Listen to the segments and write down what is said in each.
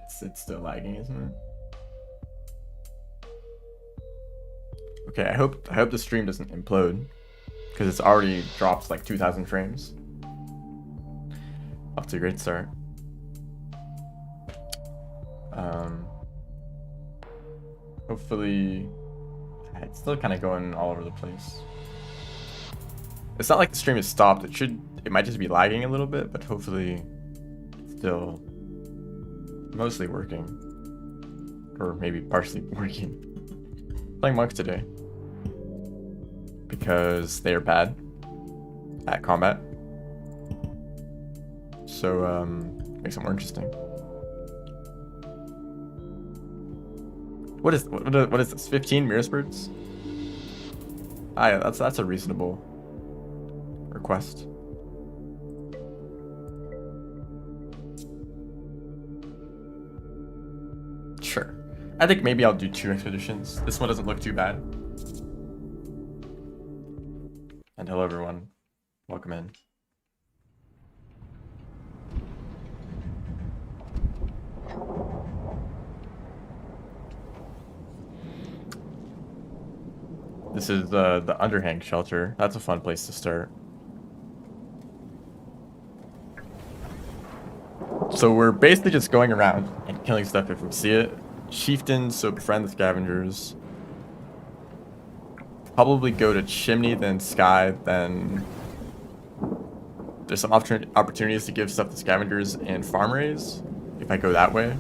It's still lagging, isn't it? Okay, I hope the stream doesn't implode because it's already dropped like 2,000 frames. Off to a great start. Hopefully, it's still kind of going all over the place. It's not like the stream is stopped. It might just be lagging a little bit, but hopefully, it's still mostly working, or maybe partially working. Playing monks today because they are bad at combat, so makes it more interesting. What is this? 15 mirror spurts? Ah, yeah, that's a reasonable request. Sure. I think maybe I'll do 2 expeditions. This one doesn't look too bad. And hello everyone. Welcome in. This is the underhang shelter. That's a fun place to start. So we're basically just going around and killing stuff if we see it. Chieftains, so befriend the scavengers. Probably go to Chimney, then Sky, then there's some opportunities to give stuff to scavengers and farm raise. If I go that way.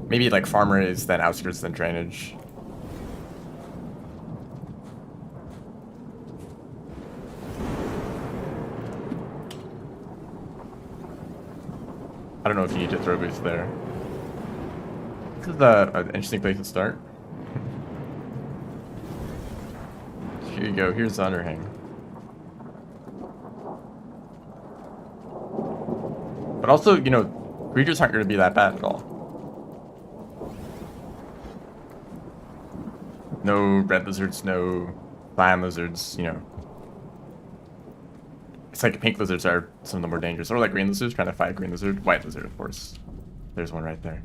Maybe like farm raise, then outskirts, then drainage. I don't know if you need to throw boots there. This is an interesting place to start. Here you go, here's the underhang. But also, you know, creatures aren't going to be that bad at all. No red lizards, no cyan lizards, you know. It's like pink lizards are some of the more dangerous. Or like green lizards, trying to fight a green lizard. White lizard, of course. There's one right there.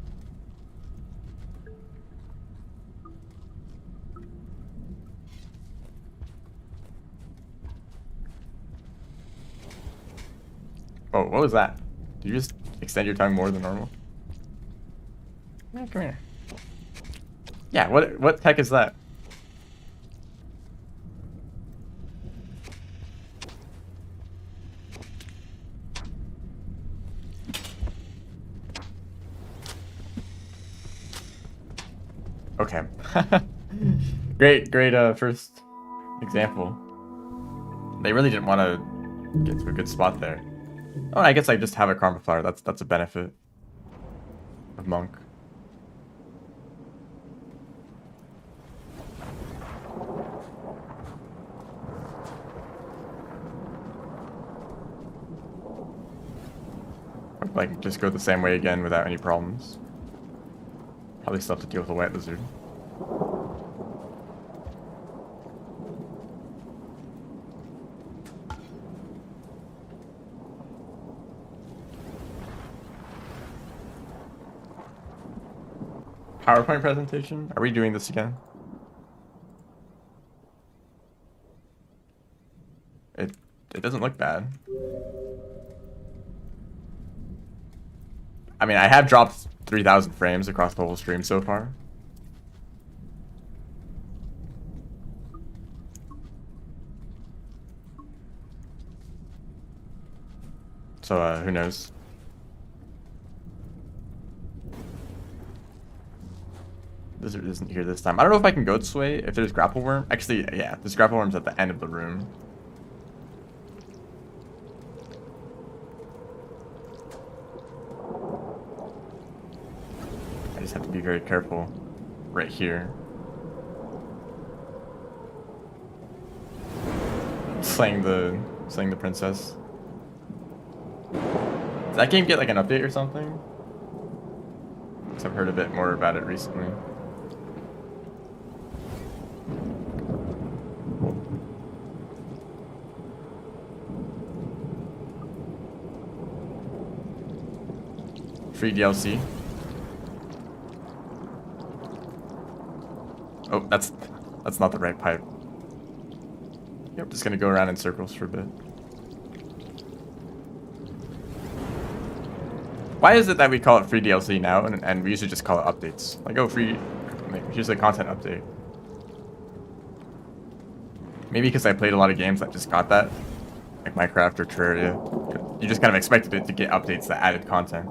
Oh, what was that? Did you just extend your tongue more than normal? Yeah, come here. Yeah, what heck is that? Okay. great first example. They really didn't want to get to a good spot there. Oh, I guess I just have a karma flower. That's a benefit of monk. Like just go the same way again without any problems. Probably still have to deal with a white lizard. PowerPoint presentation? Are we doing this again? It doesn't look bad. I mean, I have dropped 3,000 frames across the whole stream so far. So, who knows? Lizard isn't here this time. I don't know if I can goat sway if there's grapple worm. Actually, yeah, there's grapple worms at the end of the room. I just have to be very careful right here. Slaying the princess. Does that game get like an update or something? Because I've heard a bit more about it recently. Free DLC. Oh, that's not the right pipe. Yep, just gonna go around in circles for a bit. Why is it that we call it free DLC now, and we usually just call it updates? Like, oh, free, like, here's a content update. Maybe because I played a lot of games that just got that, like Minecraft or Terraria. You just kind of expected it to get updates that added content.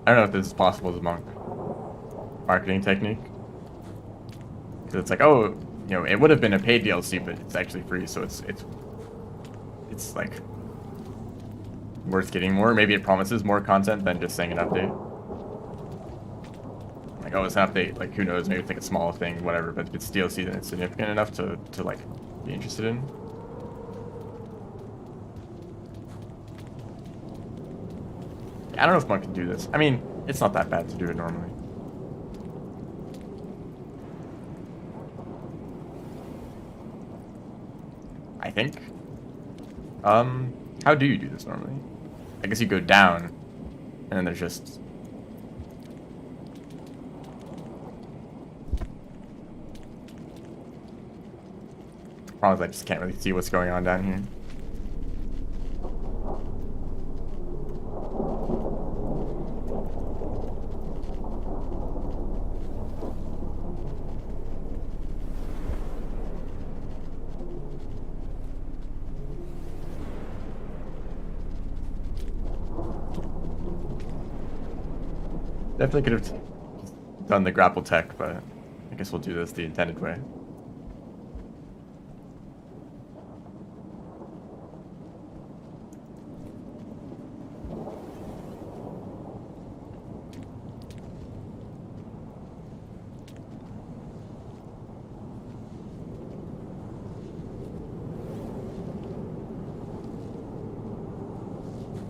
I don't know if this is possible as a monk marketing technique. Because it's like, oh, you know, it would have been a paid DLC, but it's actually free, so it's like worth getting more. Maybe it promises more content than just saying an update. Like, oh, it's an update. Like, who knows? Maybe it's like a small thing, whatever. But if it's DLC, then it's significant enough to like be interested in. I don't know if one can do this. I mean, it's not that bad to do it normally. I think. How do you do this normally? I guess you go down, and then there's just... Problem is I just can't really see what's going on down here. Definitely could have done the grapple tech, but I guess we'll do this the intended way.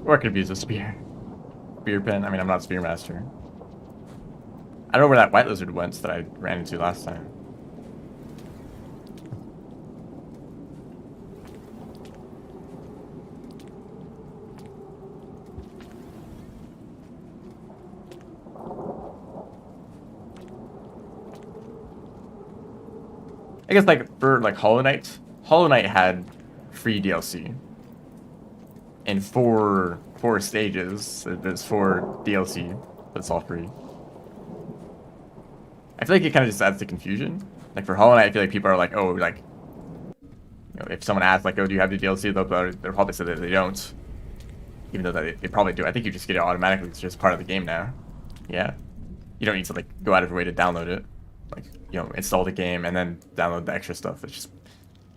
Or I could have used a spear. Spear pen. I mean, I'm not a spear master. I don't know where that white lizard went that I ran into last time. I guess like for like Hollow Knight had free DLC in four stages. There's 4 DLC, but it's all free. I feel like it kind of just adds to confusion. Like for Hollow Knight, I feel like people are like, oh, like, you know, if someone asks like, oh, do you have the DLC? They'll probably say that they don't, even though they probably do. I think you just get it automatically. It's just part of the game now. Yeah, you don't need to like go out of your way to download it. Like, you know, install the game and then download the extra stuff. It's just,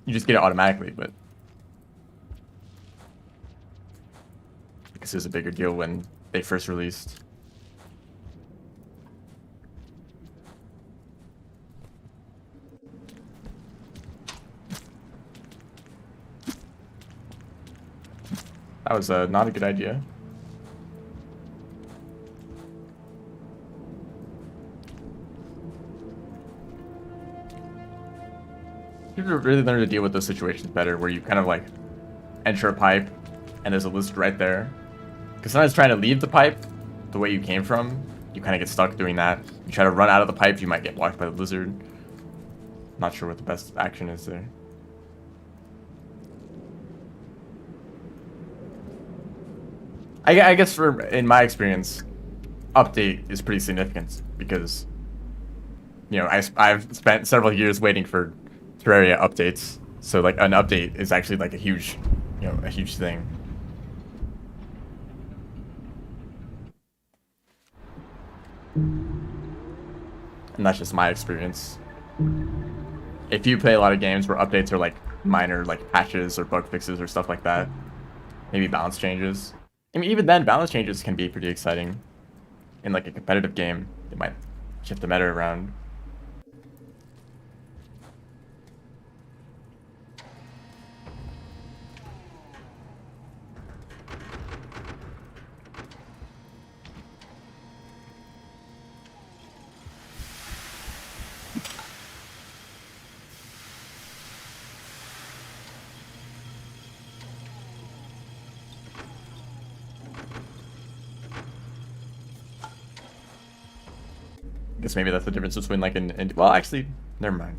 you just get it automatically. But I guess it was a bigger deal when they first released. That was not a good idea. You have to really learn to deal with those situations better, where you kind of like enter a pipe and there's a lizard right there. Because sometimes trying to leave the pipe the way you came from, you kind of get stuck doing that. You try to run out of the pipe, you might get blocked by the lizard. Not sure what the best action is there. I guess in my experience, update is pretty significant because, you know, I've spent several years waiting for Terraria updates, so like an update is actually like a huge thing. And that's just my experience. If you play a lot of games where updates are like minor, like patches or bug fixes or stuff like that, maybe balance changes. I mean, even then, balance changes can be pretty exciting. In like a competitive game, it might shift the meta around. guess maybe that's the difference between like well, actually, never mind.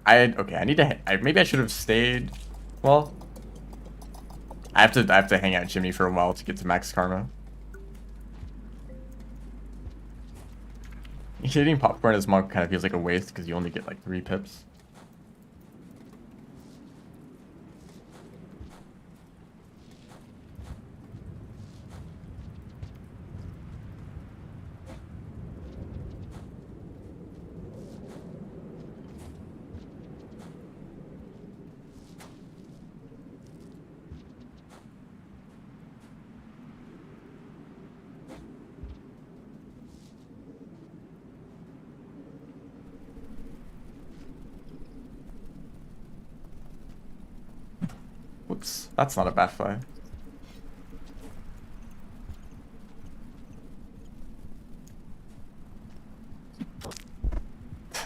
Okay, I need to maybe I should have stayed. Well, I have to hang out Chimney for a while to get to max karma. Eating popcorn as monk kind of feels like a waste because you only get like 3 pips. Whoops, that's not a bad fly.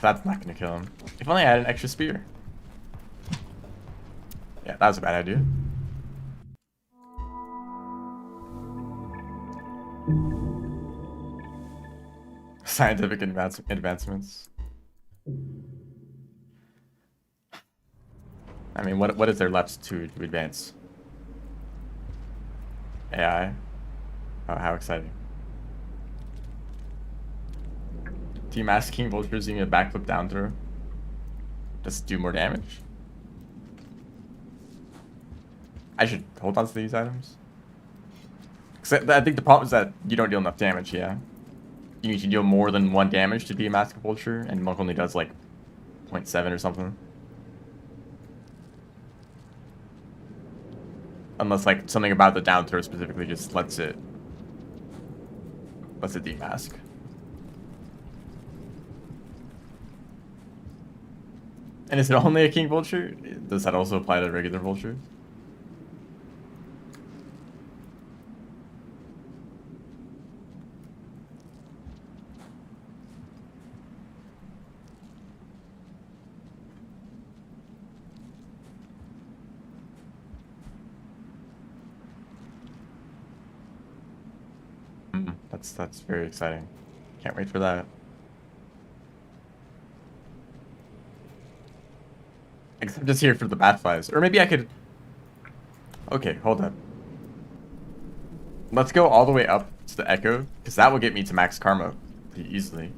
That's not gonna kill him. If only I had an extra spear. Yeah, that was a bad idea. Scientific advancements. I mean, what is there left to advance? AI? Oh, how exciting. Team Ass King Vultures using a backflip down throw. Does it do more damage? I should hold on to these items. Cause I think the problem is that you don't deal enough damage, yeah. You need to deal more than 1 damage to be a Mask of Vulture, and Monk only does like 0.7 or something. Unless like something about the down throw specifically just lets it demask. And is it only a King Vulture? Does that also apply to regular Vultures? That's very exciting. Can't wait for that. I'm just here for the bat flies. Or maybe I could... Okay, hold up. Let's go all the way up to the Echo, because that will get me to max karma pretty easily.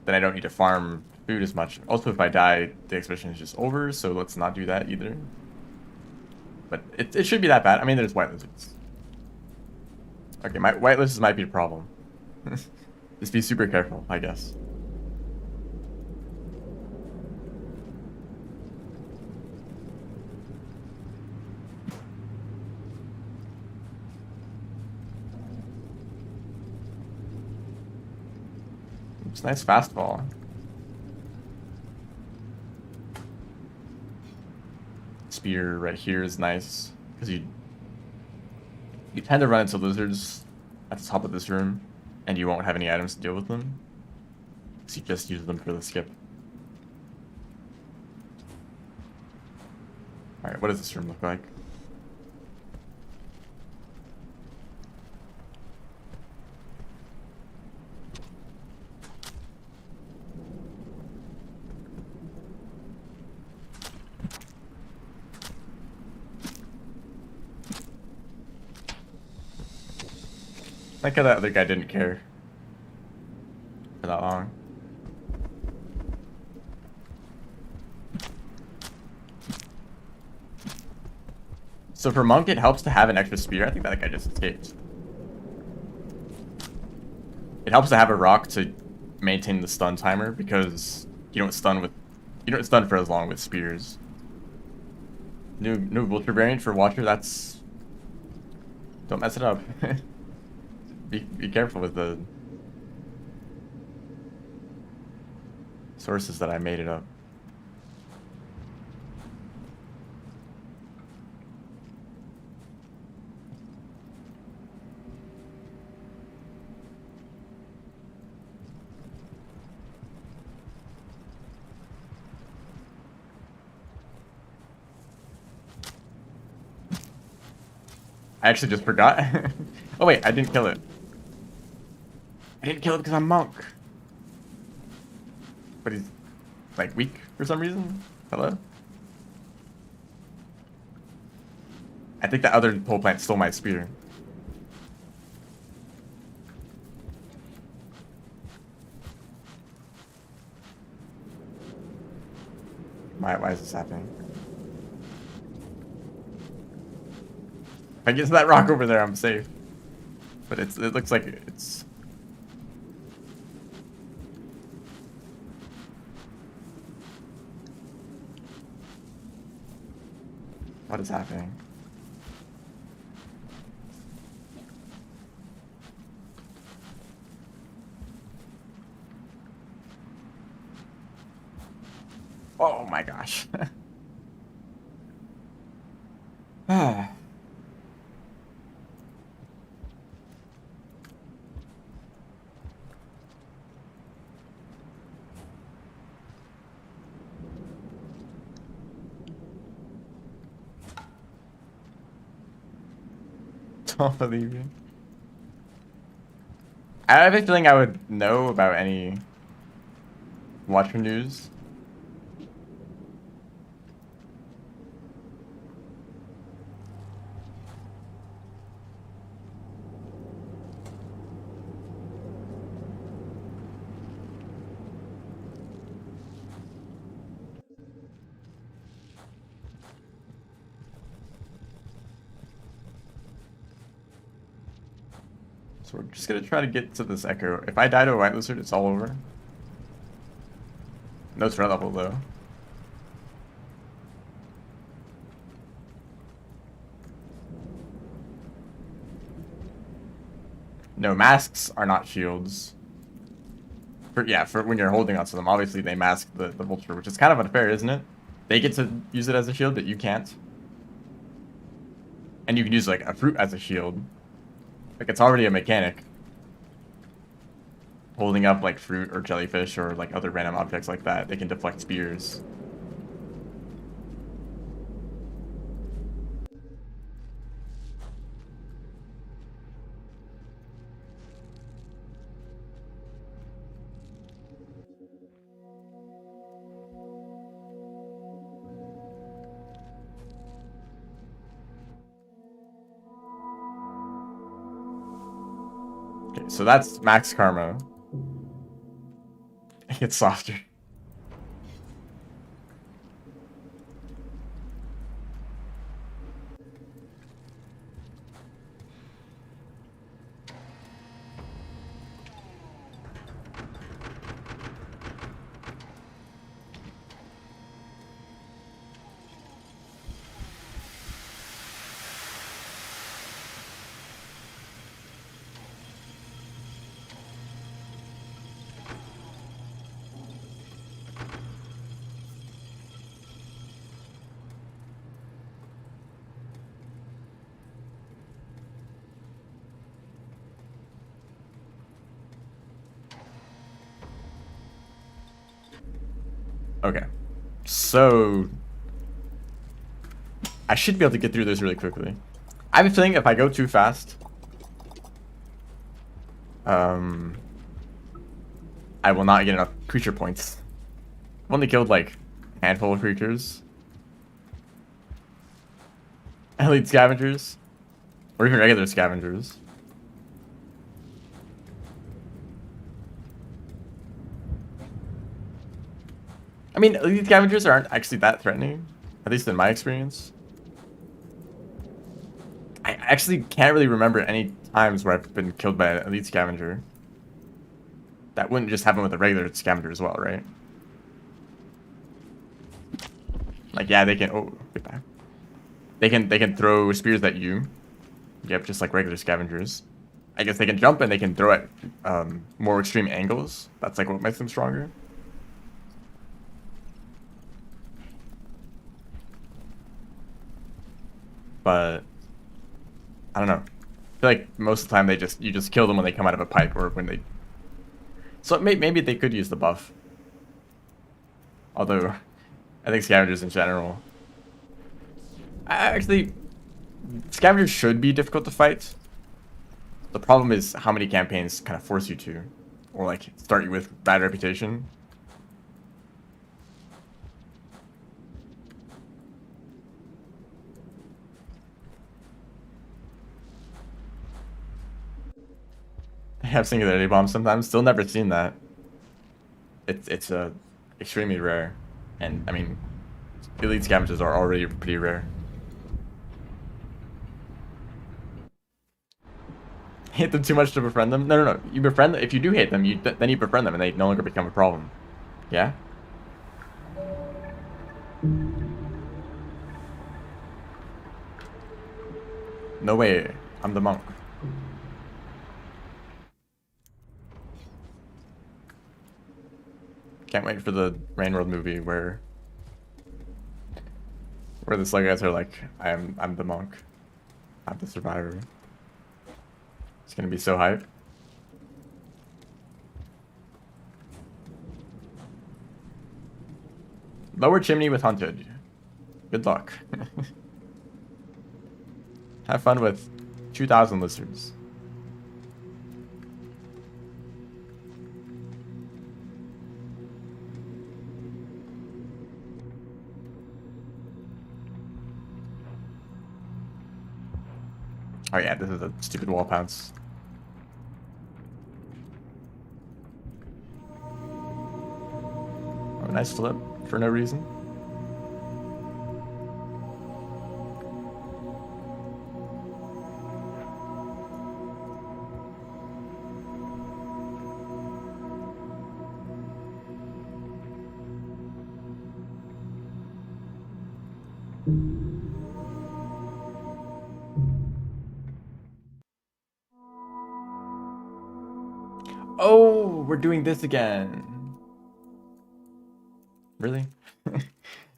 Then I don't need to farm food as much. Also, if I die, the expedition is just over, so let's not do that either. But it should be that bad. I mean, there's white lizards. Okay, my white lizards might be a problem. Just be super careful, I guess. It's a nice fastball. Spear right here is nice because you tend to run into lizards at the top of this room, and you won't have any items to deal with them, so you just use them for the skip. All right, what does this room look like? Like how that other guy didn't care for that long. So for Monk, it helps to have an extra spear. I think that guy just escaped. It helps to have a rock to maintain the stun timer because you don't stun for as long with spears. New Vulture variant for Watcher. That's... Don't mess it up. Be careful with the sources that I made it up. I actually just forgot. Oh wait, I didn't kill it. I didn't kill it because I'm monk. But he's like weak for some reason. Hello? I think that other pole plant stole my spear. Why is this happening? If I get to that rock over there, I'm safe. But it looks like it's... What is happening? Oh my gosh. Ah. Don't believe you. I have a feeling I would know about any Watcher news. So we're just gonna try to get to this echo. If I die to a white lizard, it's all over. No threat level though. No, masks are not shields. For when you're holding onto them, obviously they mask the vulture, which is kind of unfair, isn't it? They get to use it as a shield, but you can't. And you can use like a fruit as a shield. Like it's already a mechanic. Holding up like fruit or jellyfish or like other random objects like that, they can deflect spears. Okay, so that's max karma. It gets softer. Okay, so I should be able to get through this really quickly. I have a feeling if I go too fast, I will not get enough creature points. I've only killed like a handful of creatures. Elite scavengers, or even regular scavengers. I mean, elite scavengers aren't actually that threatening, at least in my experience. I actually can't really remember any times where I've been killed by an elite scavenger. That wouldn't just happen with a regular scavenger as well, right? Like, yeah, they can... Oh, get back. They can throw spears at you. Yep, just like regular scavengers. I guess they can jump and they can throw at more extreme angles. That's like what makes them stronger. But I don't know. I feel like most of the time you just kill them when they come out of a pipe or when they... So maybe they could use the buff. Although, I think scavengers in general... Scavengers should be difficult to fight. The problem is how many campaigns kind of force you to, or like start you with bad reputation. They have singularity bombs sometimes. Still never seen that. It's extremely rare, and I mean, elite scavengers are already pretty rare. Hate them too much to befriend them? No, no, no. You befriend them. If you do hate them, then you befriend them, and they no longer become a problem. Yeah. No way. I'm the monk. Can't wait for the Rain World movie where the slug guys are like, I'm the monk. I'm the survivor. It's gonna be so hype. Lower chimney with hunted. Good luck. Have fun with 2,000 lizards. Oh yeah, this is a stupid wall pounce. Oh, nice flip for no reason. Oh, we're doing this again. Really?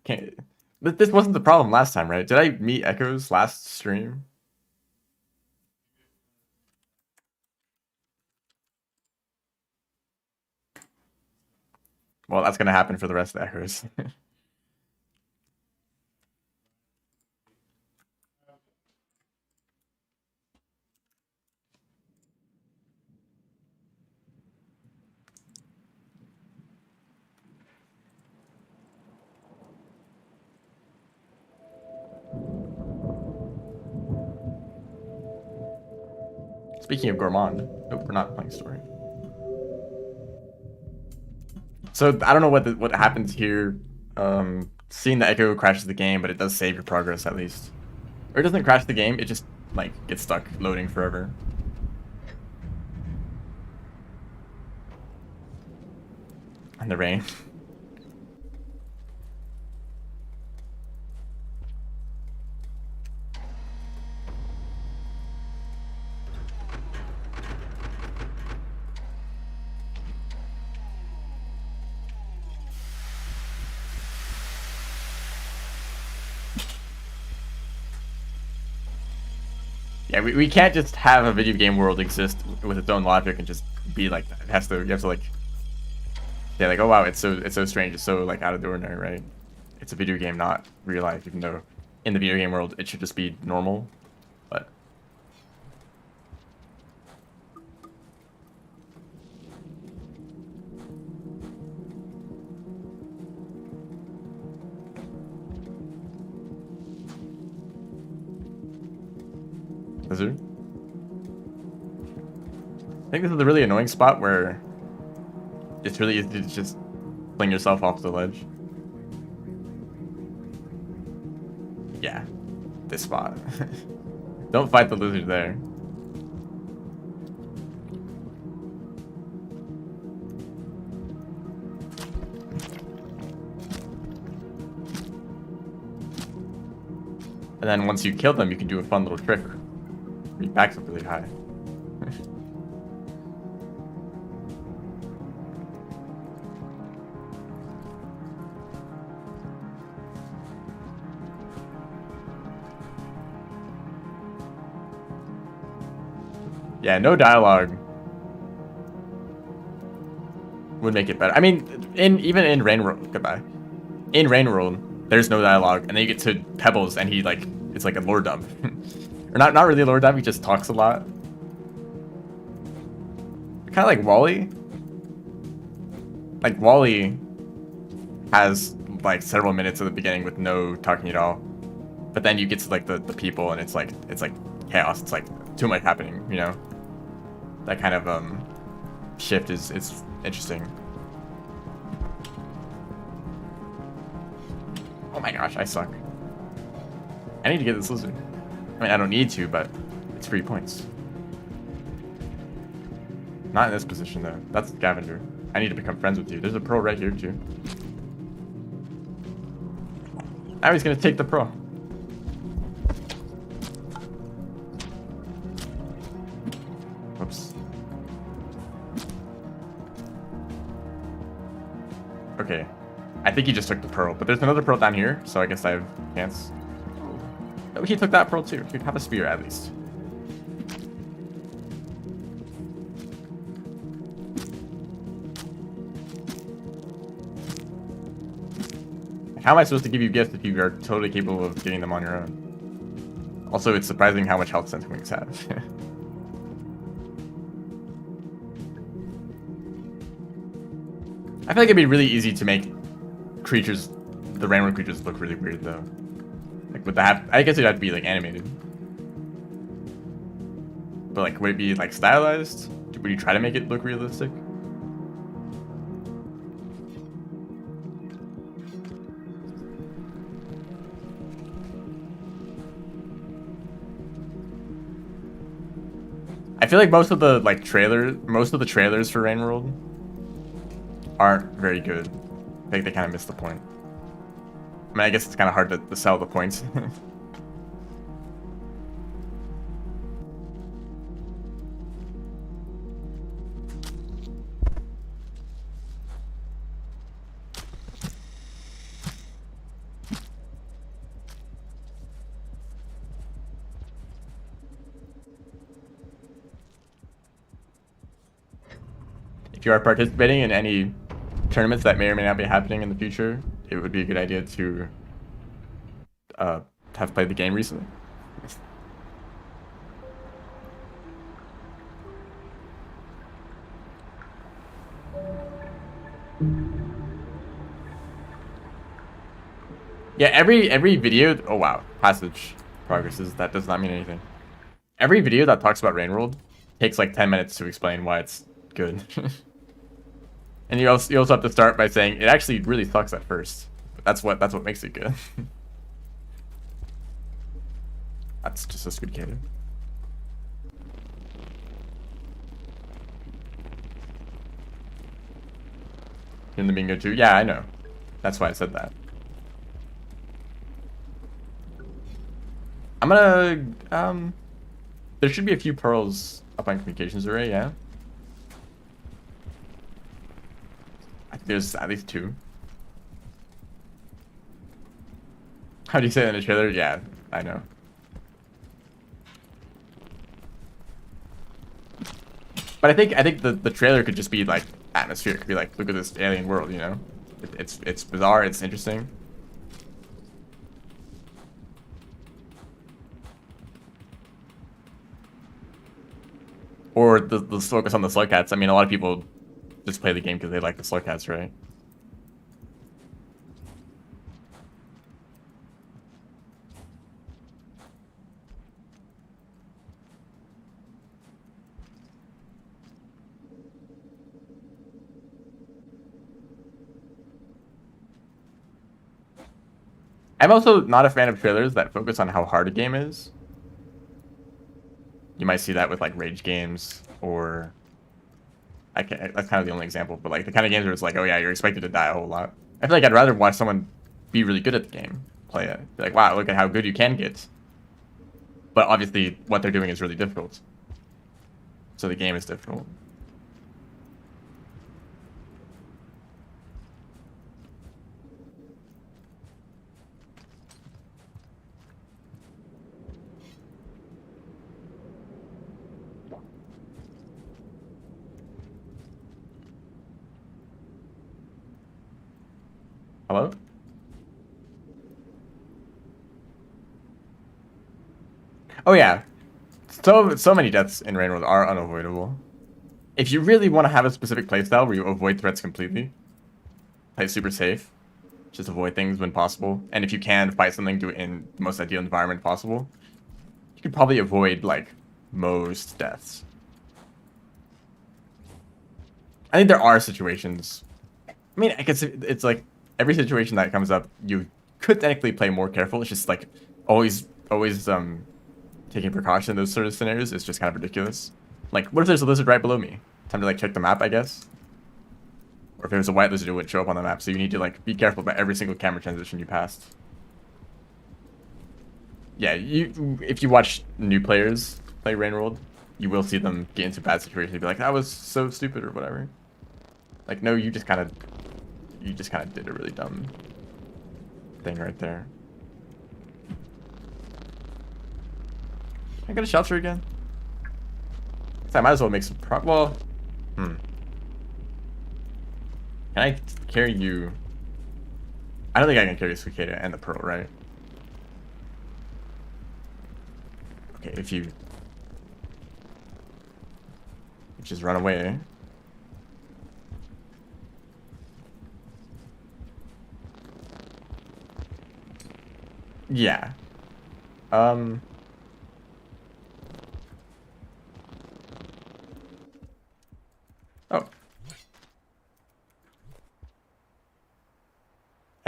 Can't. But this wasn't the problem last time, right? Did I meet Echoes last stream? Well, that's gonna happen for the rest of the Echoes. Speaking of Gourmand, nope, we're not playing story. So I don't know what happens here. Seeing the Echo crashes the game, but it does save your progress at least. Or it doesn't crash the game, it just like gets stuck loading forever. And the rain. Yeah, we can't just have a video game world exist with its own logic and just be like that. It has to, you have to like, yeah, like, oh wow, it's so strange, it's so like out of the ordinary, right? It's a video game, not real life, even though in the video game world it should just be normal. But Lizard? I think this is a really annoying spot where it's really easy to just fling yourself off the ledge. Yeah, this spot. Don't fight the lizard there. And then once you kill them, you can do a fun little trick. He backs up really high. Yeah, no dialogue would make it better. I mean, even in Rain World, goodbye. In Rain World, there's no dialogue, and then you get to Pebbles, and he like it's like a lore dump. Or not really a lore dump, he just talks a lot. Kind of like Wally. Like Wally has like several minutes at the beginning with no talking at all. But then you get to like the people and it's like chaos. It's like too much happening, you know? That kind of shift is interesting. Oh my gosh, I suck. I need to get this lizard. I mean, I don't need to, but it's 3 points. Not in this position, though. That's Scavenger. I need to become friends with you. There's a pearl right here, too. Now he's gonna take the pearl. Whoops. Okay. I think he just took the pearl, but there's another pearl down here, so I guess I have a chance. Oh, he took that pearl too. He'd have a spear at least. How am I supposed to give you gifts if you are totally capable of getting them on your own? Also, it's surprising how much health Centipede have. I feel like it'd be really easy to make creatures, the random creatures, look really weird though. Like would that have, I guess it'd have to be like animated. But like would it be like stylized? Would you try to make it look realistic? I feel like most of the trailers for Rain World aren't very good. I think they kind of missed the point. I mean, I guess it's kind of hard to sell the points. If you are participating in any tournaments that may or may not be happening in the future, it would be a good idea to have played the game recently. Yeah, every video. Oh wow, passage progresses. That does not mean anything. Every video that talks about Rain World takes like 10 minutes to explain why it's good. And you also have to start by saying it actually really sucks at first. But that's what makes it good. That's just a Squid Cater. In the bingo too? Yeah, I know. That's why I said that. I'm gonna there should be a few pearls up on communications array, yeah. I think there's at least 2. How do you say that in the trailer? Yeah, I know. But I think the trailer could just be like atmosphere. It could be like, look at this alien world, you know? It's bizarre, it's interesting. Or the focus on the slug cats. I mean, a lot of people just play the game because they like the slug cats, right? I'm also not a fan of trailers that focus on how hard a game is. You might see that with like rage games, or that's kind of the only example, but like the kind of games where it's like, oh yeah, you're expected to die a whole lot. I feel like I'd rather watch someone be really good at the game, play it. Be like, wow, look at how good you can get. But obviously, what they're doing is really difficult. So the game is difficult. Hello? Oh yeah, so many deaths in Rain World are unavoidable. If you really want to have a specific playstyle where you avoid threats completely, play super safe, just avoid things when possible, and if you can fight something, do it in the most ideal environment possible, you could probably avoid like most deaths. I think there are situations. I mean, I guess it's like every situation that comes up, you could technically play more careful. It's just like always taking precaution in those sort of scenarios is just kind of ridiculous. Like, what if there's a lizard right below me? Time to like check the map, I guess. Or if there's a white lizard, it would show up on the map. So you need to like be careful about every single camera transition you passed. Yeah, if you watch new players play Rain World, you will see them get into bad situations and be like, that was so stupid or whatever. Like, no, you just kind of did a really dumb thing right there. I got a shelter again. So I might as well make some well, Can I carry you? I don't think I can carry Cicada and the Pearl, right? Okay, if you just run away. Yeah. Oh.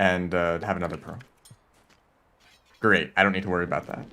And have another Pearl. Great. I don't need to worry about that.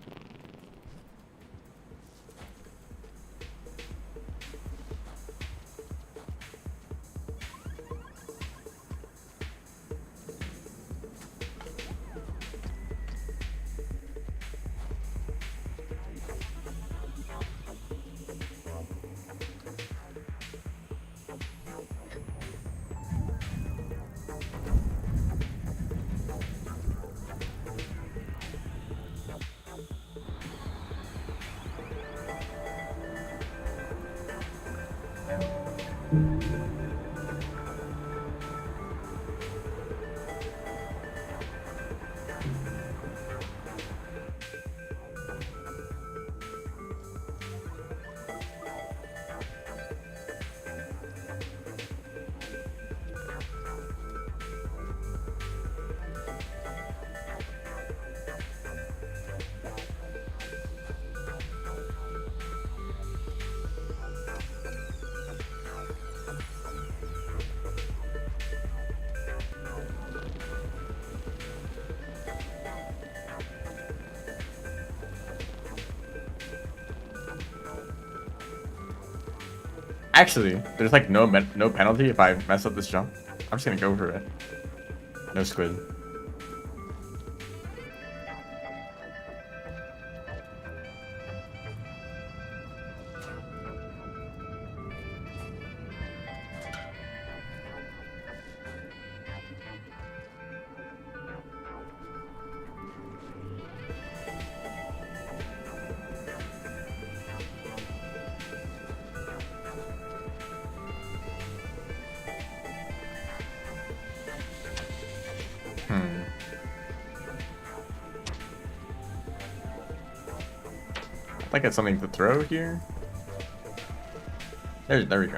Actually, there's like no penalty if I mess up this jump. I'm just gonna go for it. No squid. I got something to throw here. There we go.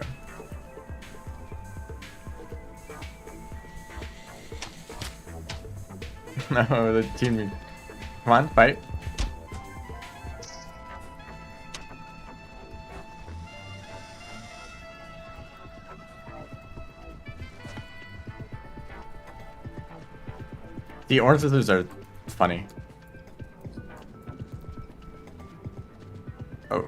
No, the team. Come on, fight. The orange scissors are funny. Oh.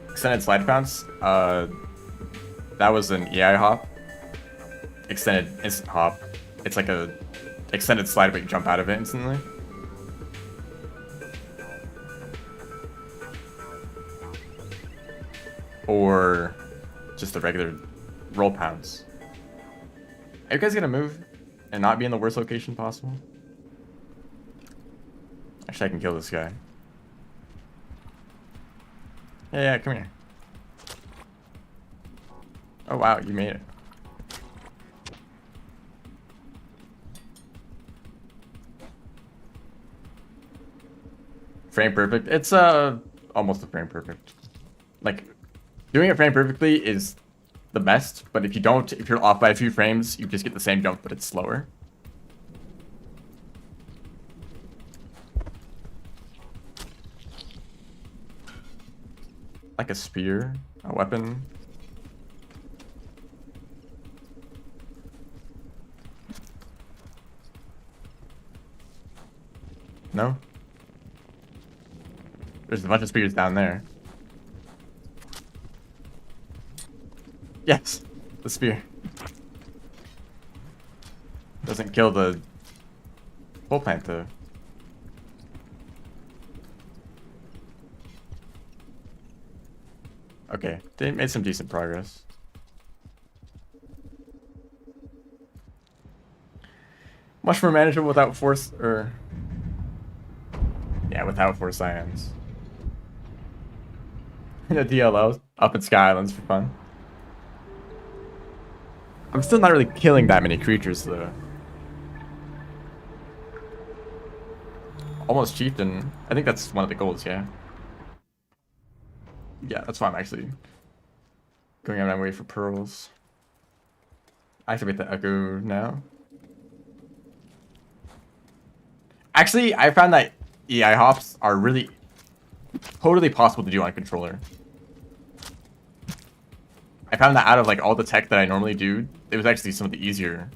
Extended slide bounce. That was an EI hop. Extended instant hop. It's like a extended slide, but you jump out of it instantly. Or just the regular roll pounds. Are you guys gonna move and not be in the worst location possible? Actually, I can kill this guy. Yeah, come here. Oh wow, you made it. Frame perfect. It's almost a frame perfect. Like doing it frame perfectly is the best, but if you don't, if you're off by a few frames, you just get the same jump, but it's slower. Like a spear, a weapon. No? There's a bunch of spears down there. Yes, the spear. Doesn't kill the whole plant though. Okay, they made some decent progress. Much more manageable without force, or... Yeah, without force ions. The DLO up in Sky Islands for fun. I'm still not really killing that many creatures though. Almost chieftain. I think that's one of the goals, yeah. Yeah, that's why I'm actually going out of my way for pearls. Activate the echo now. Actually, I found that EI hops are really totally possible to do on a controller. I found that out of like all the tech that I normally do, it was actually some of the easier.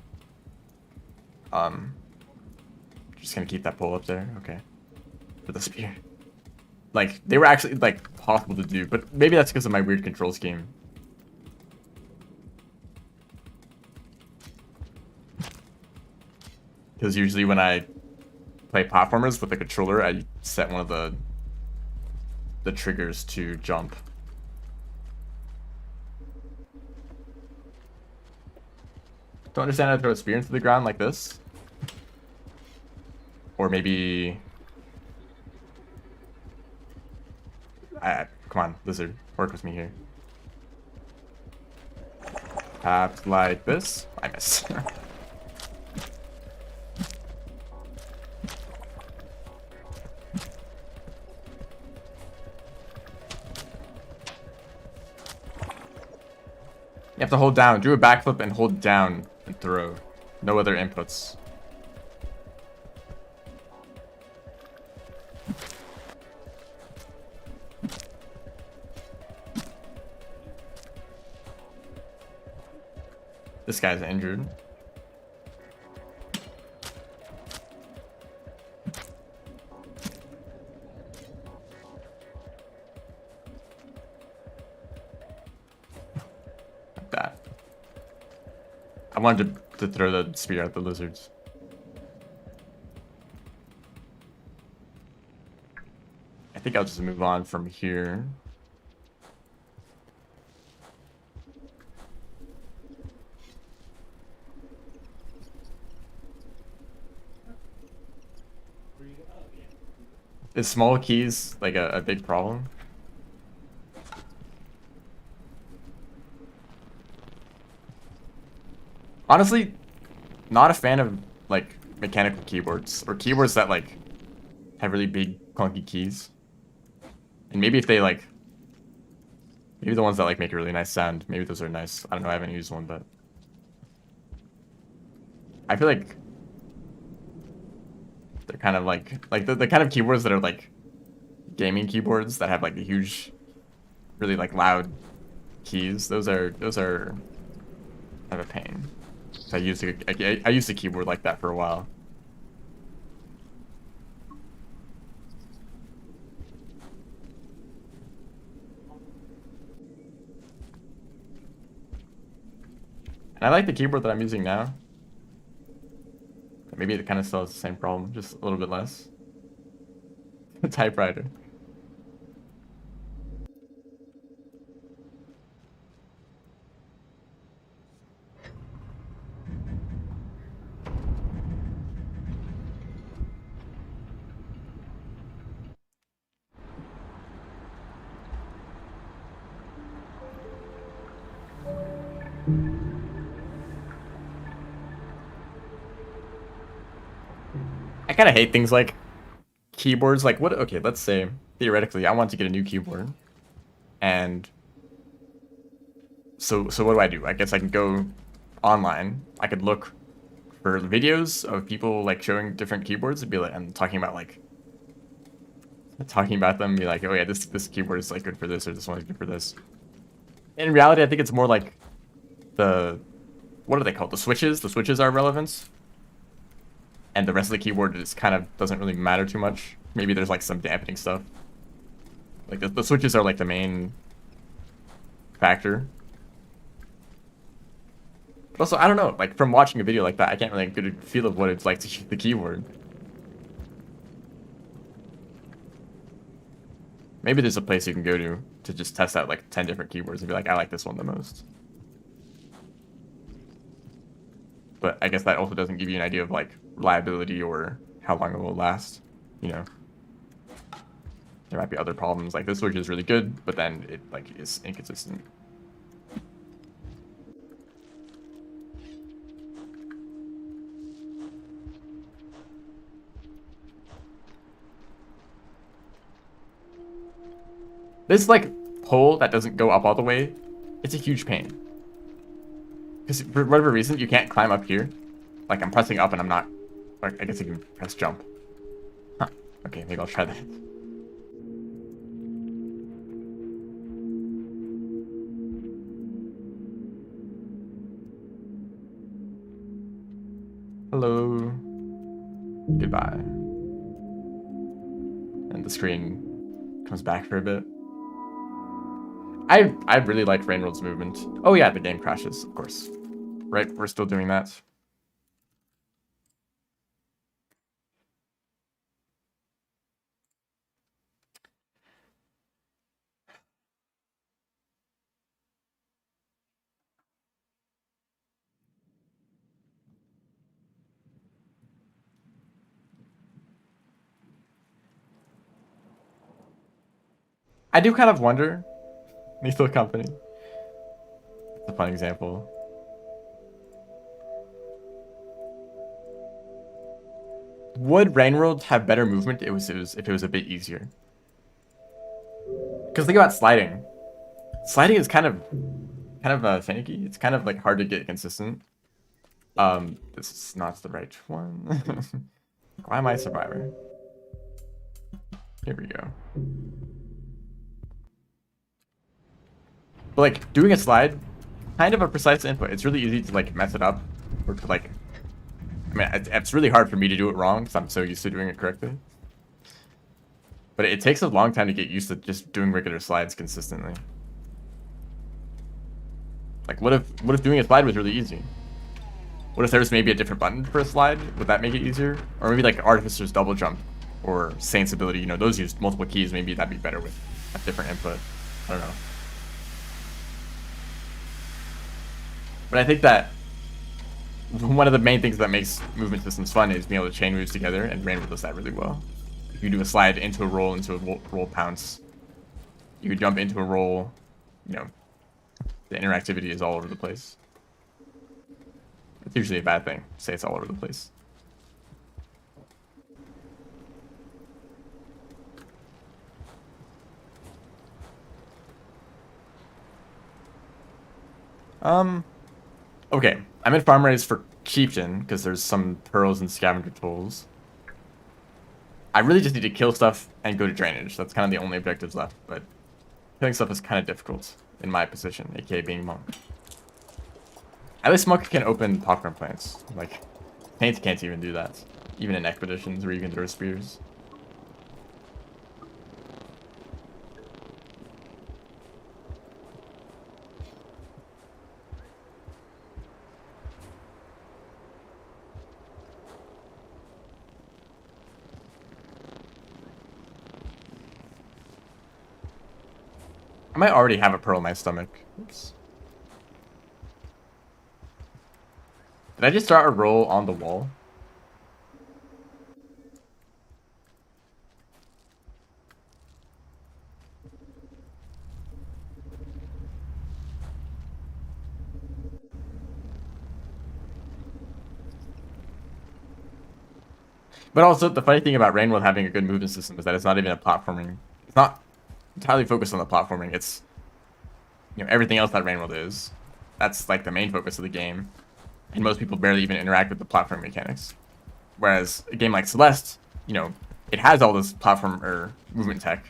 Just gonna keep that pole up there, okay. For the spear. Like, they were actually like possible to do, but maybe that's because of my weird control scheme. Because usually when I play platformers with the controller, I set one of the triggers to jump. Don't understand how to throw a spear into the ground like this. Or maybe... come on, lizard, work with me here. Perhaps like this? I miss. You have to hold down, do a backflip and hold down and throw. No other inputs. This guy's injured. Like that. I wanted to throw the spear at the lizards. I think I'll just move on from here. Is small keys like a big problem? Honestly, not a fan of like mechanical keyboards or keyboards that like have really big clunky keys. And maybe if they like, maybe the ones that like make a really nice sound, maybe those are nice. I don't know, I haven't used one, but I feel like they're kind of like the kind of keyboards that are like gaming keyboards that have like the huge, really like loud keys. Those are kind of a pain. So I used a keyboard like that for a while. And I like the keyboard that I'm using now. Maybe it kind of still has the same problem, just a little bit less. Typewriter. I kind of hate things like keyboards. Like what? Okay, let's say theoretically I want to get a new keyboard, and so what do? I guess I can go online. I could look for videos of people like showing different keyboards and be like, and talking about them, be like, oh yeah, this keyboard is like good for this, or this one is good for this. In reality, I think it's more like the, what are they called? The switches. The switches are relevant, and the rest of the keyboard is kind of doesn't really matter too much. Maybe there's like some dampening stuff. Like the switches are like the main factor. But also, I don't know. Like from watching a video like that, I can't really get a feel of what it's like to use the keyboard. Maybe there's a place you can go to just test out like 10 different keyboards and be like, I like this one the most. But I guess that also doesn't give you an idea of like reliability or how long it will last. You know, there might be other problems. Like this switch is really good, but then it like is inconsistent. This like pole that doesn't go up all the way, it's a huge pain. Because for whatever reason, you can't climb up here. Like I'm pressing up and I'm not, like I guess you can press jump. Huh. Okay, maybe I'll try that. Hello. Goodbye. And the screen comes back for a bit. I really like Rainworld's movement. Oh yeah, the game crashes, of course. Right, we're still doing that. I do kind of wonder. Lethal Company. It's a fun example. Would Rainworld have better movement if it was a bit easier? Because think about sliding. Sliding is kind of finicky. It's kind of like hard to get consistent. This is not the right one. Why am I a survivor? Here we go. But like doing a slide, kind of a precise input. It's really easy to like mess it up, or to like. I mean, it's really hard for me to do it wrong because I'm so used to doing it correctly. But it takes a long time to get used to just doing regular slides consistently. Like, what if doing a slide was really easy? What if there was maybe a different button for a slide? Would that make it easier? Or maybe like Artificer's double jump or Saint's ability, you know, those use multiple keys. Maybe that'd be better with a different input. I don't know. But I think that one of the main things that makes movement systems fun is being able to chain moves together, and Rainbow does that really well. You do a slide into a roll pounce. You could jump into a roll, you know, the interactivity is all over the place. It's usually a bad thing, say it's all over the place. Okay, I'm in farm race for Chieftain, because there's some pearls and scavenger tools. I really just need to kill stuff and go to drainage. That's kind of the only objectives left, but killing stuff is kind of difficult in my position, aka being monk. At least monk can open popcorn plants. Like, Saint can't even do that. Even in expeditions where you can throw spears. I might already have a pearl in my stomach. Oops. Did I just start a roll on the wall? But also, the funny thing about Rain World having a good movement system is that it's not even a platforming. It's not entirely focused on the platforming. It's, you know, everything else that Rain World is. That's like the main focus of the game, and most people barely even interact with the platform mechanics. Whereas a game like Celeste, you know, it has all this platform or movement tech.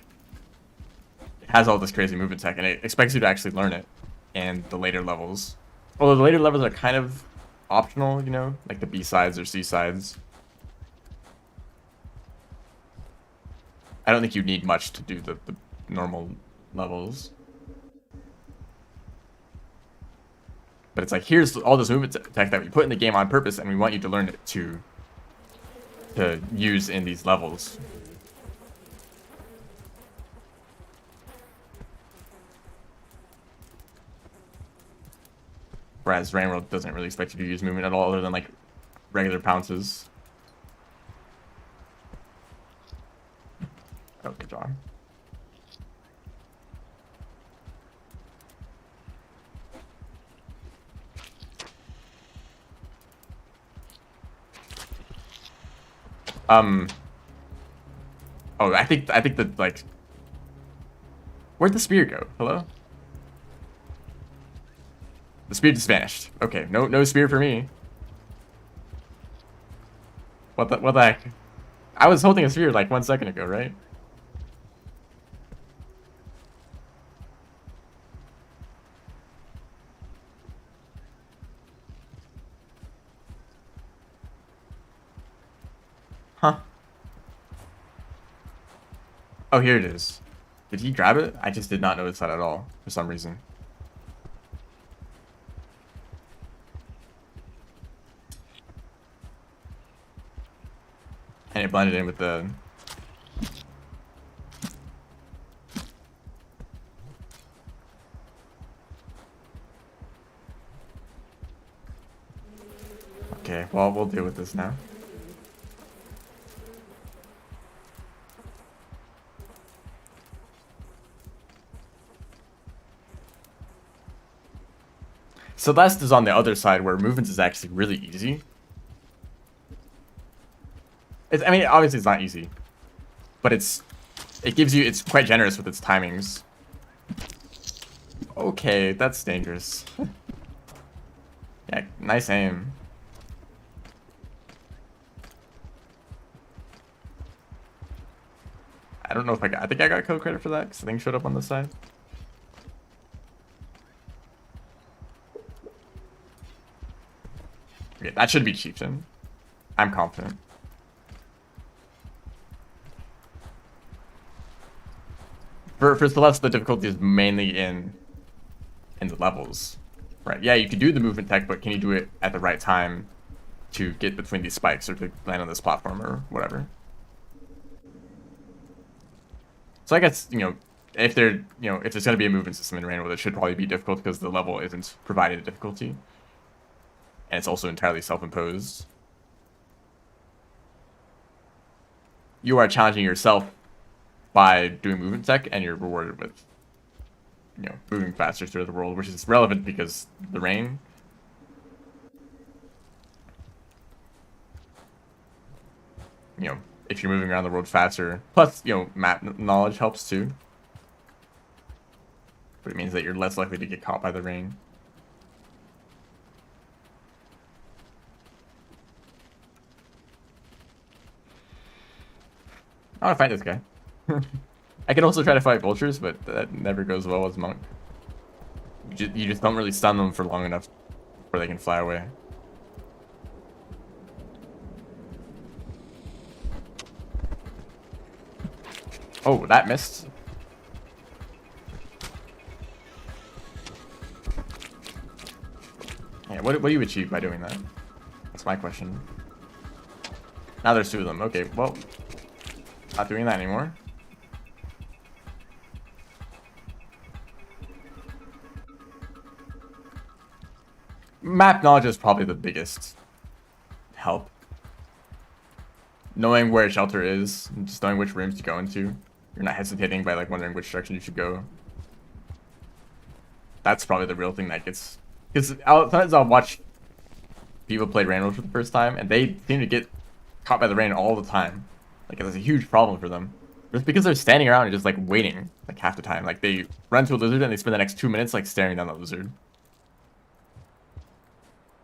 It has all this crazy movement tech, and it expects you to actually learn it in the later levels. Although the later levels are kind of optional, you know, like the B sides or C sides. I don't think you need much to do the normal levels. But it's like, here's all this movement tech that we put in the game on purpose, and we want you to learn it to use in these levels. Whereas Rain World doesn't really expect you to use movement at all, other than like regular pounces. Oh, good job. Oh, I think that, like, where'd the spear go? Hello? The spear just vanished. Okay, no spear for me. What the heck? I was holding a spear like 1 second ago, right? Huh. Oh, here it is. Did he grab it? I just did not notice that at all, for some reason. And it blended in with the... Okay, well, we'll deal with this now. Celeste is on the other side, where movement is actually really easy. I mean, obviously it's not easy, but it gives you, it's quite generous with its timings. Okay, that's dangerous. Yeah, nice aim. I don't know if I think I got kill credit for that, because the thing showed up on the side. Okay, that should be Chieftain. I'm confident. For Celeste, the difficulty is mainly in the levels. Right, yeah, you can do the movement tech, but can you do it at the right time to get between these spikes or to land on this platform or whatever? So I guess, you know, if there's going to be a movement system in Rain World, it should probably be difficult because the level isn't providing the difficulty. And it's also entirely self-imposed. You are challenging yourself by doing movement tech, and you're rewarded with, you know, moving faster through the world, which is relevant because the rain. You know, if you're moving around the world faster, plus, you know, map knowledge helps too. But it means that you're less likely to get caught by the rain. I want to fight this guy. I can also try to fight vultures, but that never goes well as monk. You just don't really stun them for long enough where they can fly away. Oh, that missed. Yeah, what do you achieve by doing that? That's my question. Now there's 2 of them. Okay, well, not doing that anymore. Map knowledge is probably the biggest help. Knowing where a shelter is, and just knowing which rooms to go into. You're not hesitating by like wondering which direction you should go. That's probably the real thing that gets... Because sometimes I'll watch people play Rain World for the first time, and they seem to get caught by the rain all the time. Like, it's a huge problem for them. Just because they're standing around and just, like, waiting, like, half the time. Like, they run to a lizard and they spend the next 2 minutes, like, staring down the lizard.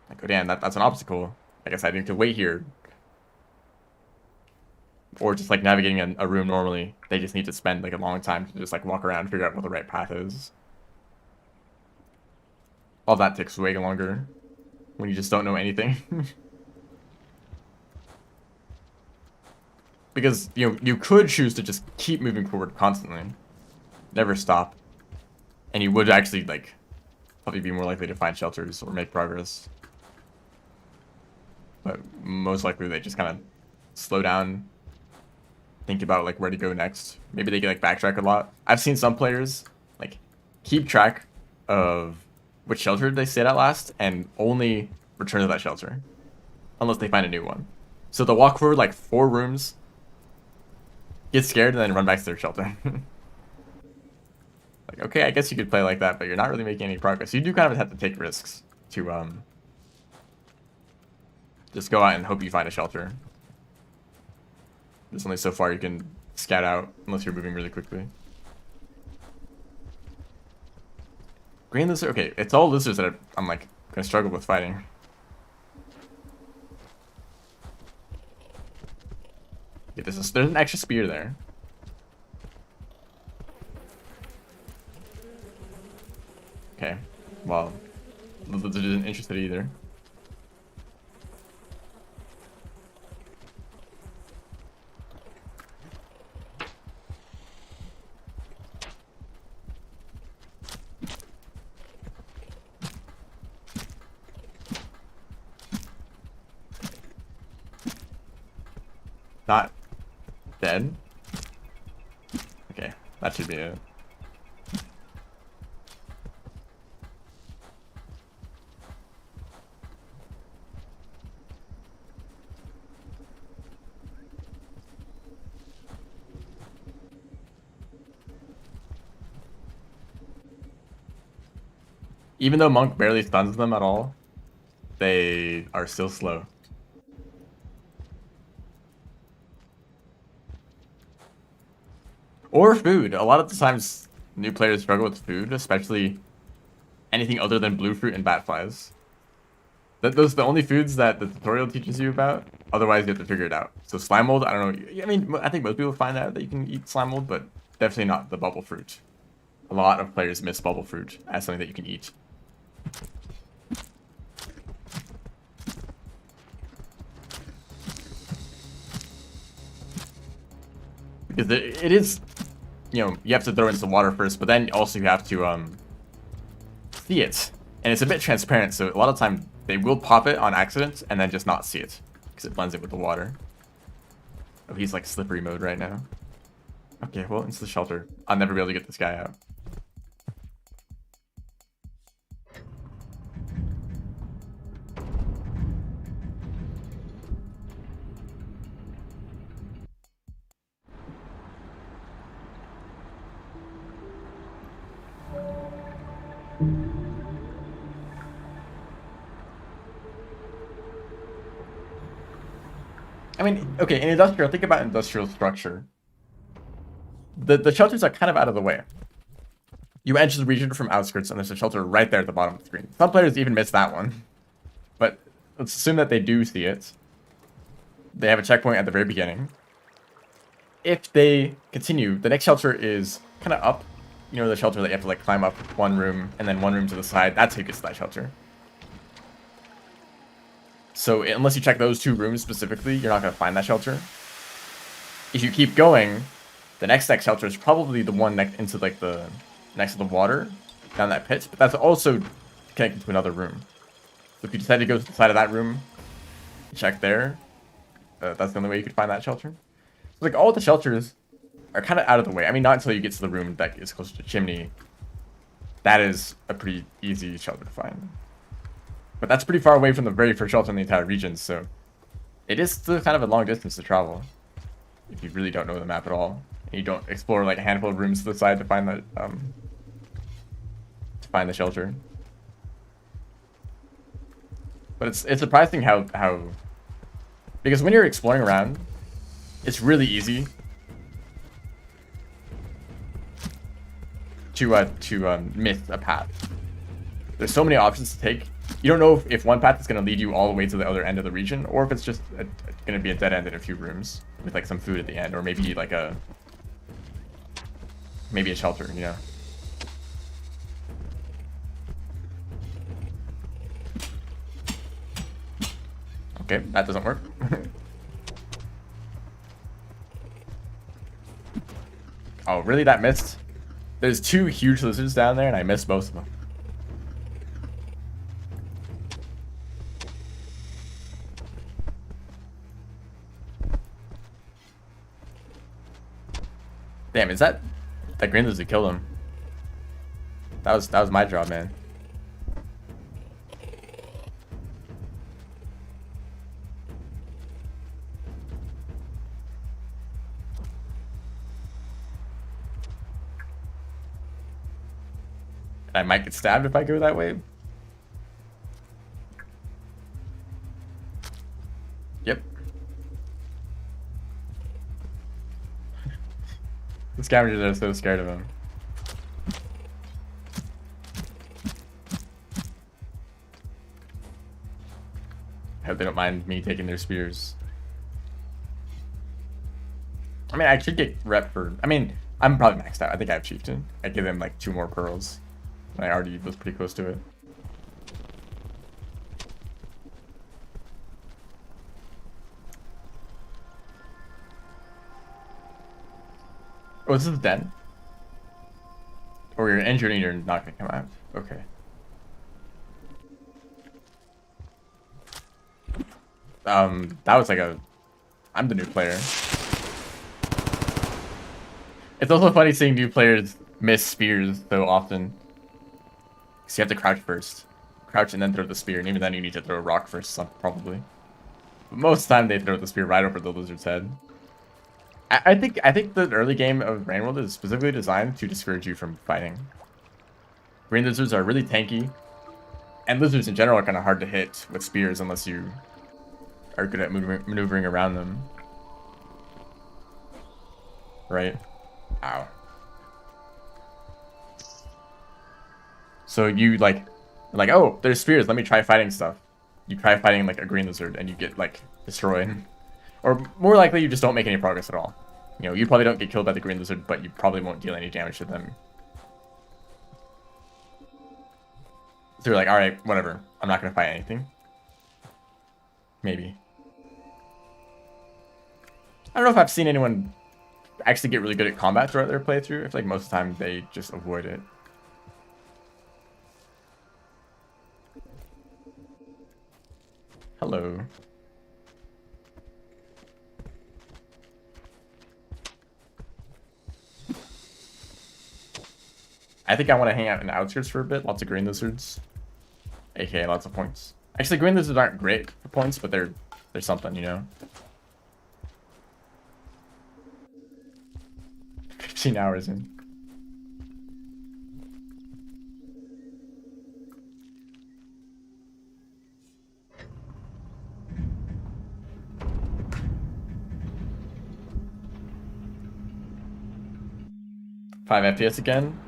Like, oh, damn, that's an obstacle. I guess I need to wait here. Or just, like, navigating a room normally. They just need to spend, like, a long time to just, like, walk around and figure out what the right path is. All that takes way longer when you just don't know anything. Because, you could choose to just keep moving forward constantly. Never stop. And you would actually, like, probably be more likely to find shelters or make progress. But most likely they just kind of slow down, think about, like, where to go next. Maybe they get, like, backtrack a lot. I've seen some players, like, keep track of which shelter they stayed at last and only return to that shelter. Unless they find a new one. So they'll walk forward, like, 4 rooms, get scared, and then run back to their shelter. Like, okay, I guess you could play like that, but you're not really making any progress. You do kind of have to take risks to, just go out and hope you find a shelter. There's only so far you can scout out, unless you're moving really quickly. Green lizard? Okay, it's all lizards that I'm, like, gonna struggle with fighting. Okay, there's an extra spear there. Okay, well, the lizard isn't interested either. Not dead? Okay, that should be it. Even though Monk barely stuns them at all, they are still slow. Or food. A lot of the times, new players struggle with food, especially anything other than blue fruit and bat flies. Those are the only foods that the tutorial teaches you about. Otherwise, you have to figure it out. So slime mold, I don't know. I mean, I think most people find out that you can eat slime mold, but definitely not the bubble fruit. A lot of players miss bubble fruit as something that you can eat. Because it is, you have to throw it into the water first, but then also you have to see it. And it's a bit transparent, so a lot of time they will pop it on accident and then just not see it. Because it blends it with the water. Oh, he's like slippery mode right now. Okay, well, into the shelter. I'll never be able to get this guy out. I mean, okay, in industrial, think about industrial structure. The shelters are kind of out of the way. You enter the region from outskirts, and there's a shelter right there at the bottom of the screen. Some players even miss that one. But let's assume that they do see it. They have a checkpoint at the very beginning. If they continue, the next shelter is kind of up. You know, the shelter that you have to, like, climb up one room, and then one room to the side. That's how you get to that shelter. So unless you check those 2 rooms specifically, you're not going to find that shelter. If you keep going, the next shelter is probably the one next to the water, down that pit. But that's also connected to another room. So if you decide to go to the side of that room, check there. That's the only way you could find that shelter. So, like, all the shelters are kind of out of the way. I mean, not until you get to the room that is close to the chimney. That is a pretty easy shelter to find. But that's pretty far away from the very first shelter in the entire region, so it is still kind of a long distance to travel if you really don't know the map at all, and you don't explore, like, a handful of rooms to the side to find the shelter. But it's surprising how Because when you're exploring around, it's really easy to miss a path. There's so many options to take. You don't know if one path is going to lead you all the way to the other end of the region, or if it's just going to be a dead end in a few rooms with like some food at the end, or maybe like a shelter, you know. Okay, that doesn't work. Oh, really? That missed? There's 2 huge lizards down there, and I missed both of them. Damn, is that green lizard killed him? That was my job, man. I might get stabbed if I go that way. Yep. The scavengers are so scared of him. I hope they don't mind me taking their spears. I mean, I should get rep for... I mean, I'm probably maxed out. I think I have Chieftain. I give them like 2 more pearls. I already was pretty close to it. Oh, this is den? Or you're injured and you're not gonna come out. Okay. That was like I'm the new player. It's also funny seeing new players miss spears so often. So you have to crouch first. Crouch and then throw the spear, and even then you need to throw a rock first, probably. But most of the time they throw the spear right over the lizard's head. I think the early game of Rain World is specifically designed to discourage you from fighting. Green lizards are really tanky, and lizards in general are kind of hard to hit with spears unless you are good at maneuvering around them. Right? Ow. So you like, oh, there's spears, let me try fighting stuff. You try fighting like a green lizard and you get like destroyed. Or more likely you just don't make any progress at all. You know, you probably don't get killed by the green lizard, but you probably won't deal any damage to them. So you're like, alright, whatever. I'm not gonna fight anything. Maybe. I don't know if I've seen anyone actually get really good at combat throughout their playthrough. I feel like most of the time they just avoid it. Hello. I think I want to hang out in the outskirts for a bit. Lots of green lizards. AKA lots of points. Actually, green lizards aren't great for points, but they're something, you know? 15 hours in. Five FPS again.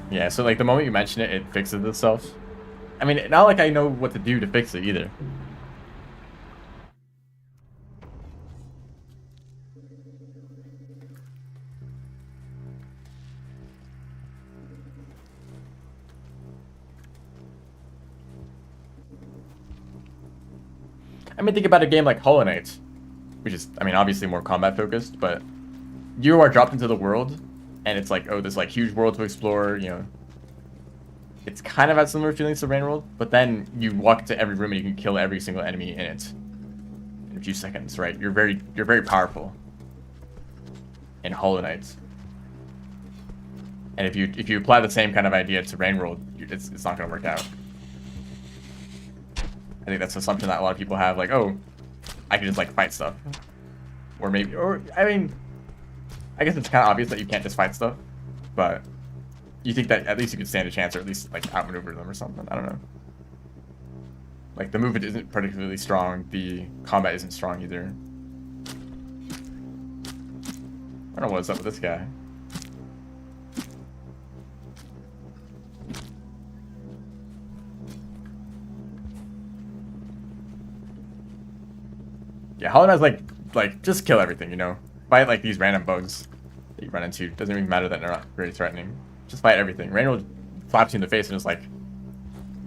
Yeah, so like the moment you mention it, it fixes itself. I mean, not like I know what to do to fix it either. I mean, think about a game like Hollow Knight, which is, I mean, obviously more combat focused, but you are dropped into the world, and it's like, oh, this like huge world to explore, you know. It's kind of has similar feelings to Rain World, but then you walk into every room and you can kill every single enemy in it in a few seconds, right? You're very powerful in Hollow Knight. And if you apply the same kind of idea to Rain World, it's not going to work out. I think that's an assumption that a lot of people have, like, oh, I can just like fight stuff, or maybe, or I mean, I guess it's kind of obvious that you can't just fight stuff. but you think that at least you could stand a chance, or at least like outmaneuver them or something. I don't know. Like the movement isn't particularly strong. The combat isn't strong either. I don't know what's up with this guy. Yeah, Hollow Knight's like just kill everything, you know. Fight like these random bugs that you run into. Doesn't even matter that they're not very threatening. Just fight everything. Rain slaps you in the face and is like,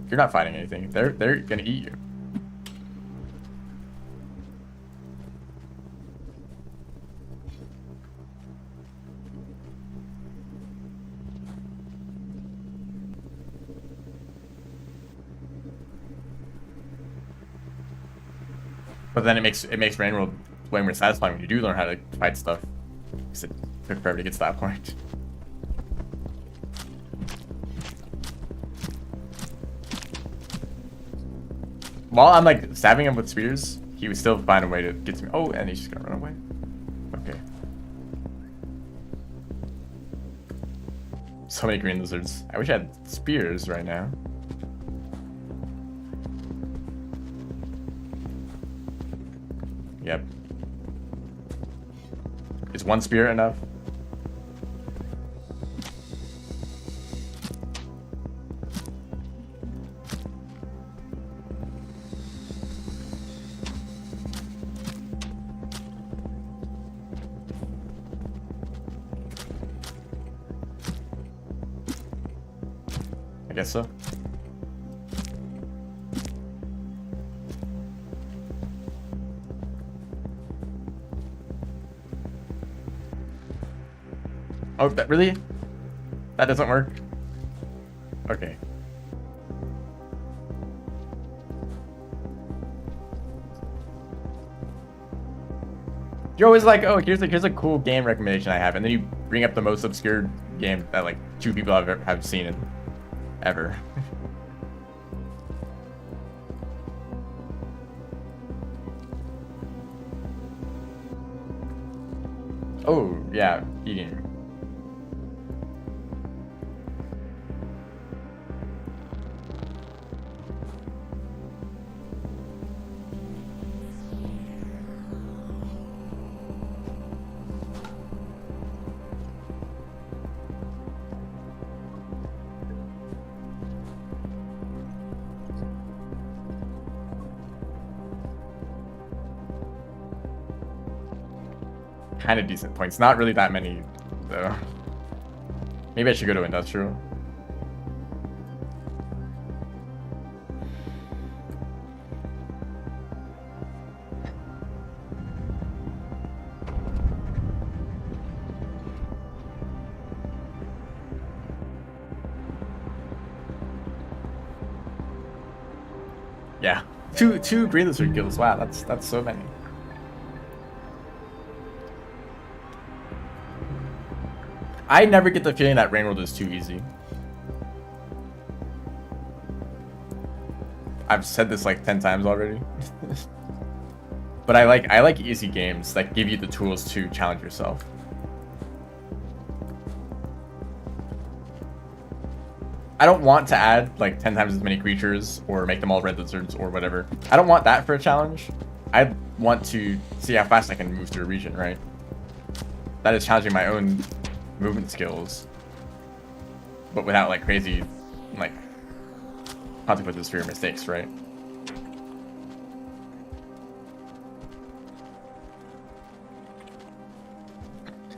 you're not fighting anything. They're gonna eat you. But then it makes Rainworld way more satisfying when you do learn how to fight stuff. Because it took forever to get to that point. While I'm like stabbing him with spears, he would still find a way to get to me. Oh, and he's just gonna run away. Okay. So many green lizards. I wish I had spears right now. Yep. Is one spear enough? I guess so. Oh, that really? That doesn't work? Okay. You're always like, oh, here's a cool game recommendation I have, and then you bring up the most obscure game that like 2 people have seen it ever. Oh yeah, eating. Kind of decent points. Not really that many, though. Maybe I should go to industrial. Yeah, two green lizard kills. Wow, that's so many. I never get the feeling that Rainworld is too easy. I've said this like 10 times already. But I like easy games that give you the tools to challenge yourself. I don't want to add like 10 times as many creatures or make them all red lizards or whatever. I don't want that for a challenge. I want to see how fast I can move through a region, right? That is challenging my own movement skills, but without like crazy like consequences for your mistakes, right?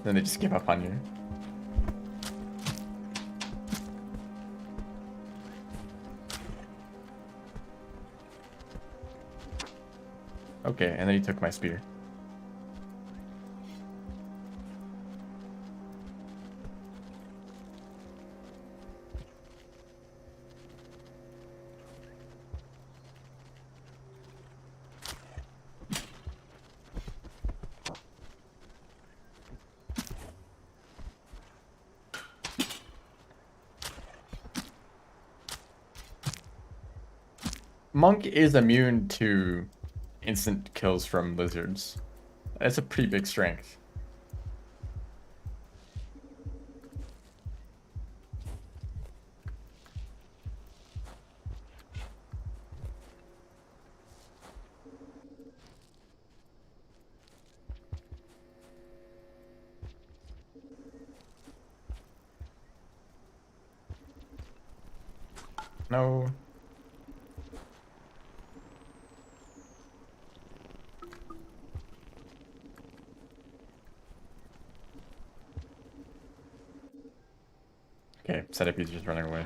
Then they just give up on you. Okay, and then he took my spear. Monk is immune to instant kills from lizards. That's a pretty big strength. No. Okay, setup is just running away.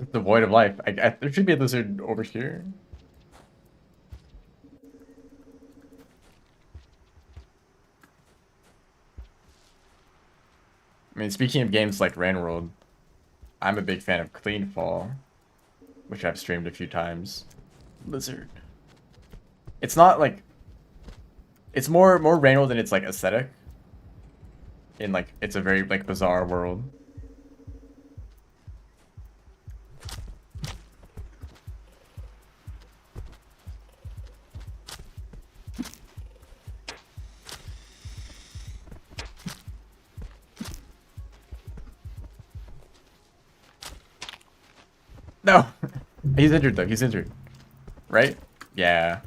It's the void of life. There should be a lizard over here. I mean, speaking of games like Rain World, I'm a big fan of Cleanfall, which I've streamed a few times. Lizard. It's not like... It's more Rain World than it's like aesthetic. In like, it's a very like bizarre world. No! He's injured though, he's injured. Right? Yeah.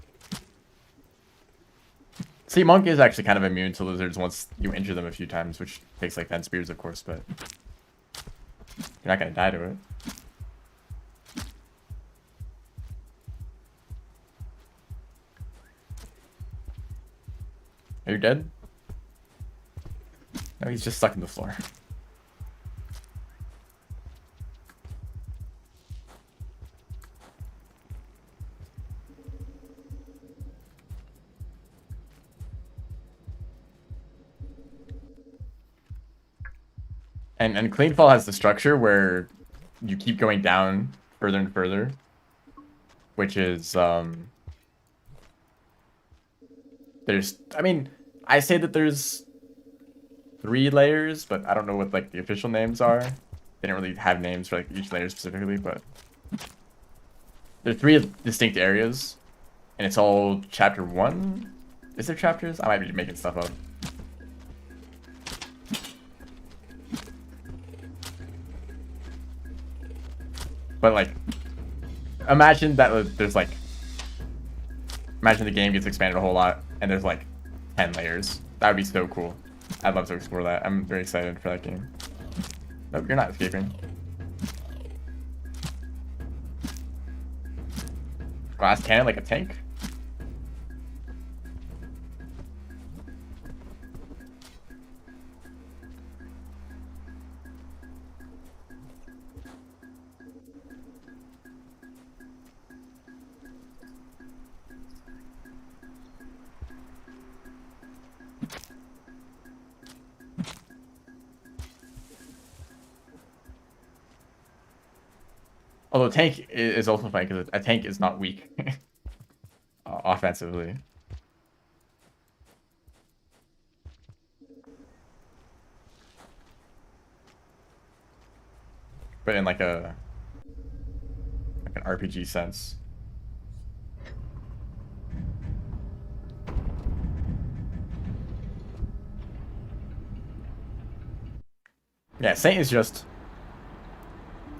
See, Monk is actually kind of immune to lizards once you injure them a few times, which takes like 10 spears, of course, but you're not gonna die to it. Are you dead? No, he's just stuck in the floor. And Cleanfall has the structure where you keep going down further and further, which is there's, I mean, I say that there's 3 layers, but I don't know what like the official names are. They didn't really have names for like each layer specifically, but there are 3 distinct areas, and it's all chapter 1. Is there chapters? I might be making stuff up. But like, imagine that there's like, imagine the game gets expanded a whole lot, and there's like 10 layers. That would be so cool. I'd love to explore that. I'm very excited for that game. Nope, you're not escaping. Glass cannon like a tank? Although tank is also fine because a tank is not weak offensively. But in like an RPG sense. Yeah, Saint is just,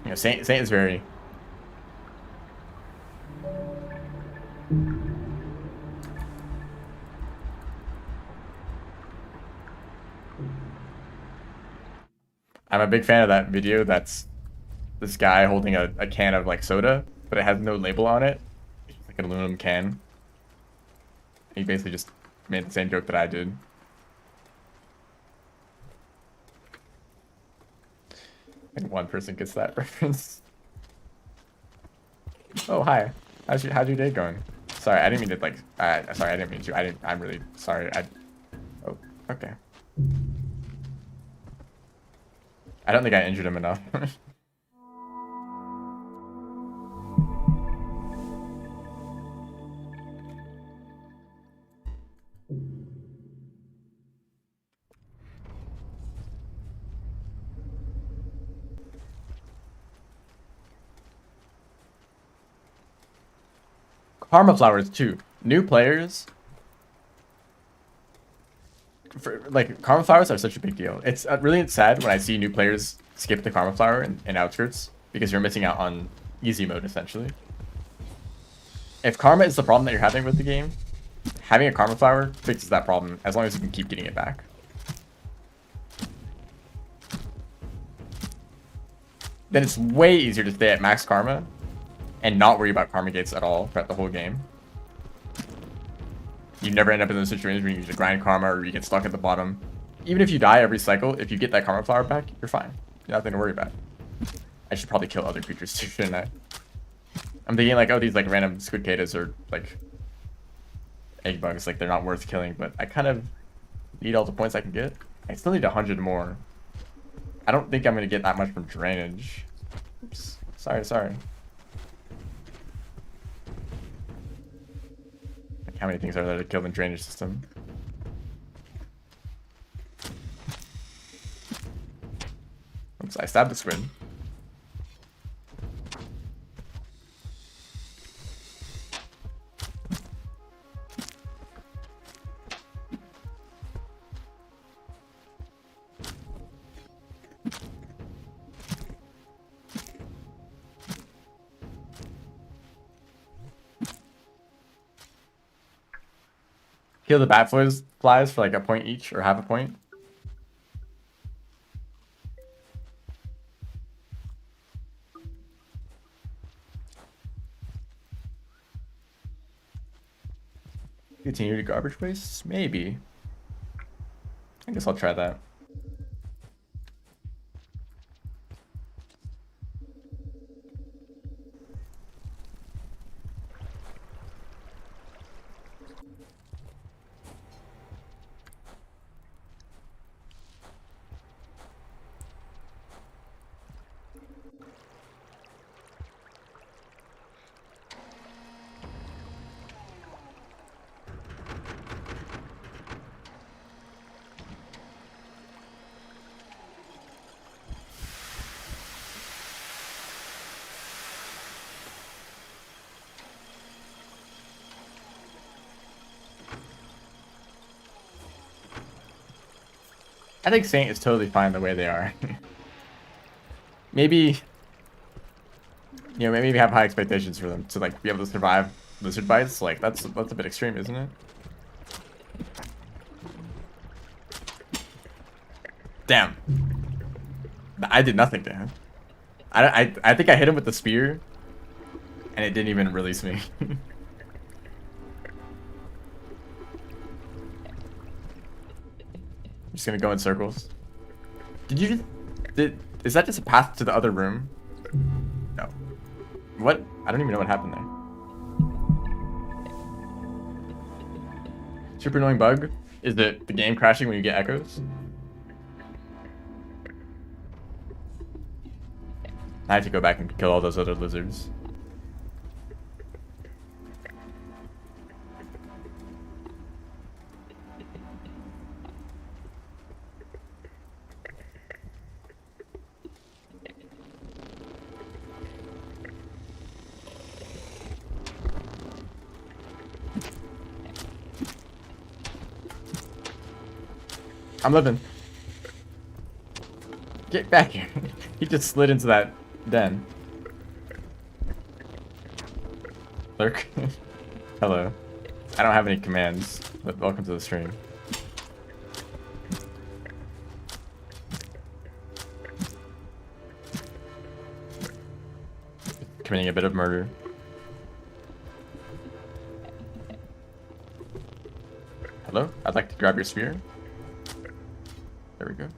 you know, Saint is very I'm a big fan of that video. That's this guy holding a can of like soda, but it has no label on it. It's just like an aluminum can. He basically just made the same joke that I did. I think one person gets that reference. Oh, hi. How's your day going? Sorry, I didn't mean to like. Sorry, I didn't mean to. I'm really sorry. Oh, okay. I don't think I injured him enough. Karma Flowers 2. New players. like Karma Flowers are such a big deal. It's really sad when I see new players skip the Karma Flower in Outskirts because you're missing out on easy mode essentially. If Karma is the problem that you're having with the game, having a Karma Flower fixes that problem as long as you can keep getting it back. Then it's way easier to stay at max Karma and not worry about Karma gates at all throughout the whole game. You never end up in those situations where you need to grind Karma or you get stuck at the bottom. Even if you die every cycle, if you get that Karma Flower back, you're fine. Nothing to worry about. I should probably kill other creatures too, shouldn't I? I'm thinking like, oh, these like random squid cicadas or like egg bugs, like they're not worth killing, but I kind of need all the points I can get. I still need 100 more. I don't think I'm gonna get that much from drainage. Oops. Sorry. Like how many things are there to kill in the drainage system? Oops, I stabbed the squid. Kill the bat flies for like a point each or half a point. Continue to garbage waste? Maybe. I guess I'll try that. I think Saint is totally fine the way they are. Maybe, you know, maybe we have high expectations for them to like be able to survive lizard bites. Like that's a bit extreme, isn't it? Damn. I did nothing to him. I think I hit him with the spear, and it didn't even release me. I'm just gonna go in circles. Is that just a path to the other room? No. What? I don't even know what happened there. Super annoying bug? Is the game crashing when you get echoes? I have to go back and kill all those other lizards. I'm living. Get back here. He just slid into that den. Lurk. Hello. I don't have any commands, but welcome to the stream. Committing a bit of murder. Hello? I'd like to grab your spear. There we go.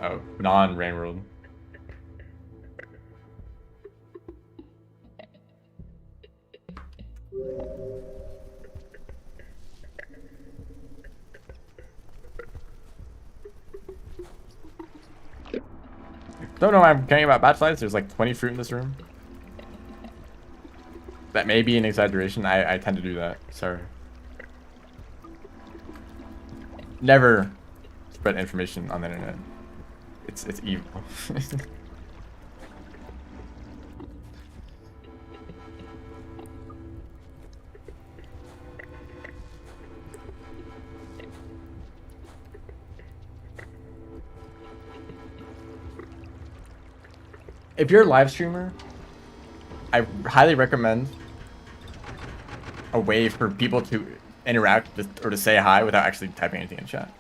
Oh, non-rain world. Don't know why I'm caring about bat flies. There's like 20 fruit in this room. That may be an exaggeration. I tend to do that. Sorry. Never spread information on the internet. It's evil. If you're a live streamer, I highly recommend a way for people to interact with, or to say hi without actually typing anything in chat.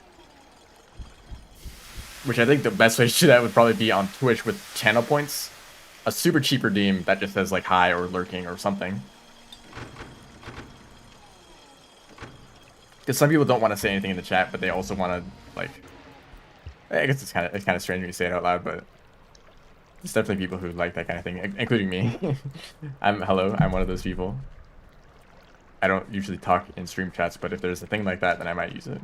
Which I think the best way to do that would probably be on Twitch with channel points. A super cheap redeem that just says like hi or lurking or something. Because some people don't want to say anything in the chat, but they also want to like. I guess it's kind of strange when you say it out loud, but there's definitely people who like that kind of thing, including me. I'm one of those people. I don't usually talk in stream chats, but if there's a thing like that, then I might use it.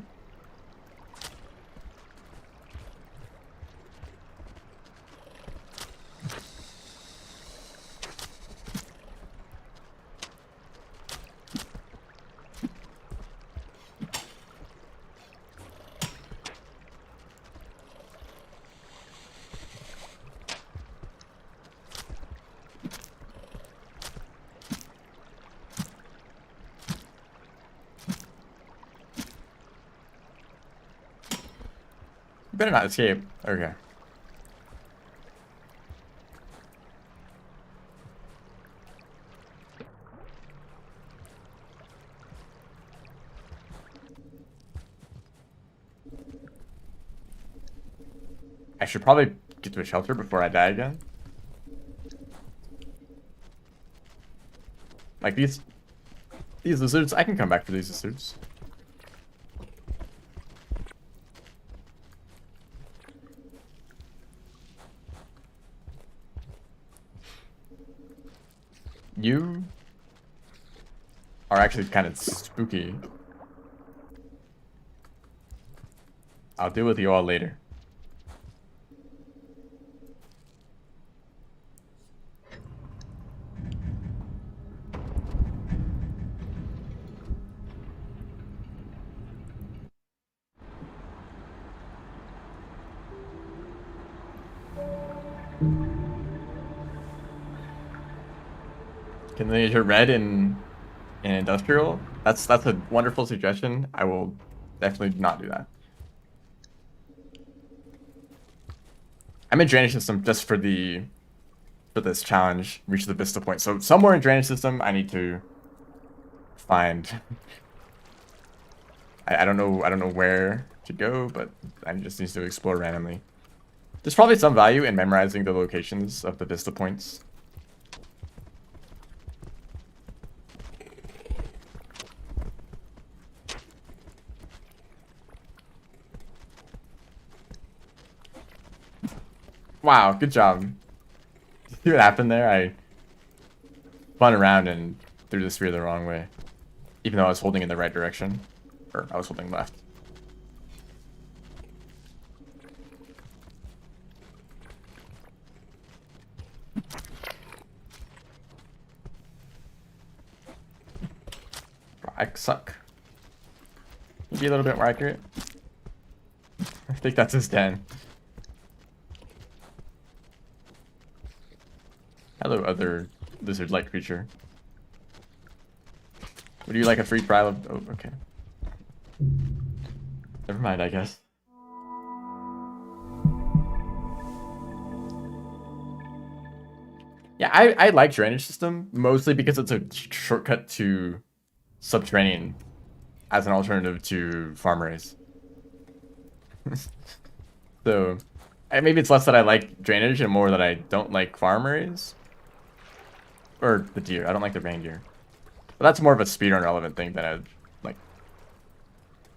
You better not escape. Okay. I should probably get to a shelter before I die again. Like these lizards, I can come back for these lizards. You are actually kind of spooky. I'll deal with you all later. Can they use red in industrial? That's a wonderful suggestion. I will definitely not do that. I'm in drainage system just for this challenge, reach the Vista point. So somewhere in drainage system, I need to find. I don't know where to go, but I just need to explore randomly. There's probably some value in memorizing the locations of the Vista points. Wow, good job. See what happened there? I spun around and threw the spear the wrong way. Even though I was holding in the right direction. Or I was holding left. I suck. Be a little bit more accurate. I think that's his den. Hello, other lizard-like creature. Would you like a free trial of... Oh, okay. Never mind, I guess. Yeah, I like drainage system, mostly because it's a shortcut to subterranean as an alternative to farm raise. So, maybe it's less that I like drainage and more that I don't like farm raise. Or the deer. I don't like the reindeer. But that's more of a speedrun relevant thing than a, like...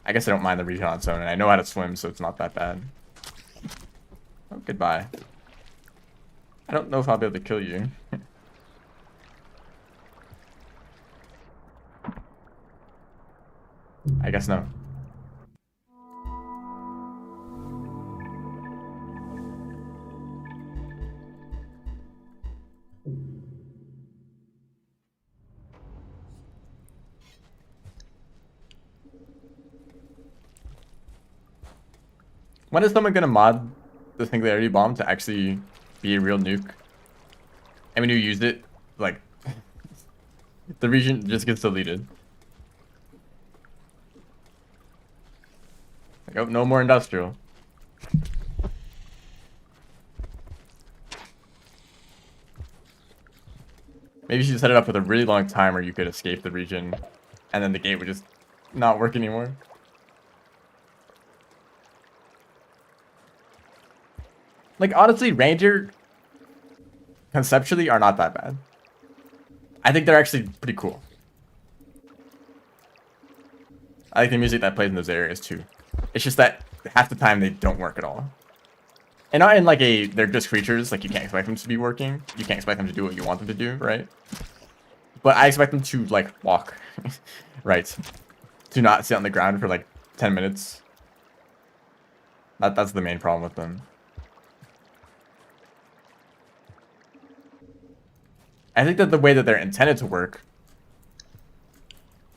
I guess I don't mind the recon zone, and I know how to swim, so it's not that bad. Oh, goodbye. I don't know if I'll be able to kill you. I guess no. When is someone gonna mod the Singularity Bomb to actually be a real nuke. And when you use it, like, the region just gets deleted. Like, oh, no more industrial. Maybe you should set it up with a really long timer you could escape the region, and then the gate would just not work anymore. Like, honestly, Ranger conceptually are not that bad. I think they're actually pretty cool. I like the music that plays in those areas too. It's just that half the time they don't work at all. And not in like they're just creatures, like you can't expect them to be working. You can't expect them to do what you want them to do, right? But I expect them to like walk, right? To not sit on the ground for like 10 minutes. That's the main problem with them. I think that the way that they're intended to work,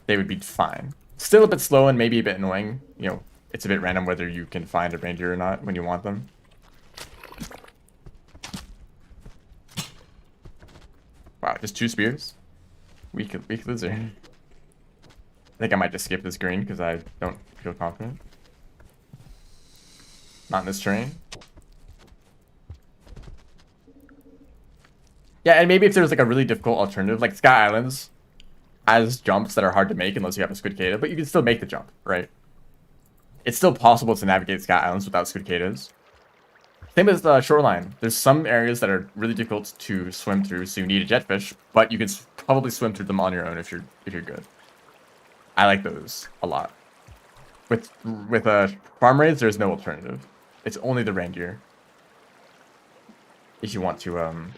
they would be fine. Still a bit slow and maybe a bit annoying. You know, it's a bit random whether you can find a ranger or not when you want them. Wow, just 2 spears? Weak lizard. I think I might just skip this green because I don't feel confident. Not in this terrain. Yeah, and maybe if there's like a really difficult alternative, like Sky Islands has jumps that are hard to make unless you have a Squidcada, but you can still make the jump, right? It's still possible to navigate Sky Islands without Squidcadas. Same as the shoreline. There's some areas that are really difficult to swim through, so you need a jetfish, but you can probably swim through them on your own if you're good. I like those a lot. With farm raids, there's no alternative. It's only the rain gear. If you want to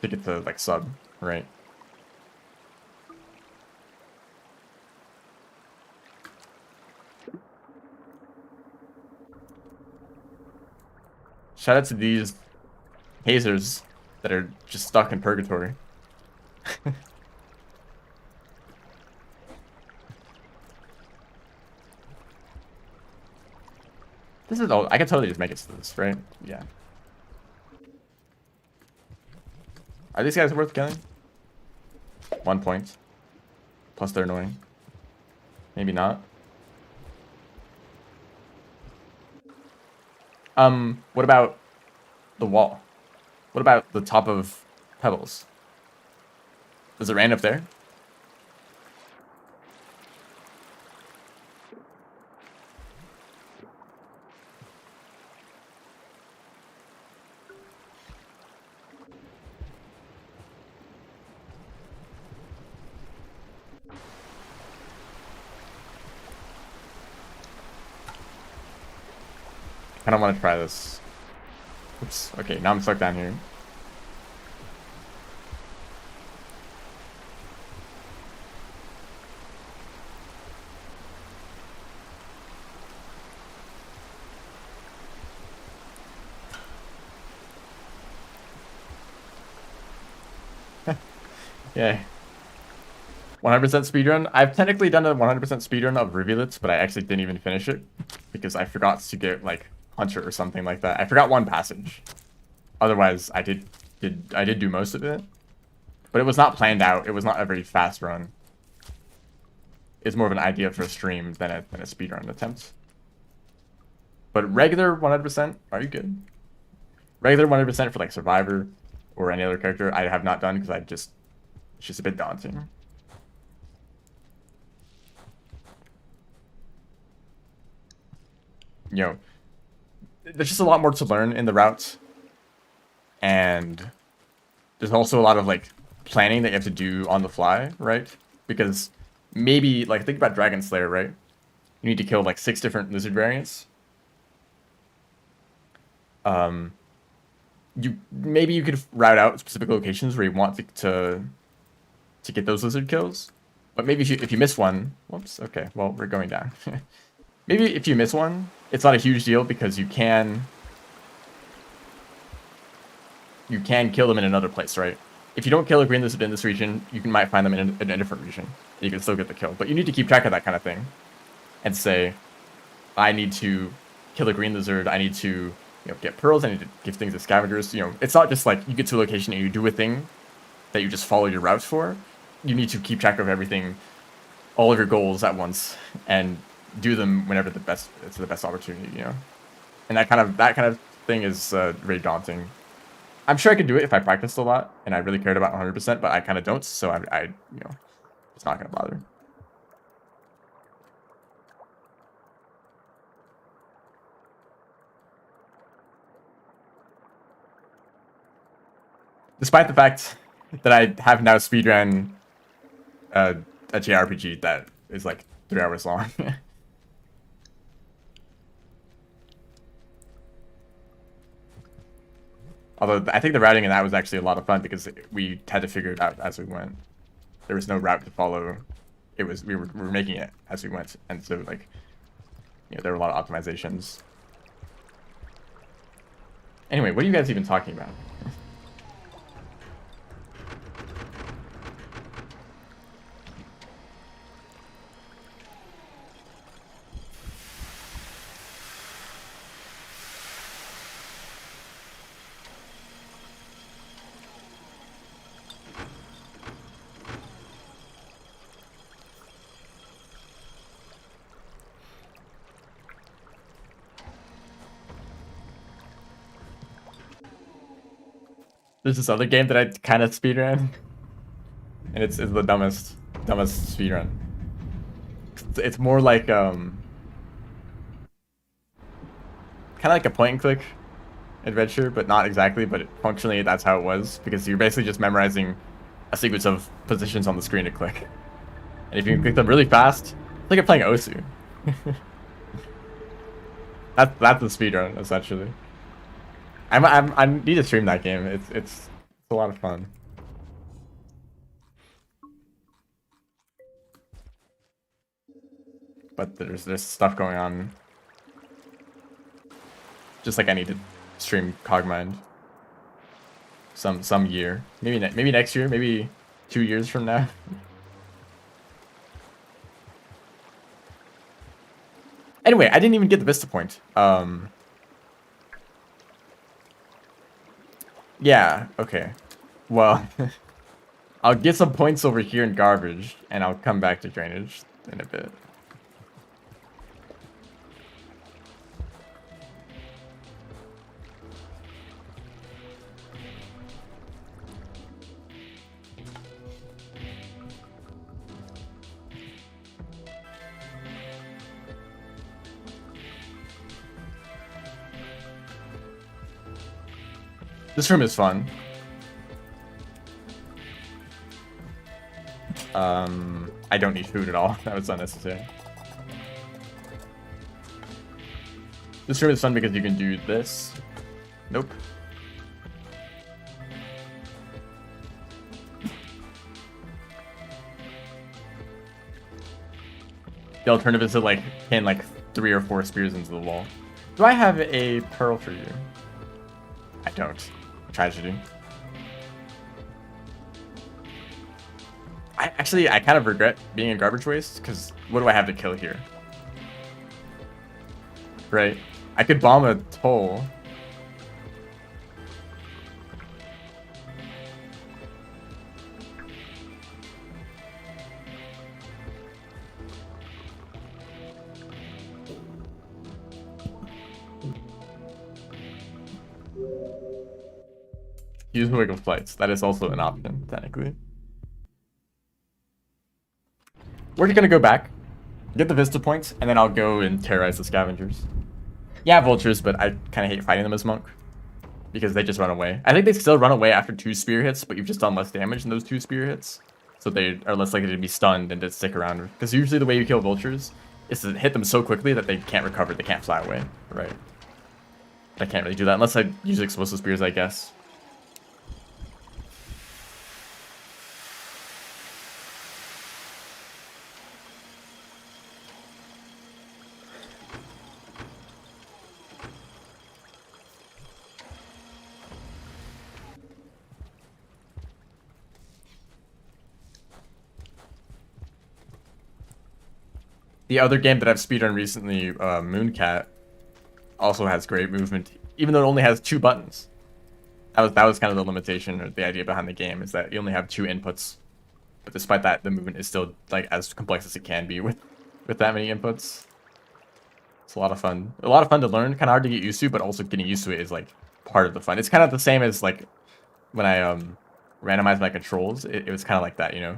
get the like sub, right? Shout out to these hazers that are just stuck in purgatory. This is all I can totally just make it to this, right? Yeah. Are these guys worth killing? 1 point. Plus they're annoying. Maybe not. What about the wall? What about the top of Pebbles? Does it rain up there? I don't want to try this. Oops. Okay, now I'm stuck down here. Yeah. 100% speedrun. I've technically done a 100% speedrun of Rivulets, but I actually didn't even finish it because I forgot to get like Hunter or something like that. I forgot one passage. Otherwise, I did do most of it, but it was not planned out. It was not a very fast run. It's more of an idea for a stream than a speedrun attempt. But regular 100%, are you good? Regular 100% for like Survivor or any other character, I have not done because it's just a bit daunting. You know, there's just a lot more to learn in the route, and there's also a lot of like planning that you have to do on the fly, right? Because maybe like think about Dragon Slayer, right? You need to kill like 6 different lizard variants. Maybe you could route out specific locations where you want to get those lizard kills, but maybe if you miss one, whoops. Okay, well we're going down. Maybe if you miss one, it's not a huge deal because you can kill them in another place, right? If you don't kill a green lizard in this region, you might find them in a different region, and you can still get the kill. But you need to keep track of that kind of thing, and say, I need to kill a green lizard. I need to get pearls. I need to give things to scavengers. It's not just like you get to a location and you do a thing that you just follow your routes for. You need to keep track of everything, all of your goals at once, and do them whenever it's the best opportunity. And that kind of thing is very daunting. I'm sure I could do it if I practiced a lot and I really cared about 100%, but I kind of don't, so I it's not gonna bother. Despite the fact that I have now speedrun a JRPG that is like 3 hours long. Although I think the routing in that was actually a lot of fun because we had to figure it out as we went. There was no route to follow. We were making it as we went, and so like, there were a lot of optimizations. Anyway, what are you guys even talking about? There's this other game that I kind of speedrun, and it's the dumbest speedrun. It's more like kind of like a point and click adventure, but not exactly. But functionally, that's how it was, because you're basically just memorizing a sequence of positions on the screen to click, and if you can click them really fast, it's like you're playing Osu. That's the speedrun essentially. I need to stream that game. It's a lot of fun. But there's stuff going on. Just like I need to stream Cogmind. Some year, maybe next year, maybe 2 years from now. Anyway, I didn't even get the Vista point. Yeah, okay. Well, I'll get some points over here in garbage, and I'll come back to drainage in a bit. This room is fun. I don't need food at all. That was unnecessary. This room is fun because you can do this. Nope. The alternative is to like pin like 3 or 4 spears into the wall. Do I have a pearl for you? I don't. Tragedy. I kind of regret being a garbage waste, because what do I have to kill here? Right? I could bomb a toll. Use wiggle flights. That is also an option, technically. We're gonna go back, get the Vista points, and then I'll go and terrorize the scavengers. Yeah, vultures, but I kind of hate fighting them as monk, because they just run away. I think they still run away after 2 spear hits, but you've just done less damage in those 2 spear hits. So they are less likely to be stunned and to stick around. Because usually the way you kill vultures is to hit them so quickly that they can't recover, they can't fly away. Right. I can't really do that unless I use explosive spears, I guess. The other game that I've speedrun recently, Mooncat, also has great movement even though it only has 2 buttons. That was kind of the limitation or the idea behind the game, is that you only have 2 inputs. But despite that, the movement is still like as complex as it can be with that many inputs. It's a lot of fun. A lot of fun to learn, kind of hard to get used to, but also getting used to it is like part of the fun. It's kind of the same as like when I randomized my controls. It was kind of like that, you know?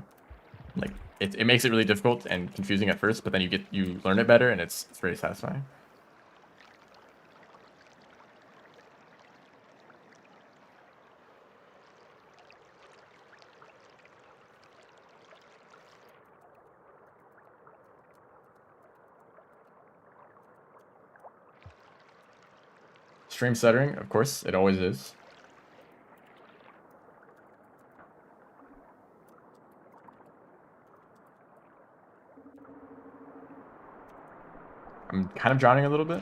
Like it makes it really difficult and confusing at first, but then you learn it better and it's very satisfying. Stream stuttering, of course, it always is. I'm kind of drowning a little bit.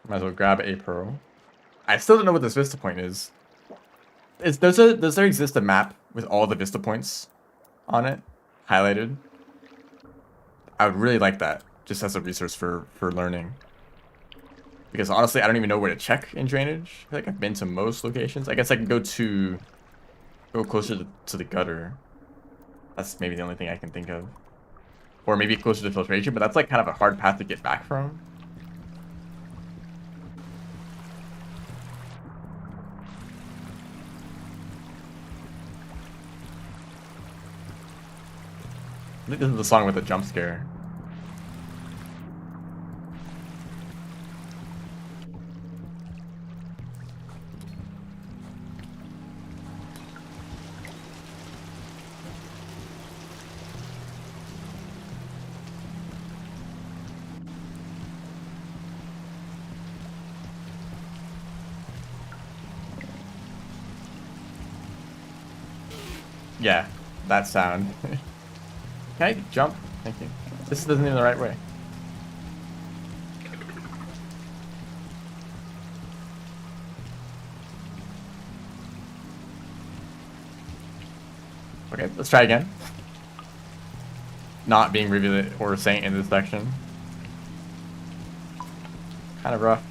Might as well grab a pearl. I still don't know what this vista point is. Does there exist a map with all the vista points on it highlighted? I would really like that, just as a resource for learning. Because honestly, I don't even know where to check in drainage. I feel like I've been to most locations. I guess I can go closer to the gutter. That's maybe the only thing I can think of. Or maybe closer to filtration, but that's like kind of a hard path to get back from. I think this is the song with the jump scare. Yeah, that sound. Can I jump? Thank you. This isn't even the right way. Okay, let's try again. Not being Rivulet or Saint in this section. Kind of rough.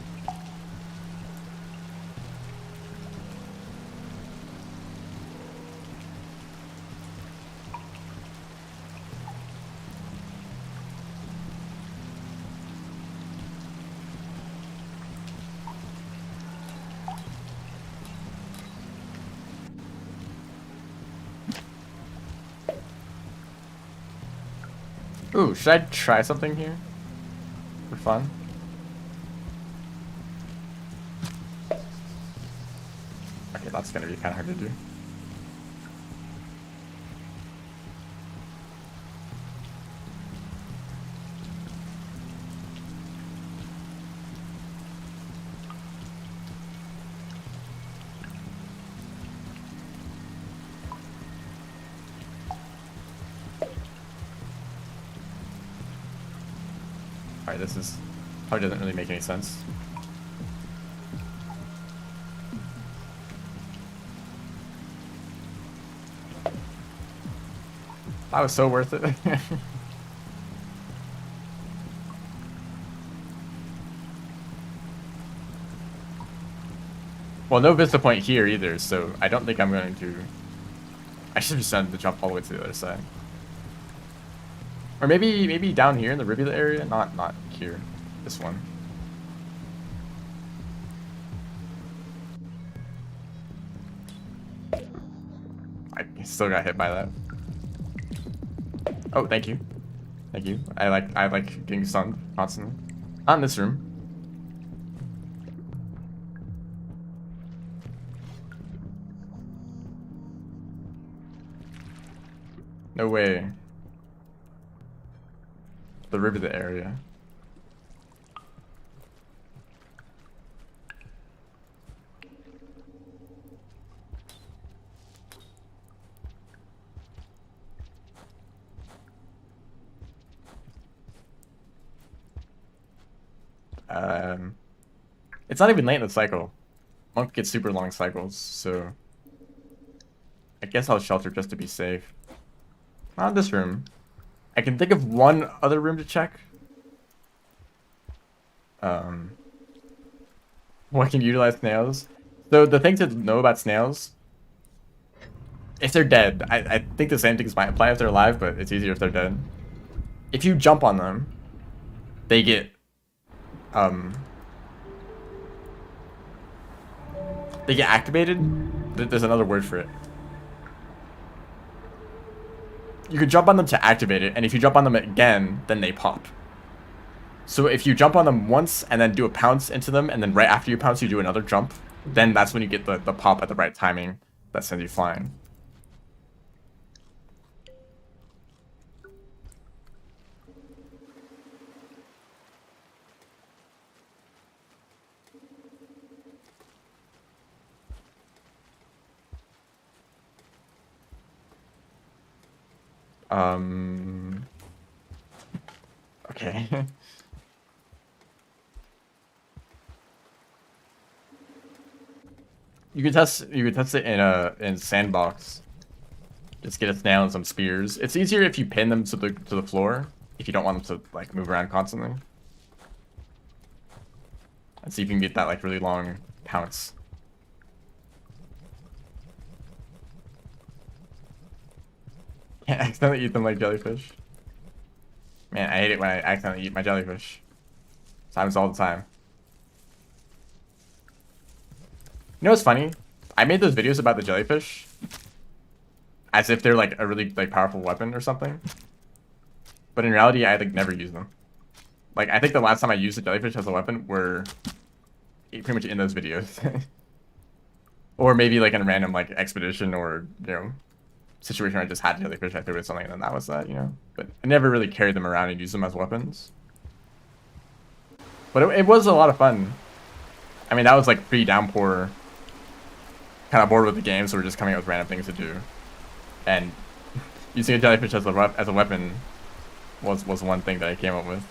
Ooh, should I try something here? For fun? Okay, that's gonna be kind of hard to do. Alright, this is probably doesn't really make any sense. That was so worth it. Well, no vista point here either, so I don't think I'm going to... I should have just done the jump all the way to the other side. Or maybe down here in the rivulet area? Not here. This one. I still got hit by that. Oh, thank you. Thank you. I like getting stunned constantly. Not in this room. No way. The rivulet area. It's not even late in the cycle. Monk gets super long cycles, so I guess I'll shelter just to be safe. Not in this room. I can think of one other room to check. What can utilize snails? So the thing to know about snails, if they're dead, I think the same things might apply if they're alive, but it's easier if they're dead. If you jump on them, they get activated. There's another word for it. You could jump on them to activate it, and if you jump on them again, then they pop. So if you jump on them once and then do a pounce into them, and then right after you pounce, you do another jump, then that's when you get the pop at the right timing that sends you flying. Okay. You could test it in sandbox. Just get a snail and some spears. It's easier if you pin them to the floor, if you don't want them to like move around constantly. And see if you can get that like really long pounce. Can't accidentally eat them like jellyfish. Man, I hate it when I accidentally eat my jellyfish. Happens all the time. You know what's funny? I made those videos about the jellyfish as if they're like a really like powerful weapon or something. But in reality, I like never use them. Like I think the last time I used the jellyfish as a weapon were pretty much in those videos. Or maybe like in a random like expedition or, you know, situation where I just had jellyfish, I threw it something and then that was that, you know. But I never really carried them around and used them as weapons. But it was a lot of fun. I mean, that was like pre-downpour. Kind of bored with the game, so we're just coming up with random things to do. And using a jellyfish as a weapon was one thing that I came up with.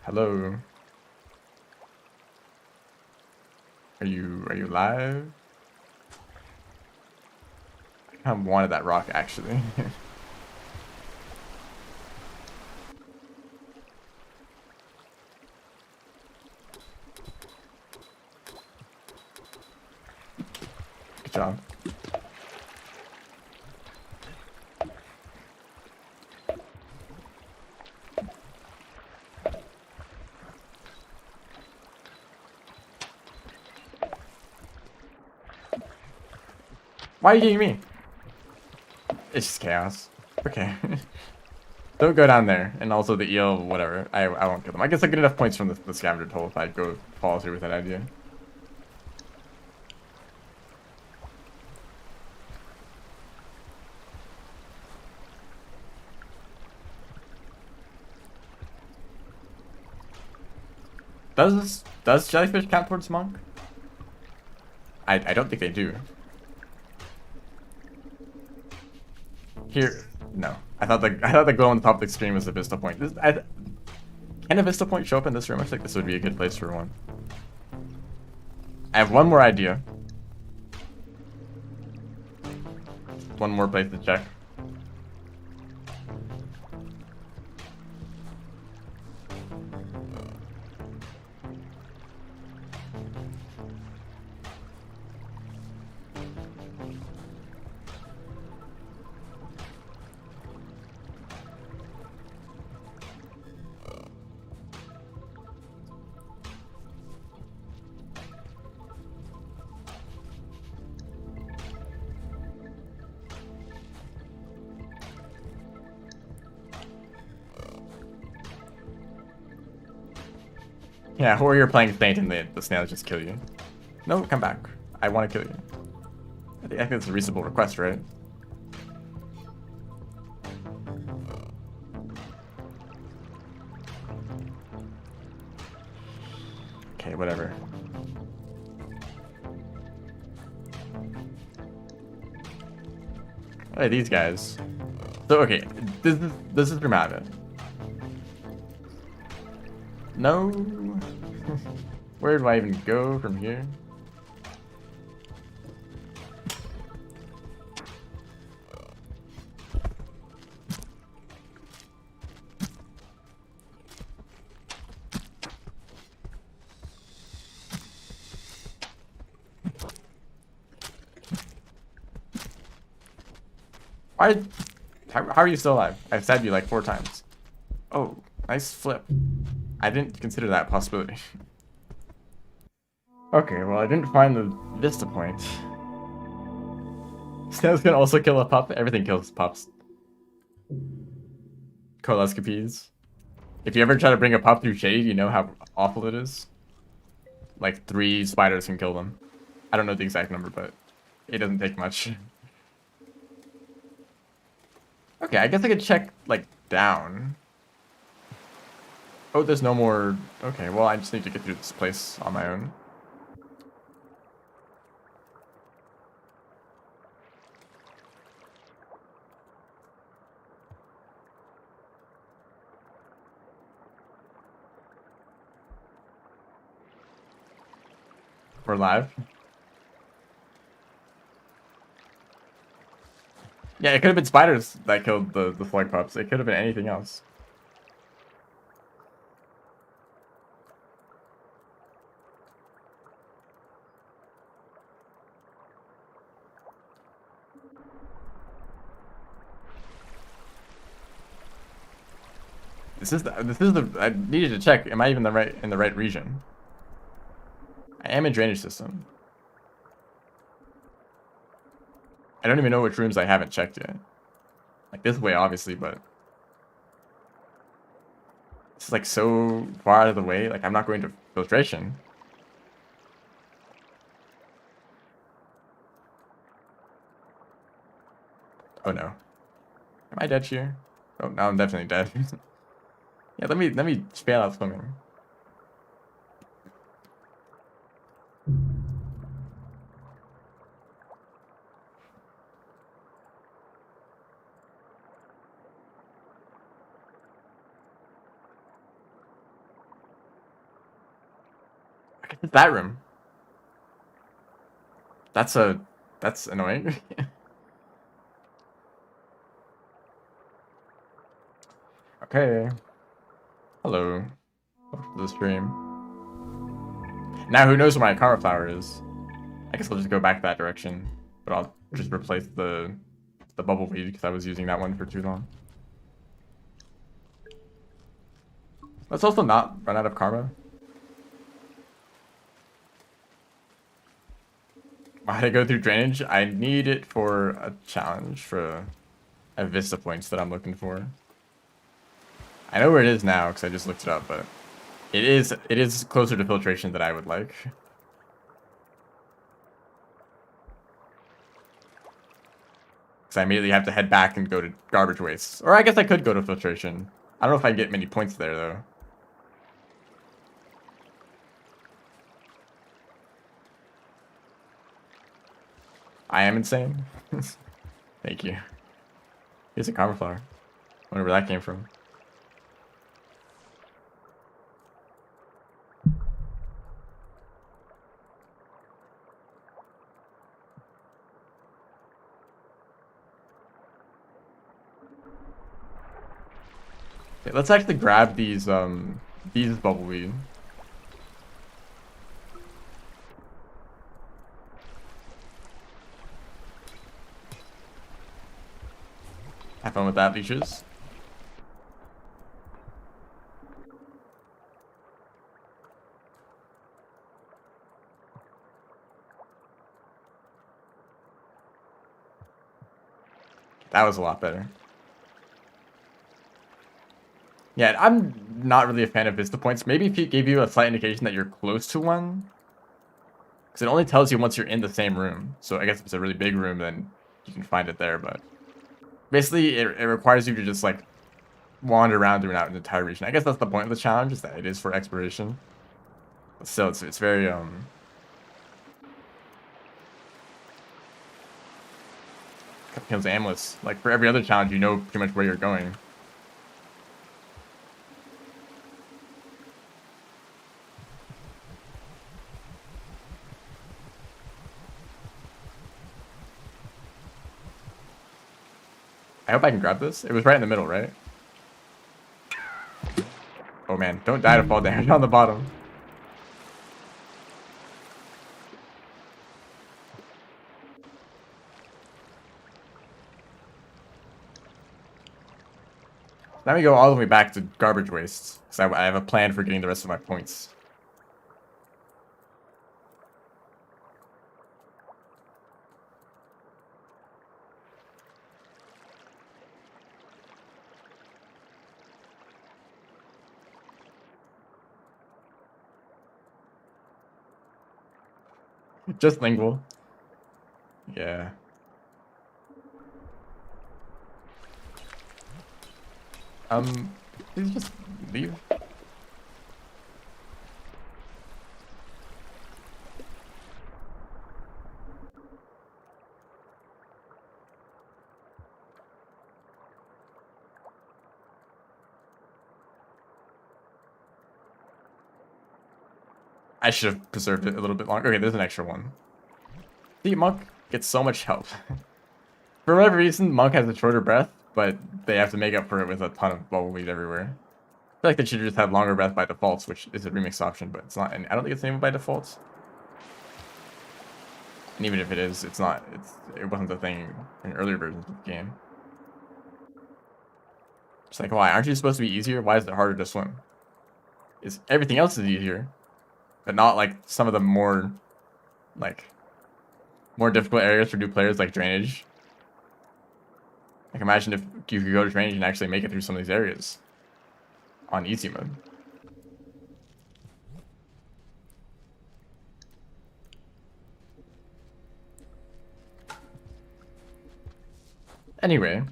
Hello. Are you live? I kind of wanted that rock actually. Good job. Why are you getting me? It's just chaos. Okay. Don't go down there. And also the eel, whatever. I won't kill them. I guess I get enough points from the scavenger toll if I go follow through with that idea. Does jellyfish count towards monk? I don't think they do. Here, no. I thought the glow on the top of the screen was the Vista point. Can a Vista point show up in this room? I think this would be a good place for one. I have one more idea. One more place to check. Yeah, or you're playing Saint and the snails just kill you. No, come back. I want to kill you. I think it's a reasonable request, right? Okay, whatever. Hey, these guys. So okay, this is Gramata. No. Where do I even go from here? Why? How are you still alive? I've stabbed you like 4 times. Oh, nice flip. I didn't consider that possibility. Okay, well I didn't find the Vista point. Snail's gonna also kill a pup. Everything kills pups. Coalescapes. If you ever try to bring a pup through shade, you know how awful it is. Like 3 spiders can kill them. I don't know the exact number, but it doesn't take much. Okay, I guess I could check, like, down. Oh, there's no more... Okay, well, I just need to get through this place on my own. We're live. Yeah, it could have been spiders that killed the slug pups. It could have been anything else. This is the I needed to check. Am I even in the right region? I am in drainage system. I don't even know which rooms I haven't checked yet. Like this way, obviously, but it's like so far out of the way. Like I'm not going to filtration. Oh no. Am I dead here? Oh, now I'm definitely dead. Yeah, let me fail out swimming. I can hit that room. That's annoying. Okay. Hello. Welcome to the stream. Now who knows where my karma flower is? I guess I'll just go back that direction, but I'll just replace the bubbleweed because I was using that one for too long. Let's also not run out of karma. Why did I go through drainage? I need it for a challenge for a Vista points that I'm looking for. I know where it is now because I just looked it up, but it is closer to filtration than I would like. Because I immediately have to head back and go to garbage waste. Or I guess I could go to filtration. I don't know if I get many points there though. I am insane. Thank you. Here's a karma flower. Wonder where that came from. Okay, let's actually grab these bubbleweed. Have fun with that, leeches. That was a lot better. Yeah, I'm not really a fan of Vista points. Maybe if it gave you a slight indication that you're close to one. Because it only tells you once you're in the same room. So I guess if it's a really big room, then you can find it there. But basically, it requires you to just, like, wander around throughout an entire region. I guess that's the point of the challenge, is that it is for exploration. But still, it's very, becomes aimless. Like, for every other challenge, you know pretty much where you're going. I hope I can grab this. It was right in the middle, right? Oh man, don't die to fall damage on the bottom. Now we go all the way back to garbage waste, because I have a plan for getting the rest of my points. Just lingual. Yeah. Please just leave. I should have preserved it a little bit longer. Okay, there's an extra one. See, Monk gets so much health. For whatever reason, Monk has a shorter breath, but they have to make up for it with a ton of bubble weed everywhere. I feel like they should just have longer breath by default, which is a remix option, but it's not, and I don't think it's enabled by default. And even if it is, it wasn't the thing in earlier versions of the game. It's like, why? Aren't you supposed to be easier? Why is it harder to swim? Everything else is easier, but not like some of the more difficult areas for new players, like drainage. Like, imagine if you could go to drainage and actually make it through some of these areas on easy mode. Anyway,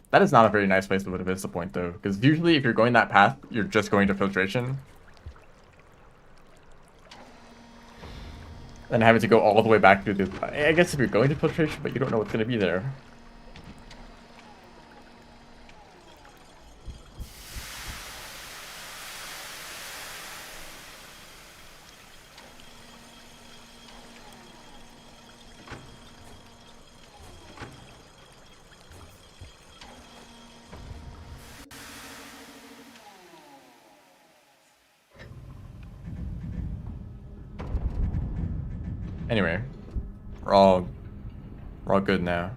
that is not a very nice place to put a Vista point, though, because usually if you're going that path, you're just going to filtration. And having to go all the way back through the... I guess if you're going to filtration, but you don't know what's going to be there. Anyway, we're all good now.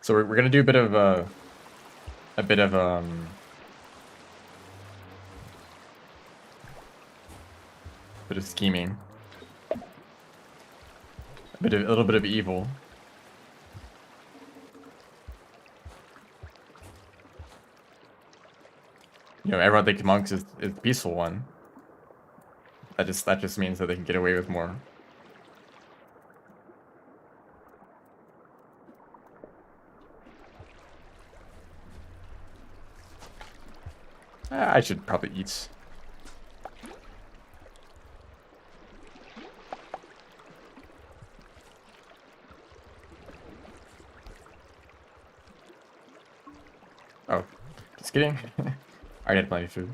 So we're gonna do a bit of scheming, a little bit of evil. You know, everyone thinks Monks is the peaceful one. That just means that they can get away with more. I should probably eat. Oh, just kidding. I already had plenty of food.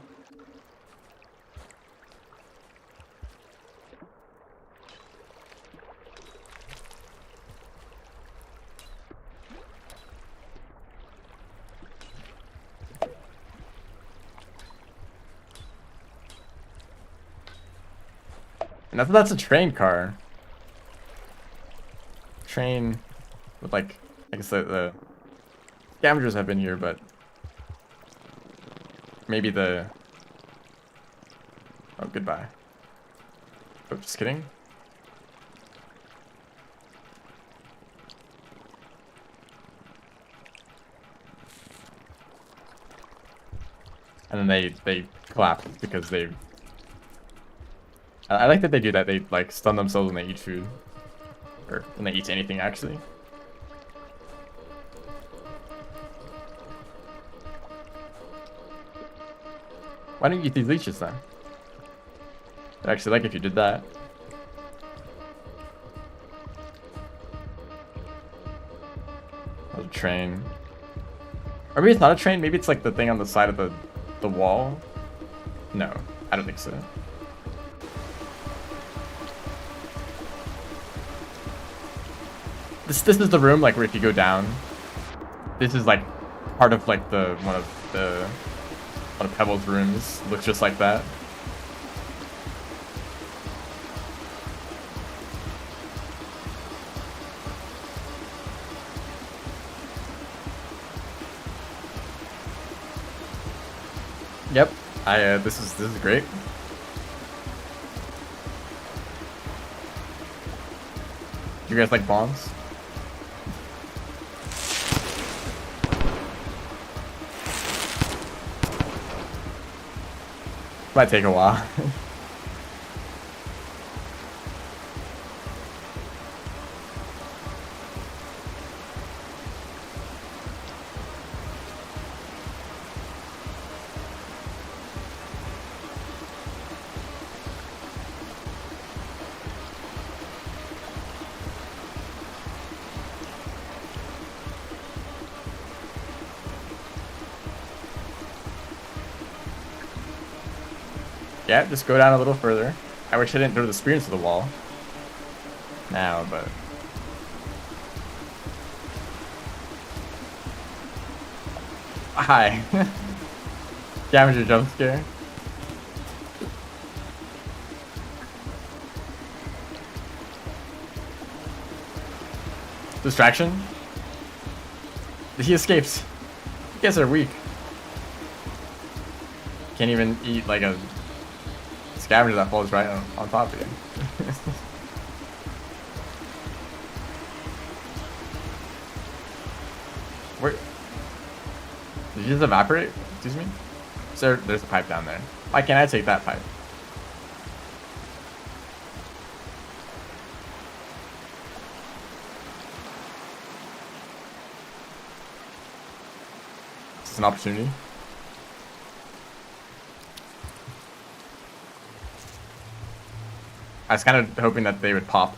And I thought that's a train car. Train with, like, I guess the scavengers have been here, but maybe the... Oh, goodbye. Oh, just kidding. And then they clap because they... I like that they do that. They, like, stun themselves when they eat food. Or when they eat anything, actually. Why don't you get these leeches then? I'd actually like if you did that. A train. Or maybe it's not a train, maybe it's like the thing on the side of the wall. No, I don't think so. This is the room like where if you go down, this is like part of like one of Pebble's rooms. Looks just like that. Yep. This is great. You guys like bombs? Might take a while. Yeah, just go down a little further. I wish I didn't throw the spear into the wall. Now, but... Hi. Scavenger jump scare. Distraction? He escapes. You guys are weak. Can't even eat like a scavenger that falls right on top of you. Where? Did you just evaporate? Excuse me? Sir, there's a pipe down there. Why can't I take that pipe? Is this an opportunity? I was kind of hoping that they would pop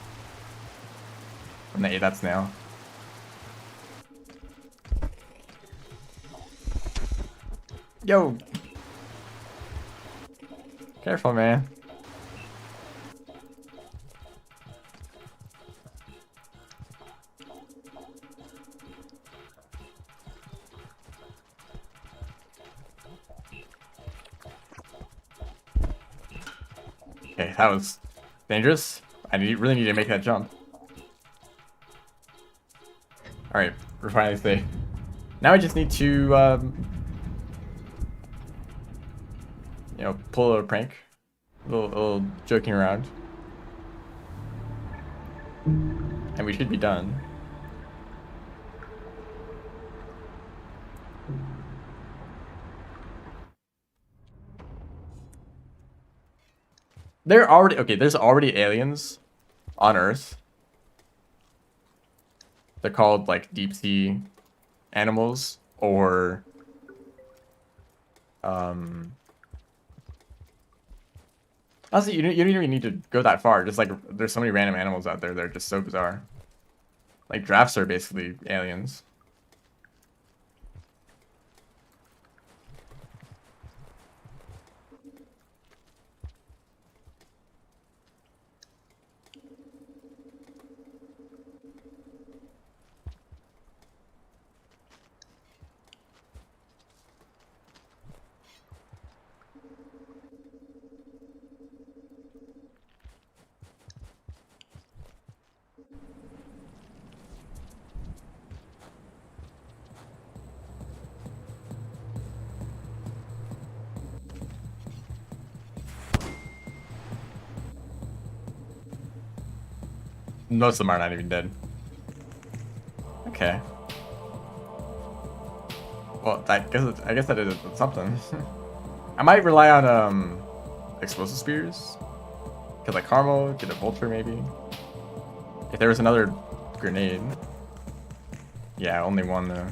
when they ate that snail. Yo! Careful, man. Okay, that was dangerous. I really need to make that jump. Alright, we're finally safe. Now I just need to, you know, pull a prank. A little joking around. And we should be done. There's already aliens on Earth. They're called like deep sea animals or honestly, you don't even need to go that far. Just like there's so many random animals out there that are just so bizarre. Like giraffes are basically aliens. Most of them are not even dead. Okay. Well, I guess that is something. I might rely on explosive spears. Get like Carmel, get a vulture maybe. If there was another grenade. Yeah, only one though.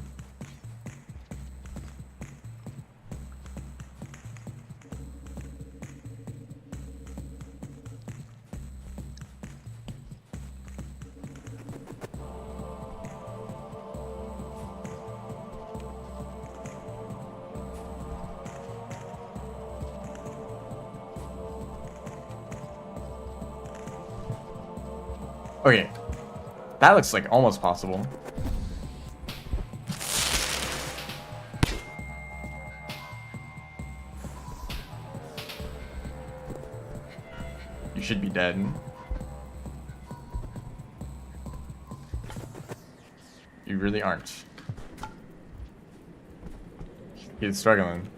Okay. That looks like almost possible. You should be dead. You really aren't. He's struggling.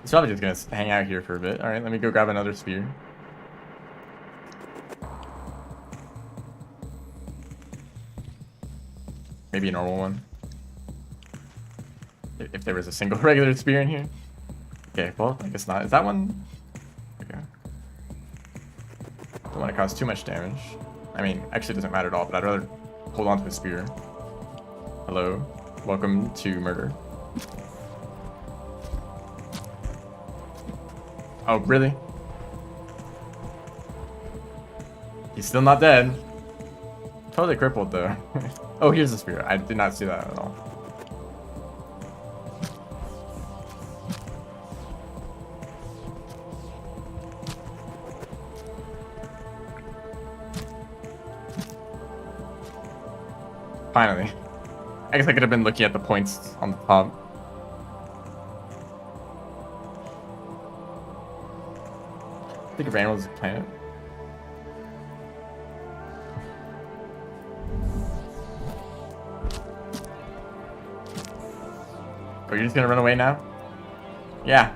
He's probably just gonna hang out here for a bit. Alright, let me go grab another spear. Maybe a normal one. If there was a single regular spear in here. Okay, well, I guess not. Is that one? Okay. Don't want to cause too much damage. I mean, actually it doesn't matter at all, but I'd rather hold on to the spear. Hello. Welcome to murder. Oh, really? He's still not dead. Totally crippled, though. Oh, here's the spear. I did not see that at all. Finally. I guess I could have been looking at the points on the top. I think Randall is a planet. Oh, you're just gonna run away now? Yeah.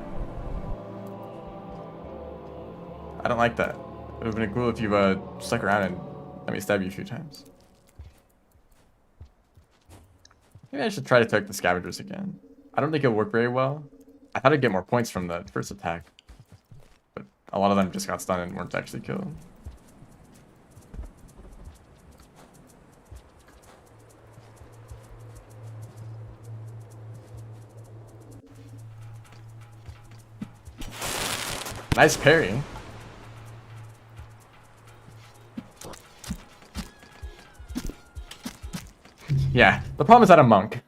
I don't like that. It would have been cool if you stuck around and let me stab you a few times. Maybe I should try to attack the scavengers again. I don't think it'll work very well. I thought I'd get more points from the first attack. But a lot of them just got stunned and weren't actually killed. Nice parry. Yeah, the problem is that I'm monk.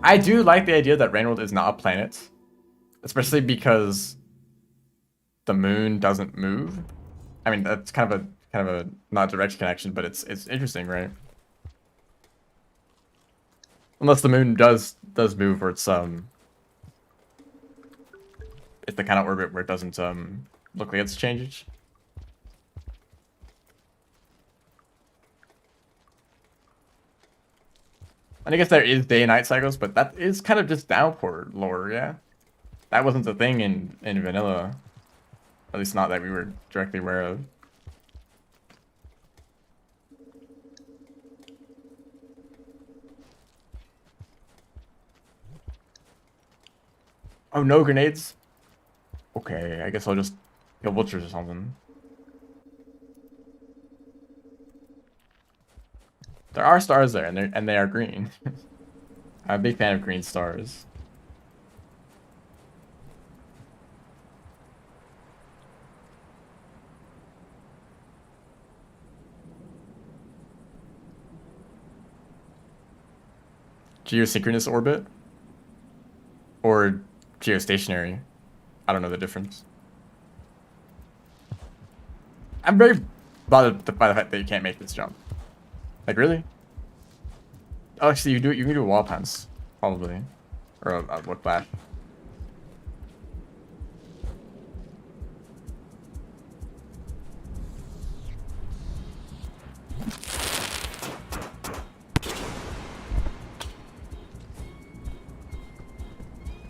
I do like the idea that Rainworld is not a planet, especially because the moon doesn't move. I mean, that's kind of a not direct connection, but it's interesting, right? Unless the moon does move, or it's the kind of orbit where it doesn't look like it's changed. And I guess there is day and night cycles, but that is kind of just downpour lore, yeah? That wasn't the thing in vanilla. At least not that we were directly aware of. Oh, no grenades? Okay, I guess I'll just kill vultures or something. There are stars there, and they are green. I'm a big fan of green stars. Geosynchronous orbit? Or geostationary? I don't know the difference. I'm very bothered by the fact that you can't make this jump. Like, really? Oh, actually, you can do a wall pounce, probably. Or a whiplash.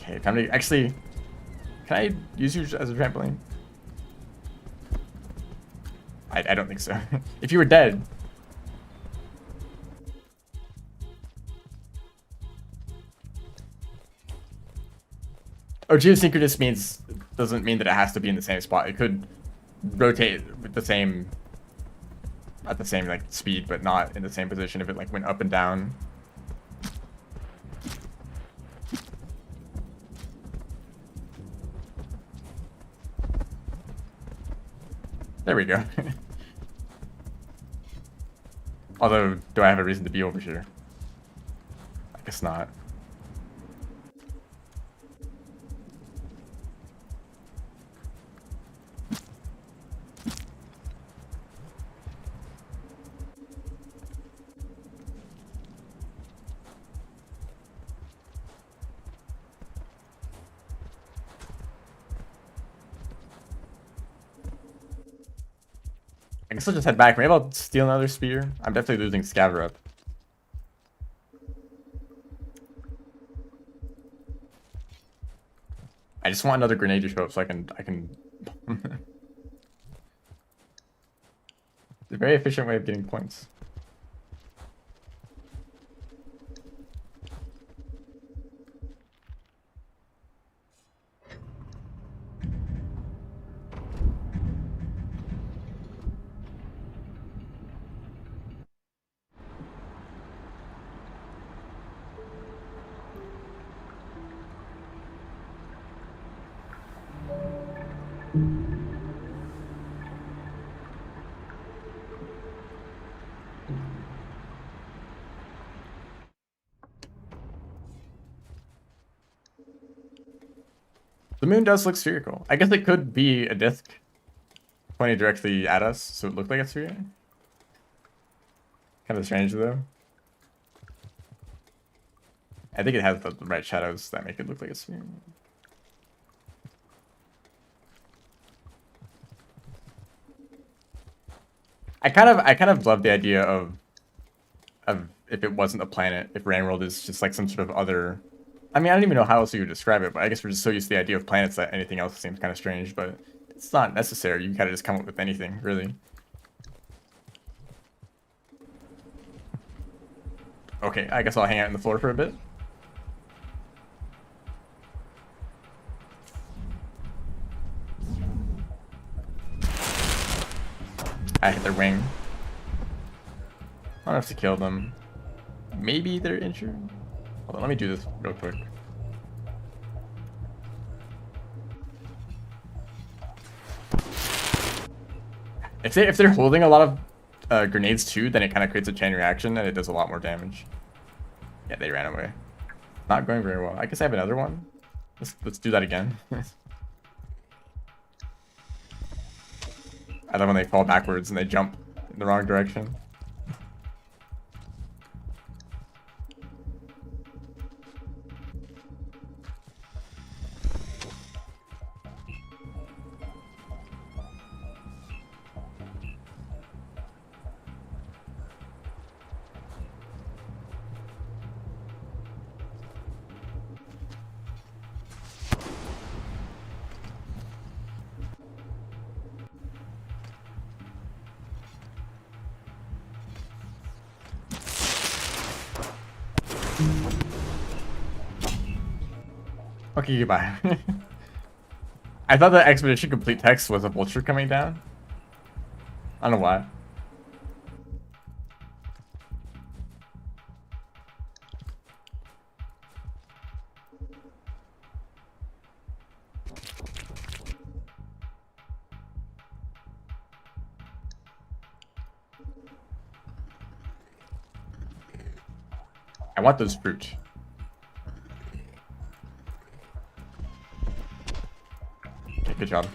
Okay, time to actually. Can I use you as a trampoline? I don't think so. If you were dead. Oh, geosynchronous doesn't mean that it has to be in the same spot. It could rotate with the same at the same like speed, but not in the same position if it like went up and down. There we go. Although, do I have a reason to be over here? I guess not. guess I'll just head back. Maybe I'll steal another spear. I'm definitely losing Scaver up. I just want another grenade to show up so I can It's a very efficient way of getting points. The moon does look spherical. I guess it could be a disc pointing directly at us, so it looked like a sphere. Kind of strange though. I think it has the right shadows that make it look like a sphere. I kind of love the idea of if it wasn't a planet, if Randworld is just like some sort of other. I mean, I don't even know how else you would describe it, but I guess we're just so used to the idea of planets that anything else seems kind of strange, but it's not necessary. You can kind of just come up with anything, really. Okay, I guess I'll hang out on the floor for a bit. I hit their wing. I don't have to kill them. Maybe they're injured. Hold on, let me do this real quick. If they're holding a lot of grenades too, then it kind of creates a chain reaction and it does a lot more damage. Yeah, they ran away. Not going very well. I guess I have another one. Let's do that again. I love when they fall backwards and they jump in the wrong direction. Okay, goodbye. I thought the expedition complete text was a vulture coming down. I don't know why. I want those fruit. Okay, good job.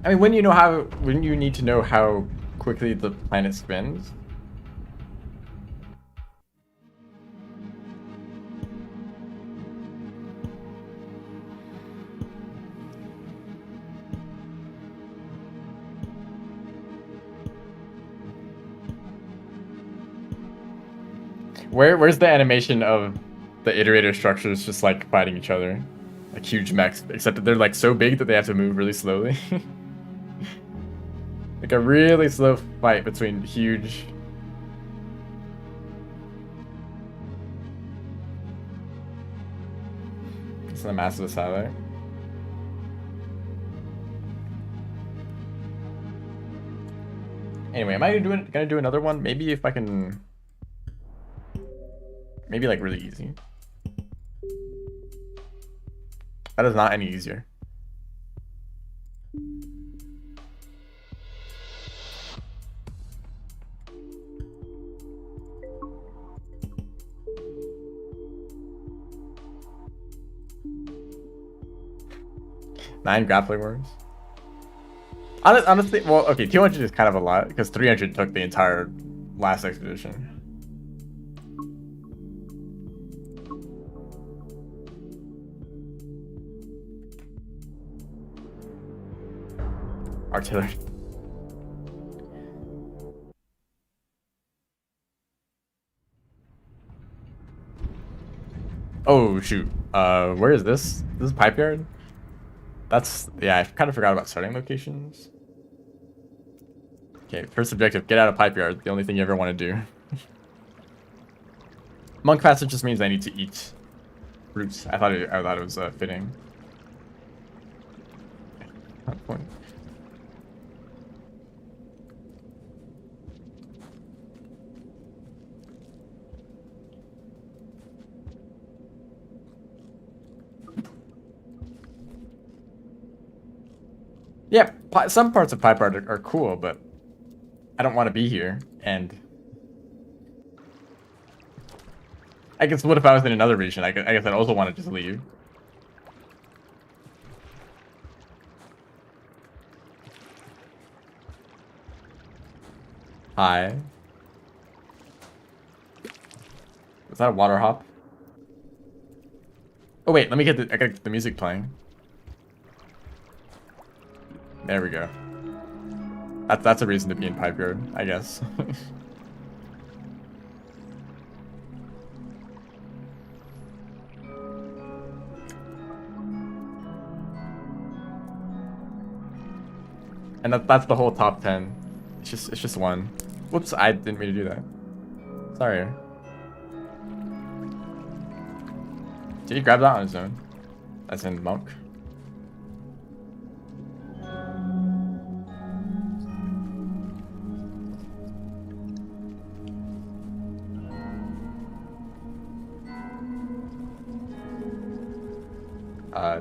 I mean, wouldn't you need to know how quickly the planet spins? Where's the animation of the iterator structures just like fighting each other? Like huge mechs, except that they're like so big that they have to move really slowly. Like a really slow fight between huge... It's the mass of the satellite. Anyway, am I gonna do another one? Maybe if I can... Maybe like really easy. That is not any easier. Nine grappling worms. Honestly, well, okay, 200 is kind of a lot because 300 took the entire last expedition. Artillery. Oh shoot. Where is this? This is Pipe Yard? That's, yeah, I kind of forgot about starting locations. Okay, first objective, get out of Pipe Yard. The only thing you ever want to do. Monk Passage just means I need to eat roots. I thought it was fitting. Point. Yeah, some parts of Pipe Yard are cool, but I don't want to be here. And I guess what if I was in another region? I guess I'd also want to just leave. Hi. Is that a water hop? Oh wait, let me get I gotta get the music playing. There we go. That's a reason to be in Pipe Yard, I guess. And that's the whole top 10. It's just one. Whoops, I didn't mean to do that. Sorry. Did he grab that on his own? As in Monk?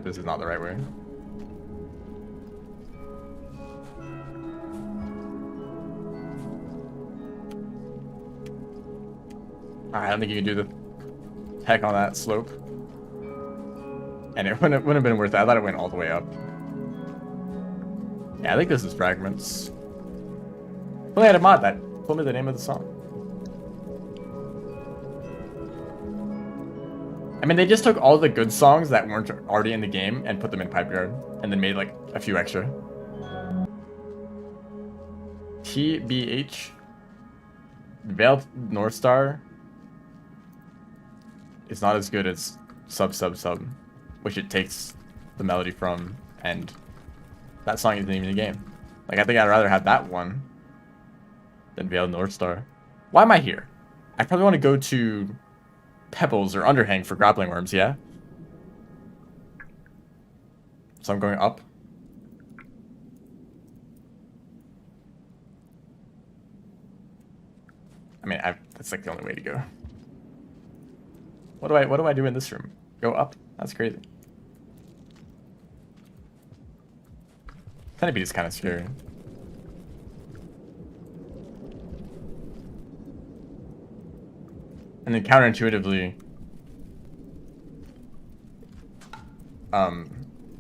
This is not the right way. I don't think you can do the tech on that slope. And it wouldn't have been worth it. I thought it went all the way up. Yeah, I think this is Fragments. Well, they had a mod that told me the name of the song. I mean, they just took all the good songs that weren't already in the game and put them in Pipe Yard, and then made like a few extra. TBH, Veiled North Star is not as good as Sub, which it takes the melody from, and that song isn't even in the game. Like, I think I'd rather have that one than Veiled North Star. Why am I here? I probably want to go to Pebbles or Underhang for grappling worms, yeah? So I'm going up. I mean, that's like the only way to go. What do I do in this room? Go up? That's crazy. Centipede is kind of scary. And then counterintuitively,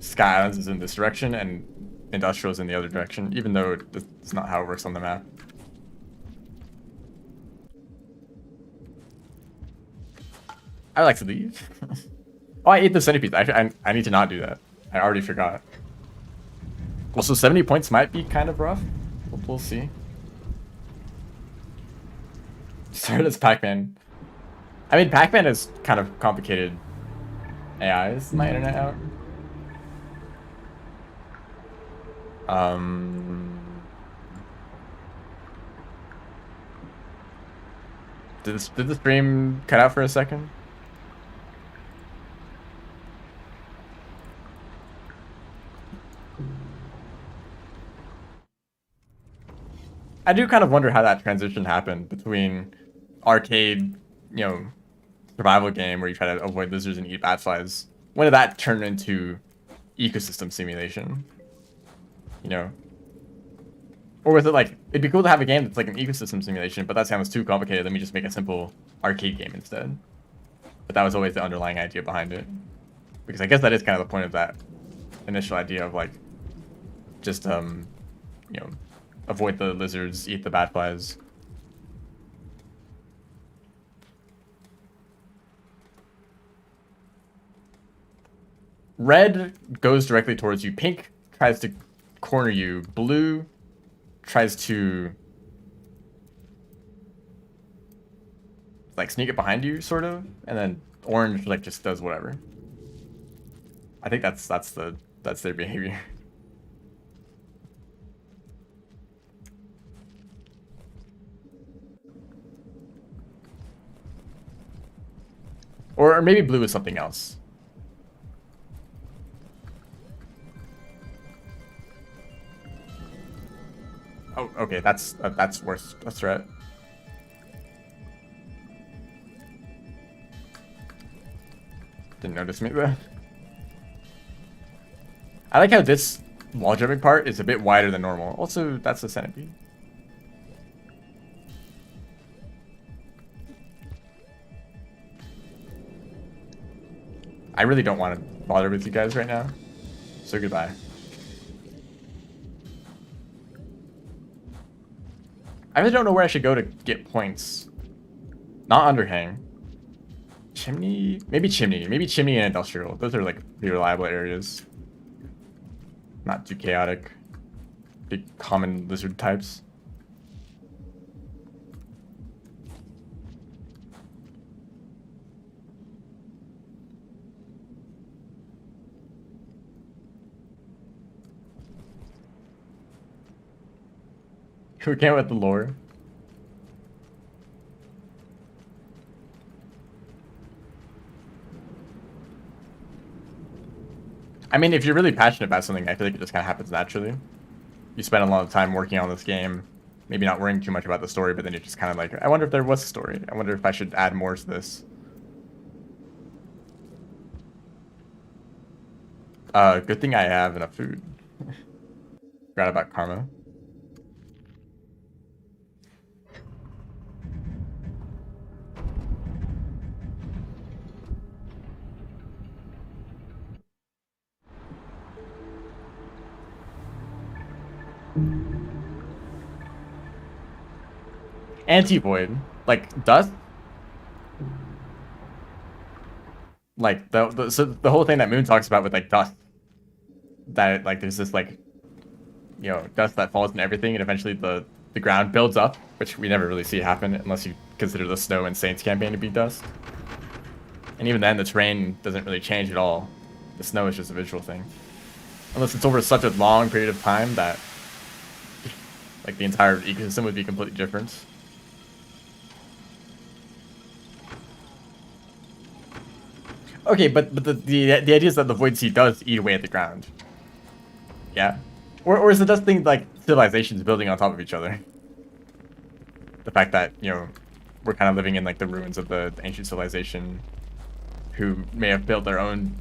Sky Islands is in this direction and Industrial is in the other direction, even though it's not how it works on the map. I like to leave. Oh, I ate the centipede. I need to not do that. I already forgot. Also, 70 points might be kind of rough. We'll see. Started as Pac-Man. I mean, Pac-Man is kind of complicated AI. Is my internet out? Did the stream cut out for a second? I do kind of wonder how that transition happened between arcade, you know, survival game where you try to avoid lizards and eat batflies. When did that turn into ecosystem simulation? You know? Or was it like, it'd be cool to have a game that's like an ecosystem simulation, but that sounds too complicated. Let me just make a simple arcade game instead. But that was always the underlying idea behind it. Because I guess that is kind of the point of that initial idea of like, just, you know, avoid the lizards, eat the batflies. Red goes directly towards you. Pink tries to corner you. Blue tries to like sneak it behind you, sort of, and then orange like just does whatever. I think that's their behavior. Or maybe blue is something else. Oh, okay, that's worse. A threat. Didn't notice me there. I like how this wall jumping part is a bit wider than normal. Also, that's a centipede. I really don't want to bother with you guys right now. So goodbye. I really don't know where I should go to get points. Not underhang. Chimney? Maybe chimney. Maybe chimney and industrial. Those are like pretty reliable areas. Not too chaotic. Big common lizard types. We can't with the lore. I mean, if you're really passionate about something, I feel like it just kind of happens naturally. You spend a lot of time working on this game, maybe not worrying too much about the story, but then you're just kind of like, I wonder if there was a story. I wonder if I should add more to this. Good thing I have enough food. Forgot about karma. Anti-void. Like, dust? Like, so the whole thing that Moon talks about with, like, dust. That, like, there's this, like, you know, dust that falls in everything, and eventually the ground builds up, which we never really see happen unless you consider the Snow and Saints campaign to be dust. And even then, the terrain doesn't really change at all. The snow is just a visual thing. Unless it's over such a long period of time that, like, the entire ecosystem would be completely different. Okay, but the idea is that the Void Sea does eat away at the ground. Yeah? Or is it just things like civilizations building on top of each other? The fact that, you know, we're kind of living in, like, the ruins of the ancient civilization who may have built their own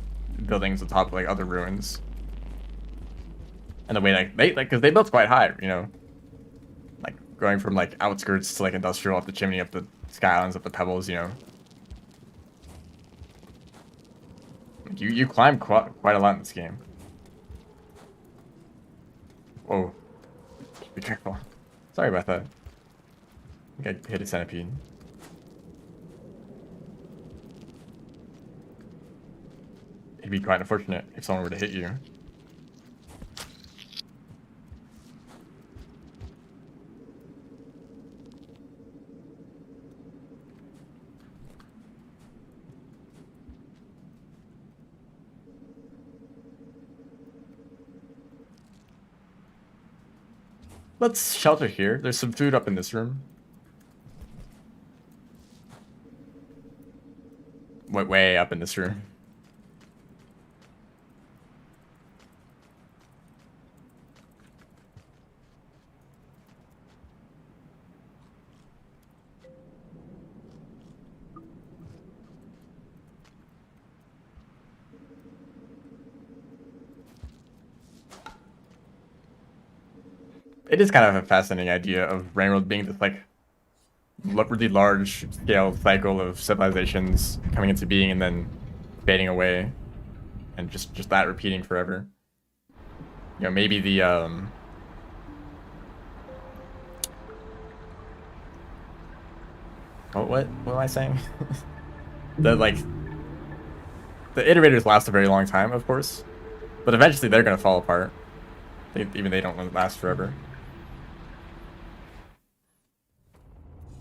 buildings on top of, like, other ruins. And the way, like, because they built quite high, you know? Like, going from, like, outskirts to, like, industrial, up the chimney, up the Sky Islands, up the pebbles, you know? You climb quite a lot in this game. Whoa. Be careful. Sorry about that. I think I hit a centipede. It'd be quite unfortunate if someone were to hit you. Let's shelter here. There's some food up in this room. Way up in this room. It is kind of a fascinating idea of Rainworld being this, like, really large scale cycle of civilizations coming into being and then fading away, and just that repeating forever. You know, maybe the what am I saying? The, like, the iterators last a very long time, of course, but eventually they're gonna fall apart. Even they don't last forever.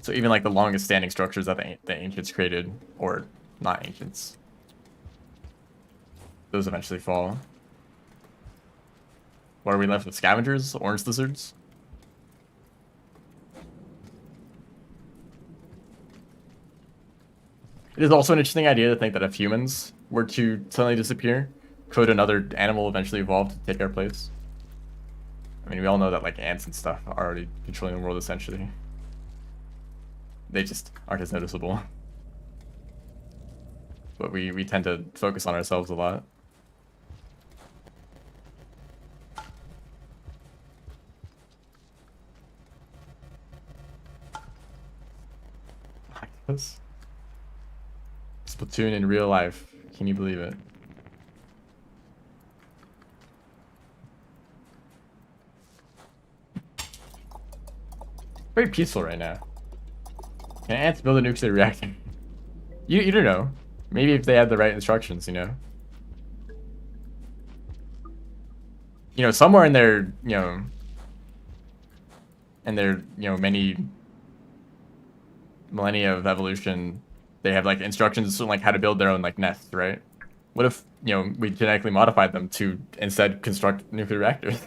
So even like the longest standing structures that the ancients created, or not ancients, those eventually fall. What are we left with? Scavengers? Orange lizards? It is also an interesting idea to think that if humans were to suddenly disappear, could another animal eventually evolve to take our place? I mean, we all know that like ants and stuff are already controlling the world essentially. They just aren't as noticeable. But we tend to focus on ourselves a lot. Splatoon in real life. Can you believe it? Very peaceful right now. Can ants build a nuclear reactor? You don't know. Maybe if they had the right instructions, you know. You know, somewhere in their, many millennia of evolution, they have like instructions on like how to build their own like nest, right? What if, we genetically modified them to instead construct nuclear reactors?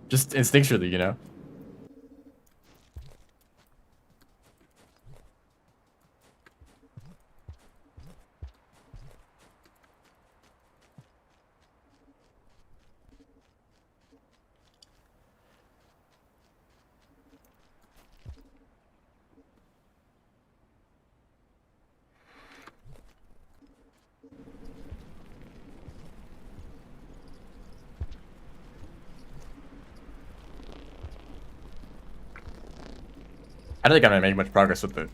Just instinctually, you know? I don't think I'm gonna make much progress with the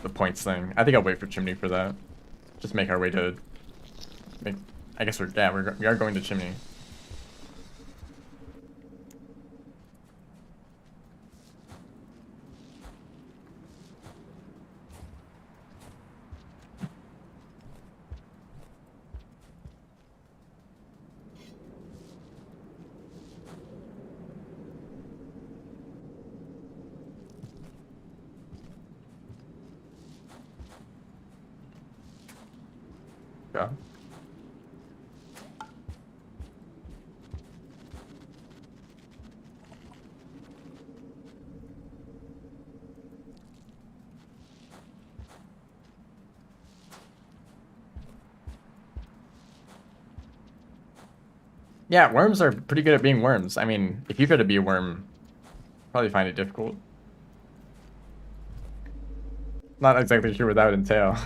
points thing. I think I'll wait for Chimney for that. Just make our way to I guess we are going to Chimney. Yeah. Yeah, worms are pretty good at being worms. I mean, if you try to be a worm, probably find it difficult. Not exactly sure what that would entail.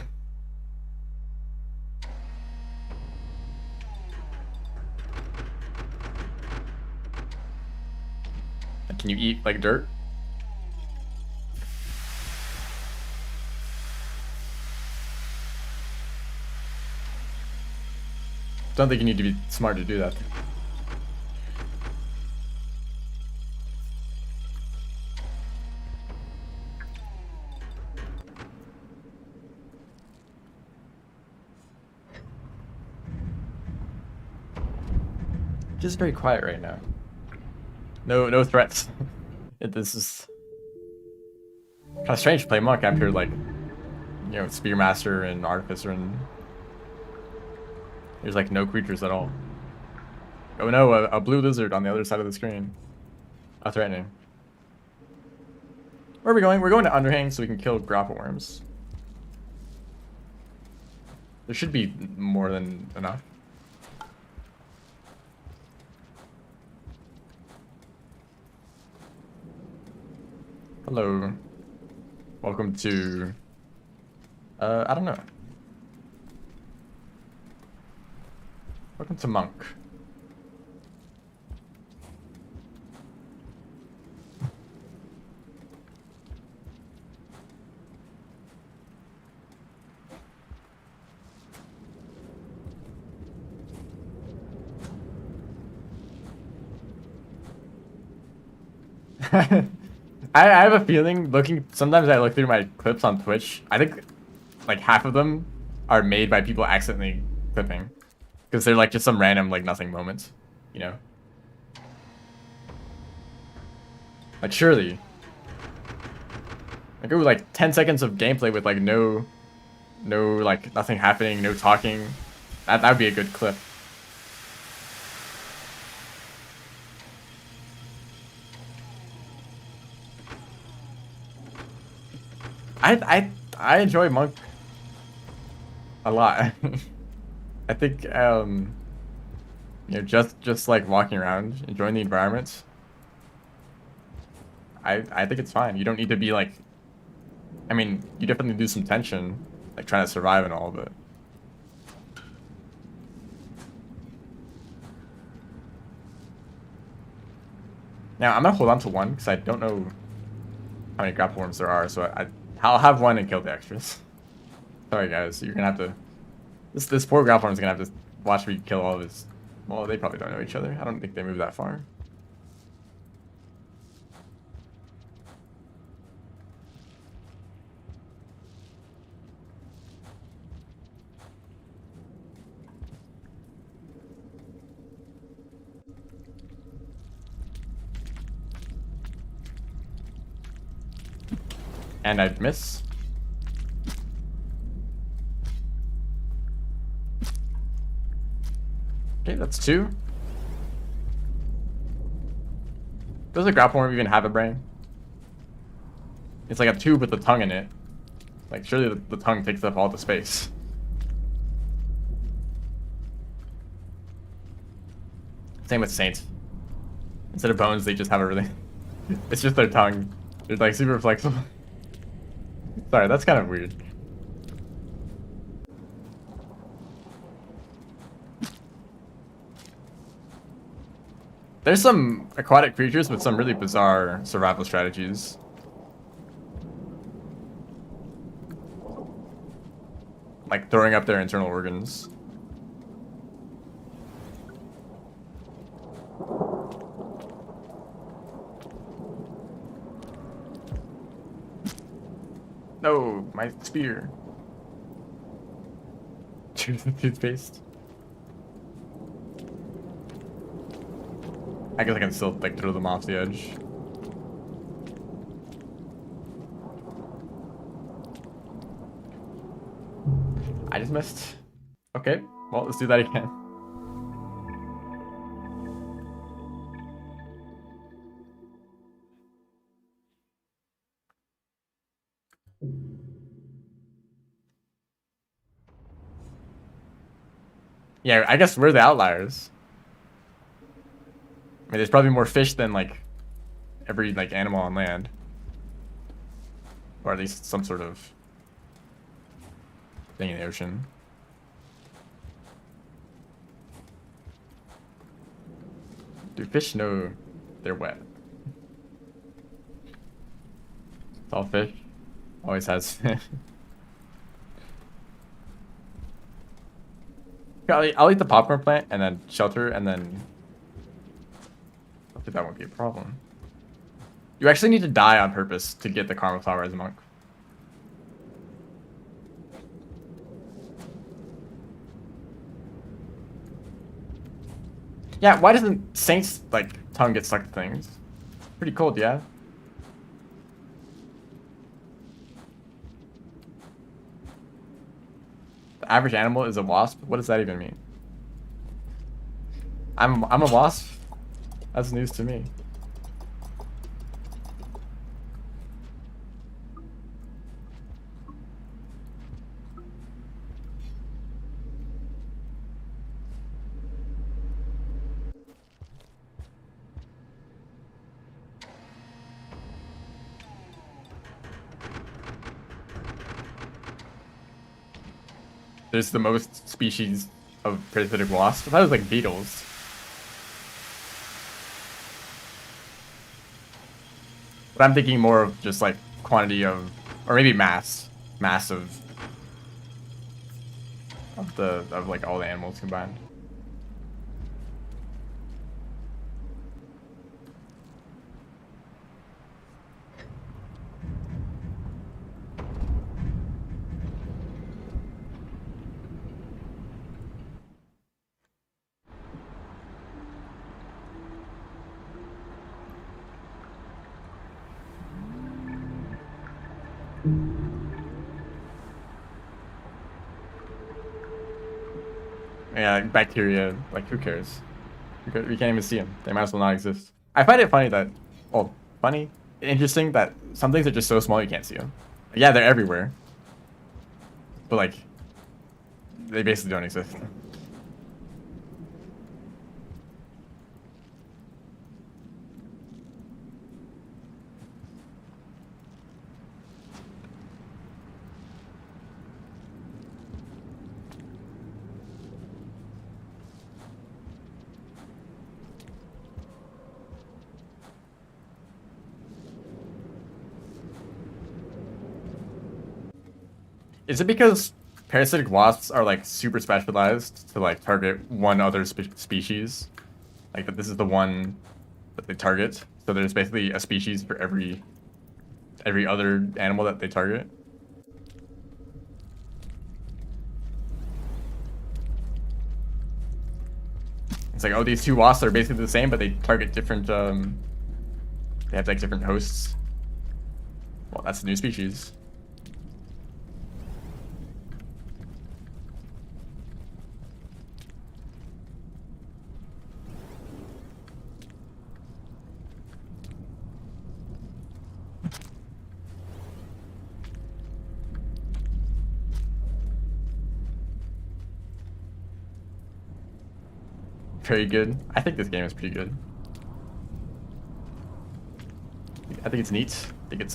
Can you eat like dirt? Don't think you need to be smart to do that. Just very quiet right now. No threats. This is kind of strange to play monk after like, spearmaster and artificer and there's like no creatures at all. Oh no, a blue lizard on the other side of the screen. How threatening. Where are we going? We're going to Underhang so we can kill grapple worms. There should be more than enough. Hello. Welcome to... I don't know. Welcome to Monk. I have a feeling sometimes I look through my clips on Twitch, I think like half of them are made by people accidentally clipping. Because they're like just some random like nothing moments, you know? Like surely. Like, ooh, like 10 seconds of gameplay with like no like nothing happening, no talking. That would be a good clip. I enjoy Monk a lot. I think you know, just like walking around, enjoying the environment. I think it's fine. You don't need to be like, I mean, you definitely do some tension, like trying to survive and all, but now I'm gonna hold on to one because I don't know how many grapple worms there are, so I'll have one and kill the extras. Sorry guys, you're gonna have to. This poor grapple worm's gonna have to watch me kill all of his. Well, they probably don't know each other. I don't think they move that far. And I'd miss. Okay, that's 2. Does a grapple worm even have a brain? It's like a tube with a tongue in it. Like, surely the tongue takes up all the space. Same with Saint. Instead of bones, they just have a really... It's just their tongue. They're like super flexible. Sorry, that's kind of weird. There's some aquatic creatures with some really bizarre survival strategies. Like throwing up their internal organs. No, my spear. Toothpaste. I guess I can still like throw them off the edge. I just missed. Okay, well, let's do that again. Yeah, I guess we're the outliers. I mean, there's probably more fish than like every like animal on land, or at least some sort of thing in the ocean. Do fish know they're wet? It's all fish. Always has. I'll eat the popcorn plant and then shelter and then hopefully that won't be a problem. You actually need to die on purpose to get the Karma Flower as a monk. Yeah, why doesn't Saint's like tongue get stuck to things? Pretty cold, yeah. The average animal is a wasp? What does that even mean? I'm a wasp? That's news to me. There's the most species of parasitic wasp. I thought it was like beetles. But I'm thinking more of just like quantity of, or maybe mass of like all the animals combined. Yeah, bacteria. Like, who cares? We can't even see them. They might as well not exist. I find it funny that, well, funny, interesting that some things are just so small you can't see them. Yeah, they're everywhere, but like, they basically don't exist. Is it because parasitic wasps are like super specialized to like target one other species? Like that this is the one that they target. So there's basically a species for every other animal that they target. It's like, oh, these two wasps are basically the same, but they target different they have like different hosts. Well, that's a new species. Very good. I think this game is pretty good. I think it's neat. I think it's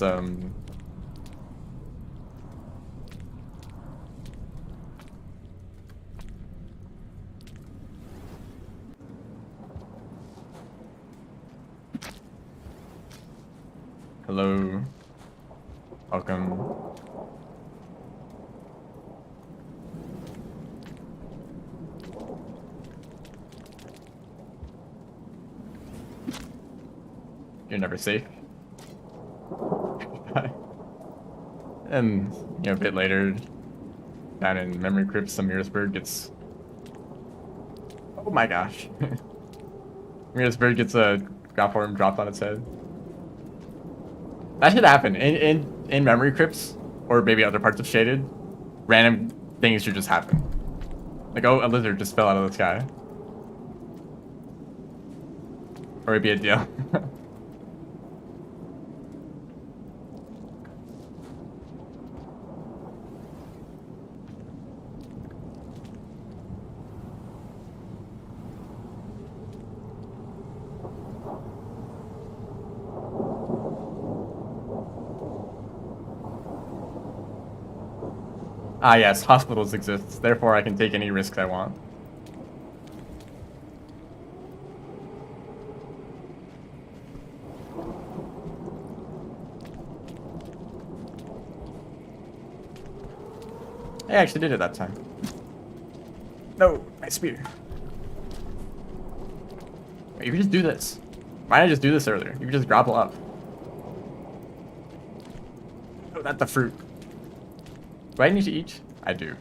hello. Welcome. You're never safe. And, you know, a bit later, down in Memory Crypt, Samirsburg gets... Oh my gosh. Samirsburg gets a ground form dropped on its head. That should happen. In Memory Crypts, or maybe other parts of Shaded, random things should just happen. Like, oh, a lizard just fell out of the sky. Or it'd be a deal. Ah, yes, hospitals exist. Therefore, I can take any risks I want. I actually did it that time. No, my spear. Wait, you could just do this. Why didn't I just do this earlier? You could just grapple up. Oh, that's the fruit. Do I need to eat? I do.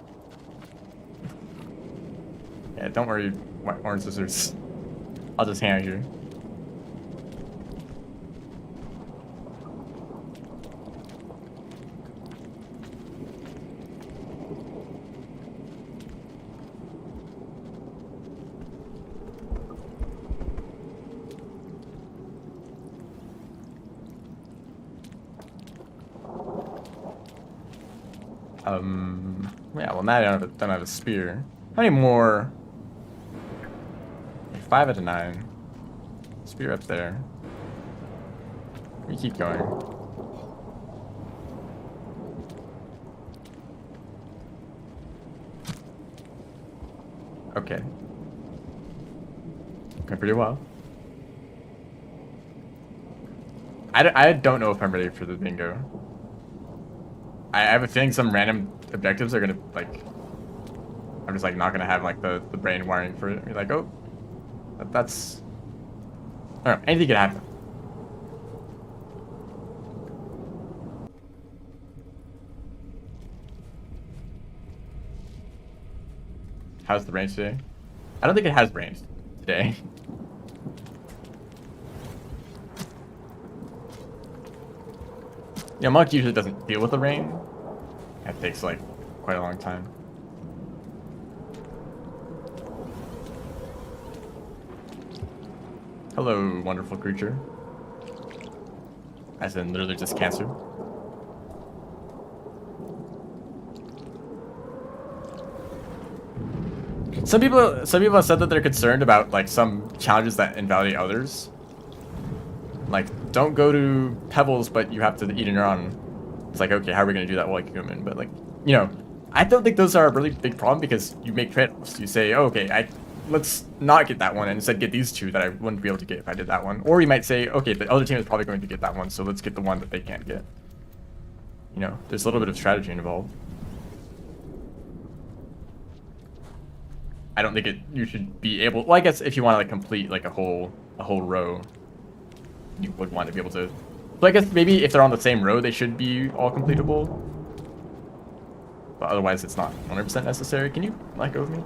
Yeah, don't worry, orange scissors. I'll just hang out here. Yeah, well now I don't have a spear. How many more? 5 out of 9. Spear up there. We keep going. Okay. Going pretty well. I don't know if I'm ready for the bingo. I have a feeling some random objectives are gonna, like, I'm just like not gonna have like the brain wiring for it. You're like, oh, that's, I don't know, anything could happen. How's the range today? I don't think it has range today. Yeah, Monk usually doesn't deal with the rain. It takes like quite a long time. Hello, wonderful creature. As in literally just cancer. Some people have said that they're concerned about like some challenges that invalidate others. Like, don't go to Pebbles, but you have to eat a neuron. It's like, okay, how are we gonna do that while like human? But like, you know, I don't think those are a really big problem because you make trade-offs. You say, oh, okay, let's not get that one and instead get these two that I wouldn't be able to get if I did that one. Or you might say, okay, the other team is probably going to get that one, so let's get the one that they can't get. You know, there's a little bit of strategy involved. I don't think you should be able. Well, I guess if you want to like complete like a whole row, you would want to be able to. So I guess maybe if they're on the same row, they should be all completable. But otherwise, it's not 100% necessary. Can you let go of me?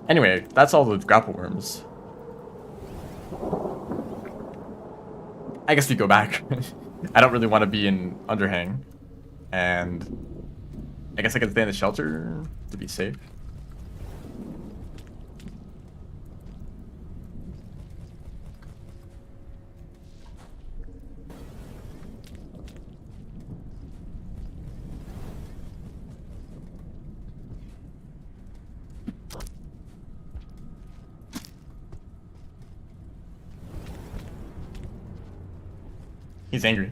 Anyway, that's all the grapple worms. I guess we go back. I don't really want to be in Underhang. And I guess I can stay in the shelter to be safe. He's angry.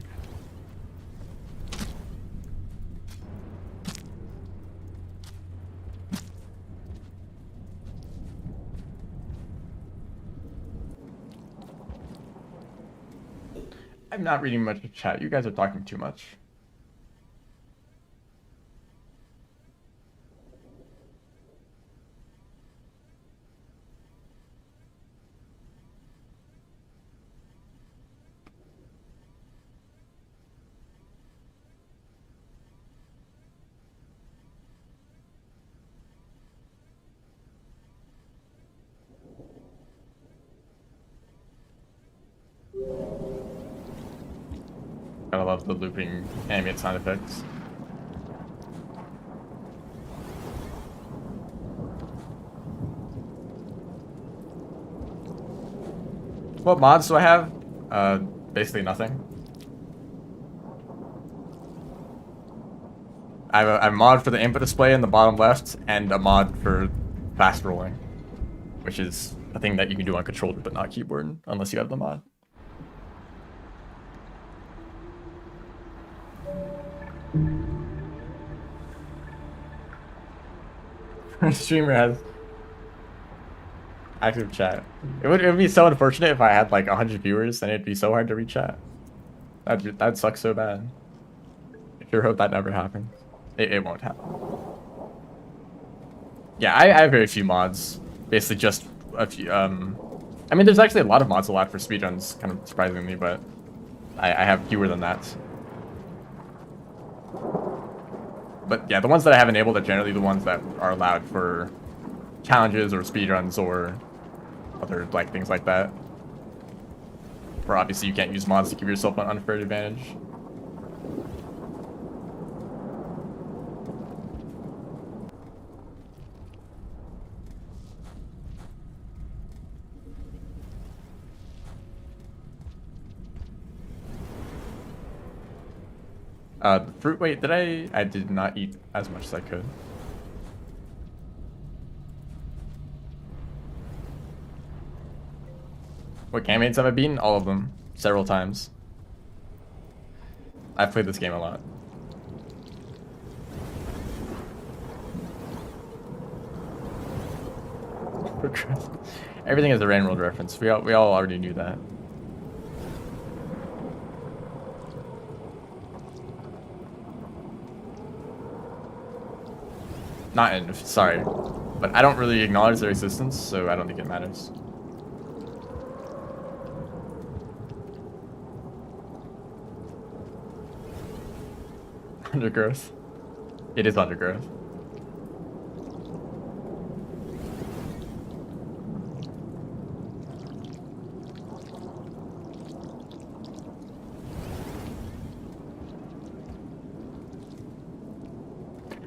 I'm not reading much of chat. You guys are talking too much. I love the looping ambient sound effects. What mods do I have? Basically nothing. I have a mod for the input display in the bottom left, and a mod for fast rolling, which is a thing that you can do on controller but not keyboard, unless you have the mod. Streamer has active chat. It would be so unfortunate if I had like 100 viewers, and it'd be so hard to reach chat. That'd suck so bad. I sure hope that never happens. It won't happen. Yeah, I have very few mods. Basically just a few, I mean, there's actually a lot of mods allowed for speedruns, kind of surprisingly, but I have fewer than that. But yeah, the ones that I have enabled are generally the ones that are allowed for challenges or speedruns or other like things like that. Where obviously you can't use mods to give yourself an unfair advantage. The fruit, wait, I did not eat as much as I could. What campaigns have I beaten? All of them. Several times. I've played this game a lot. Everything is a Rain World reference. We all already knew that. Not in, sorry. But I don't really acknowledge their existence, so I don't think it matters. Undergrowth. It is undergrowth.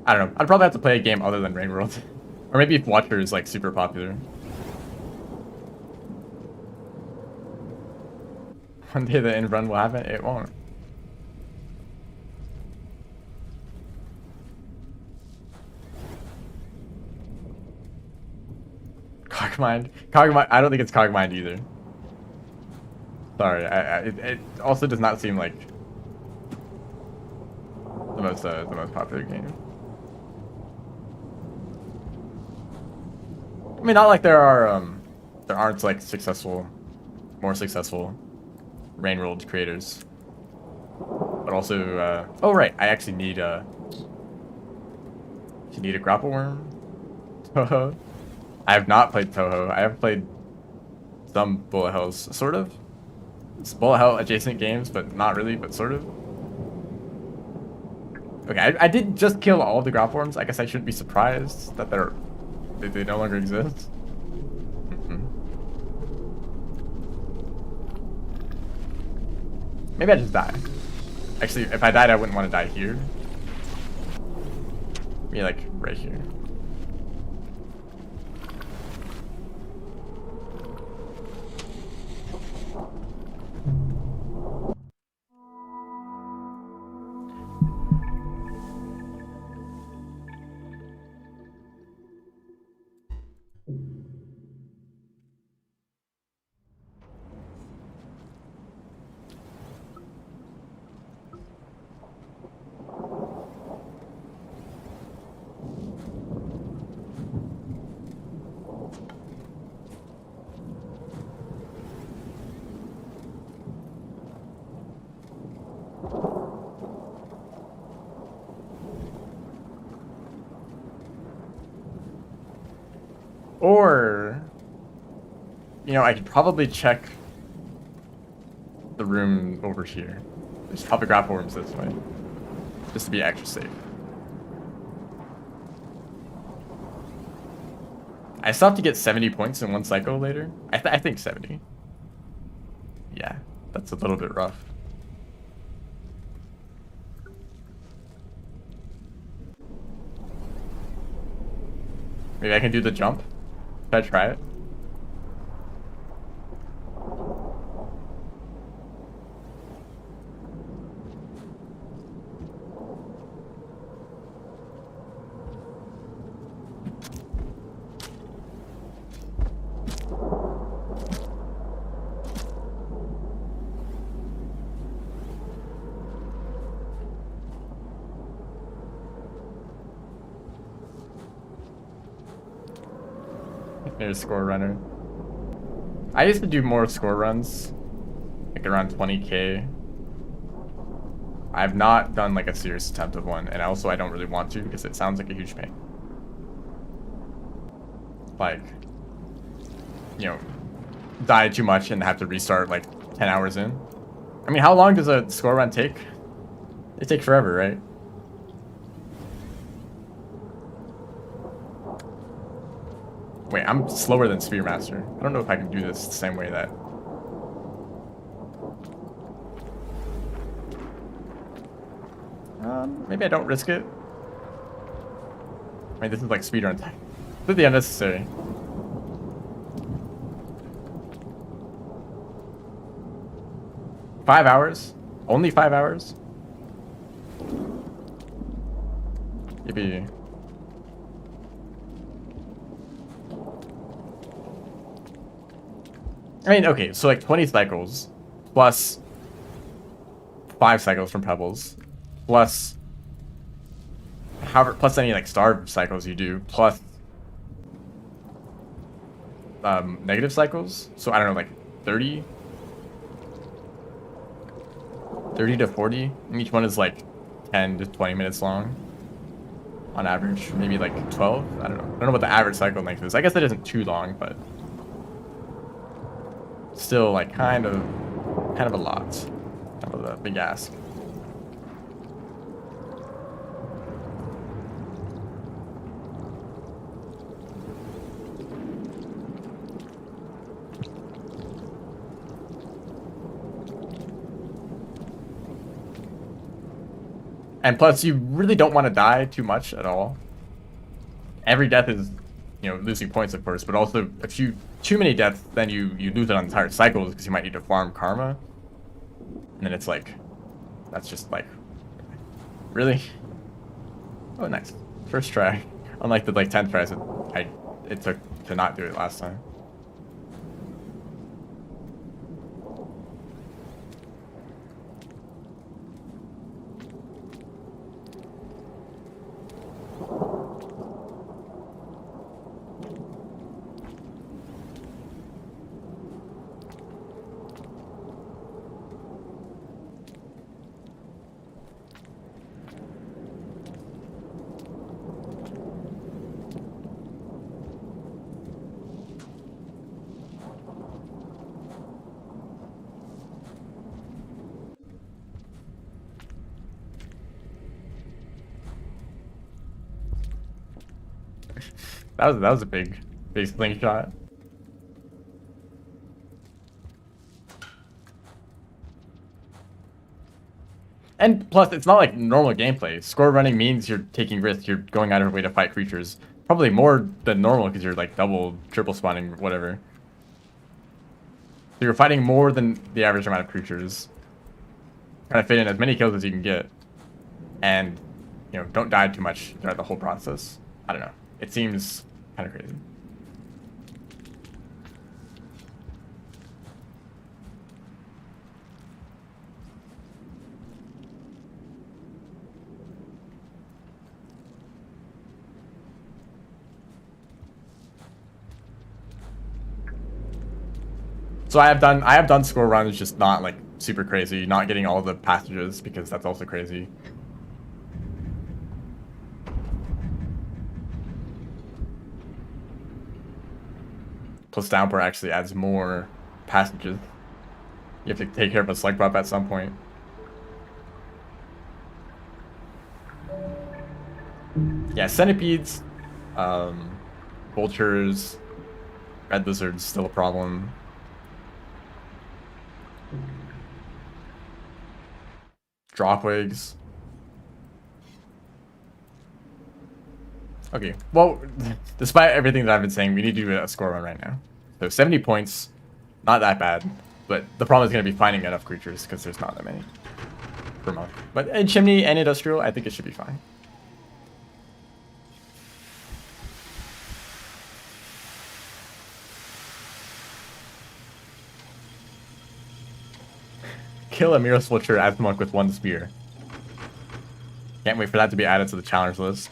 I don't know. I'd probably have to play a game other than Rain World. Or maybe if Watcher is like super popular. One day the end run will happen, it won't. Cogmind? Cogmind, I don't think it's Cogmind either. Sorry, it also does not seem like the most popular game. I mean, not like there aren't like more successful Rain World creators, but also, oh right, I actually need a grapple worm. Toho. I have not played Toho. I have played some bullet hells, sort of. It's bullet hell adjacent games, but not really, but sort of. Okay, I did just kill all of the grapple worms. I guess I shouldn't be surprised that they no longer exist. Maybe I just die. Actually, if I died, I wouldn't want to die here. Maybe like right here. Or, you know, I could probably check the room over here. There's probably grapple worms this way, just to be extra safe. I still have to get 70 points in one cycle later. I think 70. Yeah, that's a little bit rough. Maybe I can do the jump. Should I try it? There's score runner. I used to do more score runs, like around 20k. I've not done like a serious attempt of one, and also I don't really want to because it sounds like a huge pain. Like, you know, die too much and have to restart like 10 hours in. I mean, how long does a score run take? It takes forever, right? Wait, I'm slower than Spearmaster. I don't know if I can do this the same way that... maybe I don't risk it. I mean, this is like speedrun time. Completely unnecessary. $5 hours? Only 5 hours? Maybe... I mean, okay, so like 20 cycles plus 5 cycles from Pebbles plus however plus any like starve cycles you do plus negative cycles. So I don't know, like 30 to 40, and each one is like 10 to 20 minutes long on average, maybe like 12. I don't know what the average cycle length is. I guess that isn't too long, but still like kind of a lot. Kind of a big ask. And plus, you really don't want to die too much at all. Every death is, you know, losing points, of course, but also if you too many deaths, then you lose it on entire cycles because you might need to farm karma. And then it's like, that's just like, really? Oh, nice. First try. Unlike the like 10 tries it took to not do it last time. That was a big slingshot. And plus, it's not like normal gameplay. Score running means you're taking risks. You're going out of your way to fight creatures. Probably more than normal because you're like double, triple spawning, whatever. So you're fighting more than the average amount of creatures. Trying to fit in as many kills as you can get. And, you know, don't die too much throughout the whole process. I don't know. It seems kind of crazy. So I have done score runs, just not like super crazy, not getting all the passages because that's also crazy. Plus Downpour actually adds more passages. You have to take care of a slug buff at some point. Yeah, centipedes, vultures, red lizards still a problem. Dropwigs. Okay, well, despite everything that I've been saying, we need to do a score run right now. So 70 points, not that bad, but the problem is going to be finding enough creatures because there's not that many per month. But in Chimney and Industrial, I think it should be fine. Kill a Mirror Vulture as monk with 1 spear. Can't wait for that to be added to the challenge list.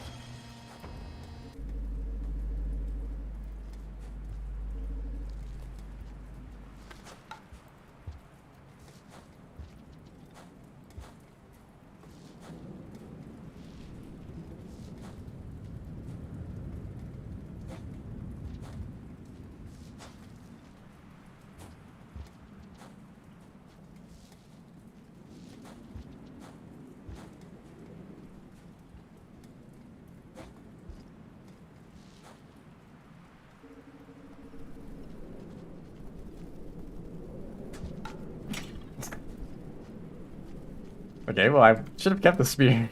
Okay, well, I should have kept the spear.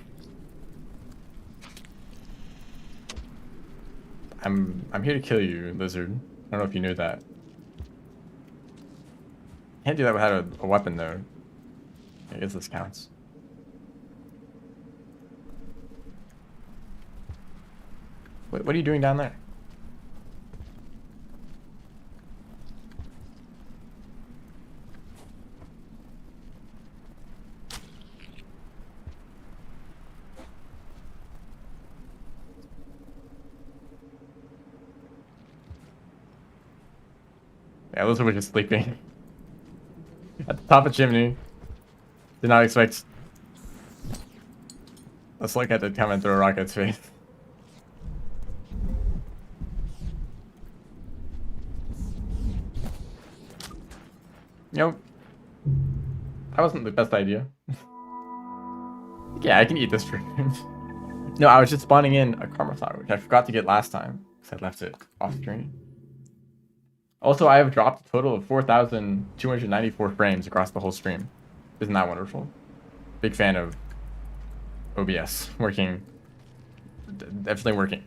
I'm here to kill you, lizard. I don't know if you knew that. Can't do that without a weapon, though. I guess this counts. What are you doing down there? Yeah, those were just sleeping. At the top of chimney. Did not expect a slughead to come and throw a rock at its face. You know, that wasn't the best idea. Yeah, I can eat this fruit. No, I was just spawning in a karma flower, which I forgot to get last time because I left it off screen. Also, I have dropped a total of 4,294 frames across the whole stream. Isn't that wonderful? Big fan of OBS working. Definitely working.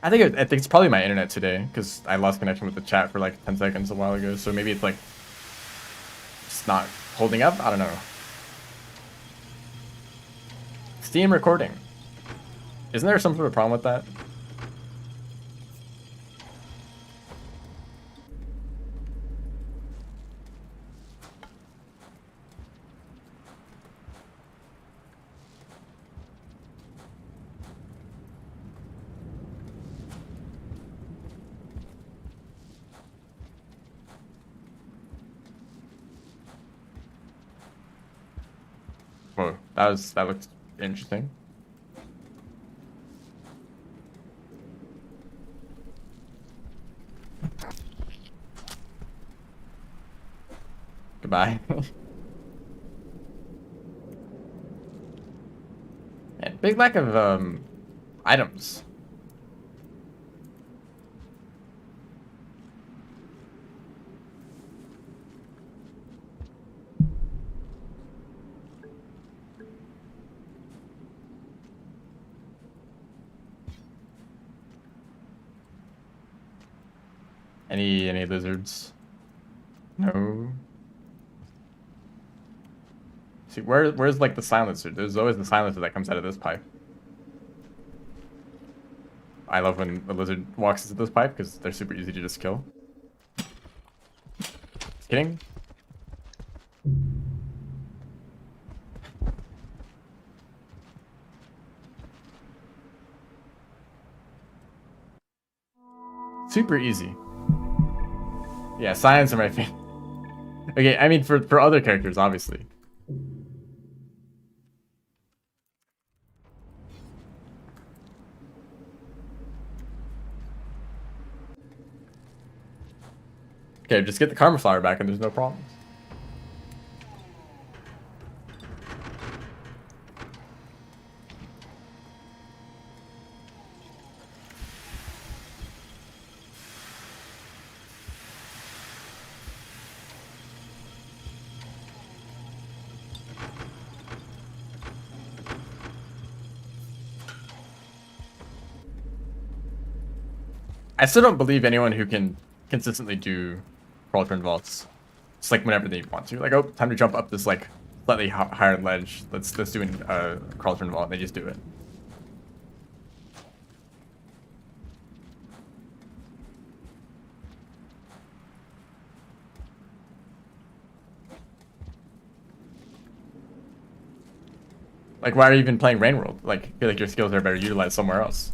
I think it's probably my internet today because I lost connection with the chat for like 10 seconds a while ago. So maybe it's like just not holding up. I don't know. Steam recording. Isn't there some sort of problem with that? Whoa, that looks interesting. Goodbye. And big lack of items. Any lizards? No. See, where's like the silencer? There's always the silencer that comes out of this pipe. I love when a lizard walks into this pipe because they're super easy to just kill. Just kidding. Super easy. Yeah, science are my favorite. Okay, I mean for other characters, obviously. Okay, just get the karma flower back and there's no problems. I still don't believe anyone who can consistently do cauldron vaults. It's like whenever they want to. Like, oh, time to jump up this like slightly higher ledge. Let's do a cauldron vault. And they just do it. Like, why are you even playing Rain World? Like, I feel like your skills are better utilized somewhere else.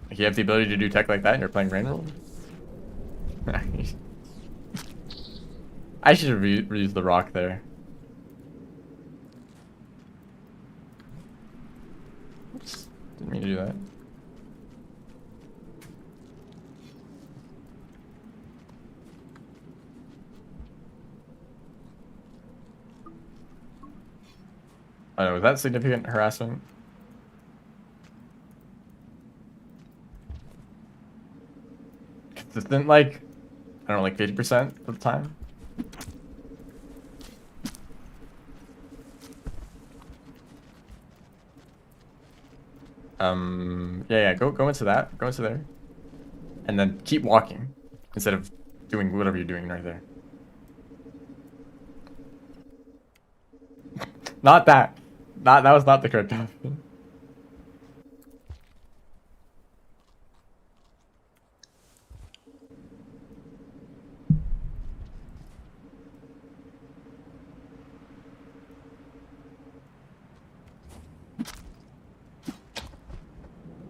Like, you have the ability to do tech like that and you're playing Rain World? I should have reused the rock there. Oops, didn't mean to do that. I don't know, was that significant harassment? Consistent, like, I don't know, like 50% of the time? Yeah, go into that. Go into there. And then keep walking instead of doing whatever you're doing right there. Not that. That was not the correct option.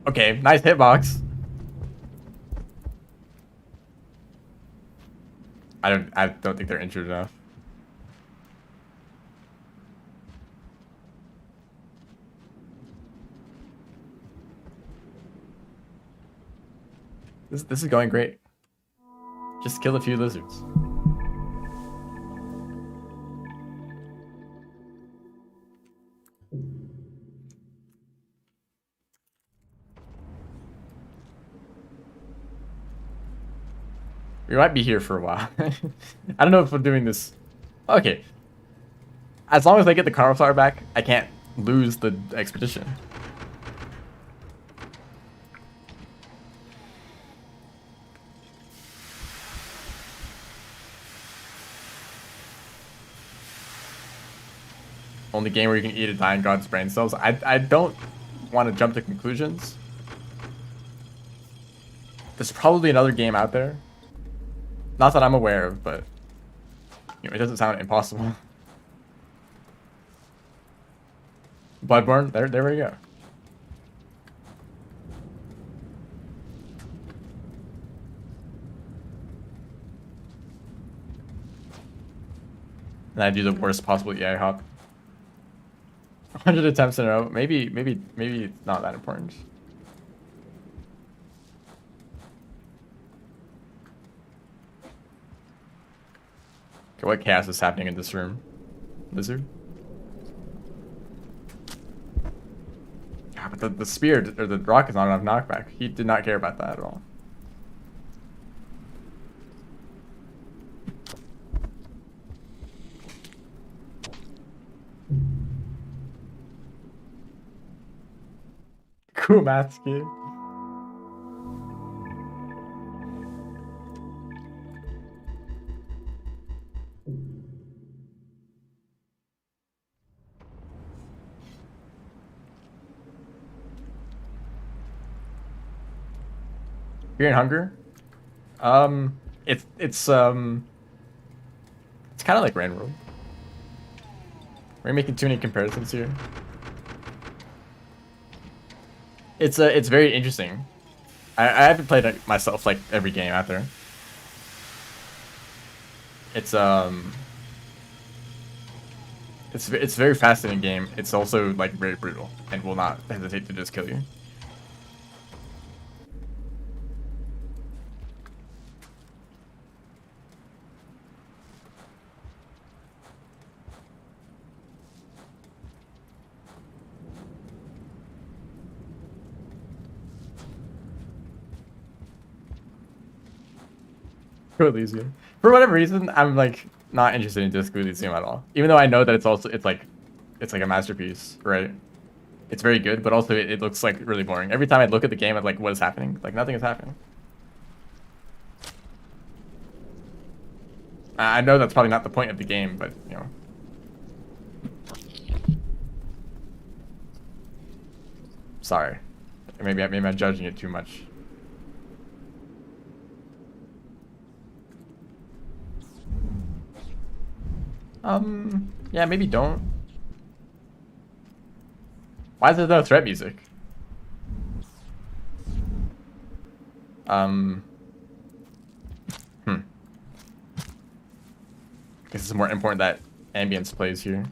Okay, nice hitbox. I don't think they're injured enough. This is going great. Just kill a few lizards. We might be here for a while. I don't know if we're doing this. Okay. As long as I get the Karma Flower back, I can't lose the expedition. Only game where you can eat a dying god's brain cells. I don't want to jump to conclusions. There's probably another game out there. Not that I'm aware of, but you know, it doesn't sound impossible. Bloodborne, there we go. And I do the worst possible EI hop. 100 attempts in a row. Maybe it's not that important. Okay, what chaos is happening in this room? Lizard? Yeah, but the spear or the rock is not enough knockback. He did not care about that at all. Kumatsuki. Fear and Hunger? It's kind of like Rain World. We're making too many comparisons here. It's very interesting. I haven't played it myself like every game out there. It's it's a very fascinating game. It's also like very brutal and will not hesitate to just kill you. Go Elysium. For whatever reason, I'm like not interested in Disco Elysium at all. Even though I know that it's like a masterpiece, right? It's very good, but also it looks like really boring. Every time I look at the game, I'm like, what is happening? Like nothing is happening. I know that's probably not the point of the game, but you know. Sorry. Maybe I'm judging it too much. Yeah, maybe don't. Why is there no threat music? Guess it's more important that ambience plays here.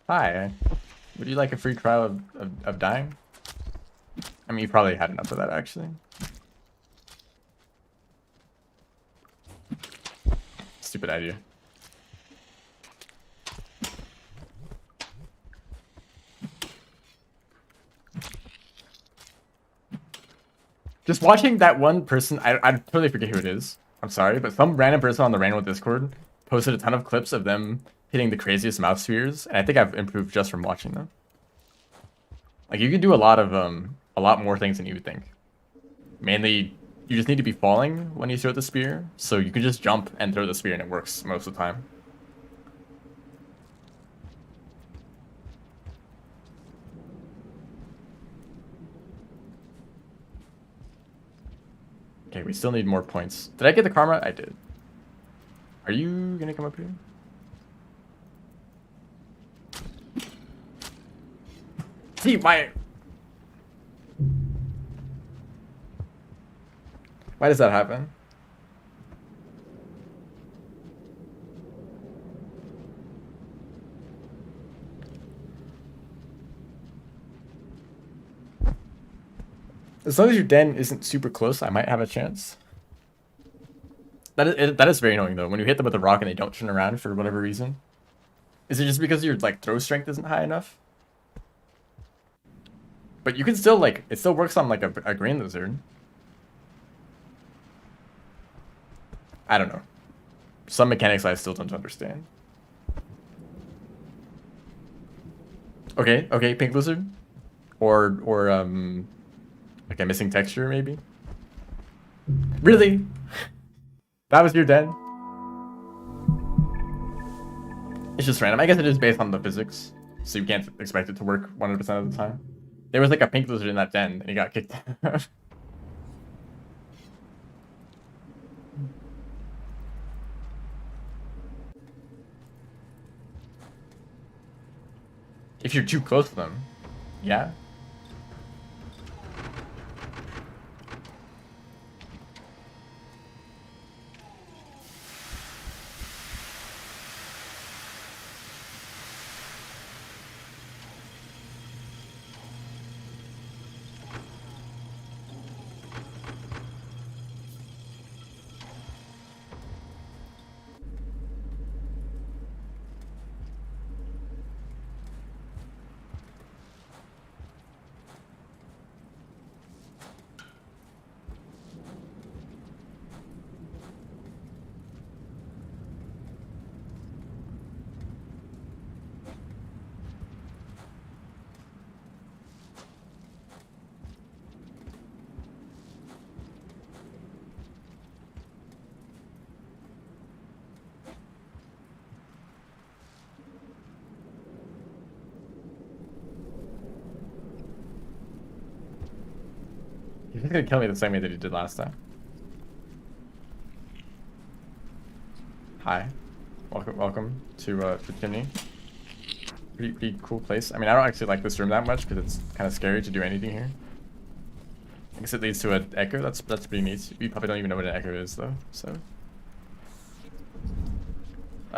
Hi. Would you like a free trial of dying? I mean, you probably had enough of that, actually. Stupid idea. Just watching that one person, I totally forget who it is. I'm sorry, but some random person on the Rainbow Discord posted a ton of clips of them hitting the craziest mouth spheres, and I think I've improved just from watching them. Like, you can do a lot more things than you would think. Mainly, you just need to be falling when you throw the spear, so you can just jump and throw the spear and it works most of the time. Okay, we still need more points. Did I get the karma? I did. Are you gonna come up here? See, why does that happen? As long as your den isn't super close, I might have a chance. That is very annoying though. When you hit them with a rock and they don't turn around for whatever reason. Is it just because your like throw strength isn't high enough? But you can still like it still works on like a green lizard. I don't know. Some mechanics I still don't understand. Okay, okay, pink lizard, or like a missing texture maybe. Really? That was your den? It's just random. I guess it is based on the physics, so you can't expect it to work 100% of the time. There was like a pink lizard in that den, and he got kicked out. If you're too close to them, yeah. He's gonna kill me the same way that he did last time. Hi, welcome to Chimney. Pretty cool place. I mean, I don't actually like this room that much because it's kind of scary to do anything here. I guess it leads to an echo. That's pretty neat. We probably don't even know what an echo is though. So,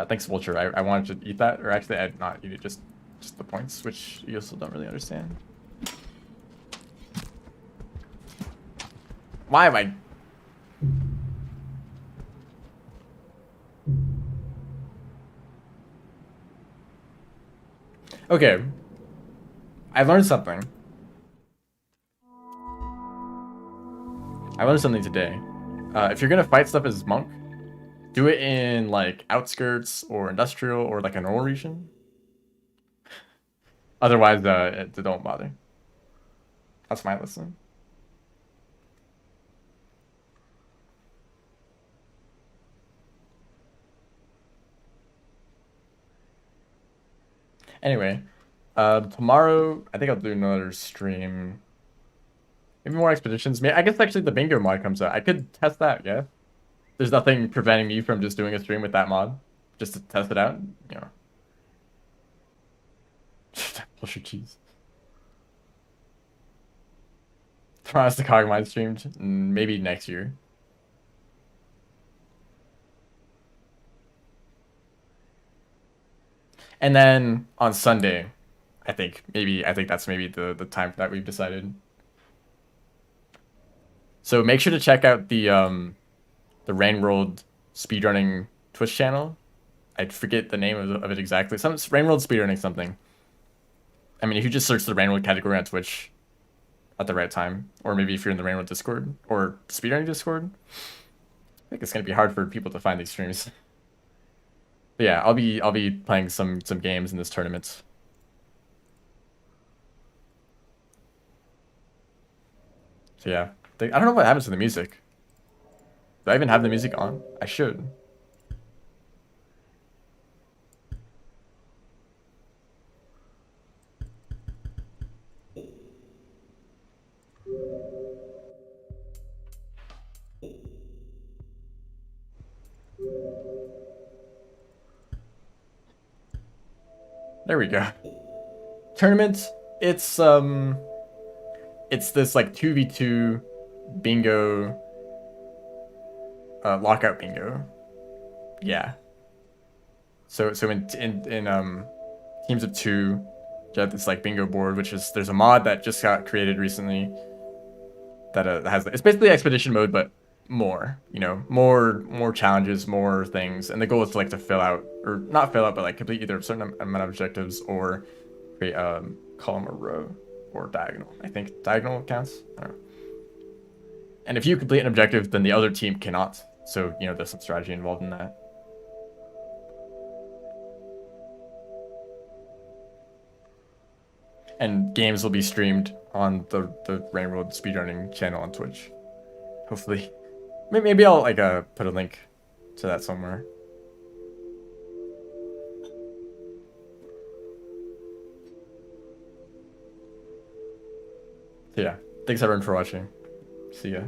thanks, Vulture. I wanted to eat that, or actually, I'd not eat it. Just the points, which you also don't really understand. Why am I? Okay. I learned something. I learned something today. If you're gonna fight stuff as monk, do it in like outskirts or industrial or like a normal region. Otherwise, don't bother. That's my lesson. Anyway, tomorrow I think I'll do another stream. Maybe more expeditions. I guess actually the bingo mod comes out. I could test that, yeah. There's nothing preventing me from just doing a stream with that mod, just to test it out, you know. Push your cheese. Tomorrow's the Cogmind streamed. Maybe next year. And then on Sunday, I think that's maybe the time that we've decided. So make sure to check out the Rain World speedrunning Twitch channel. I forget the name of it exactly. Some Rain World speedrunning something. I mean, if you just search the Rain World category on Twitch at the right time, or maybe if you're in the Rain World Discord or speedrunning Discord, I think it's gonna be hard for people to find these streams. But yeah, I'll be playing some games in this tournament. So yeah, I don't know what happens to the music. Do I even have the music on? I should. There we go. Tournament, it's this like 2v2 bingo lockout bingo. Yeah. So in teams of 2, you have this like bingo board, which is there's a mod that just got created recently. that has it's basically expedition mode, but more, you know, more challenges, more things, and the goal is to like to fill out or not fill out, but like complete either a certain amount of objectives or create column or row or diagonal. I think diagonal counts. I don't know. And if you complete an objective, then the other team cannot. So you know there's some strategy involved in that. And games will be streamed on the Rain World speedrunning channel on Twitch. Hopefully. Maybe I'll like put a link to that somewhere. So yeah, thanks everyone for watching. See ya.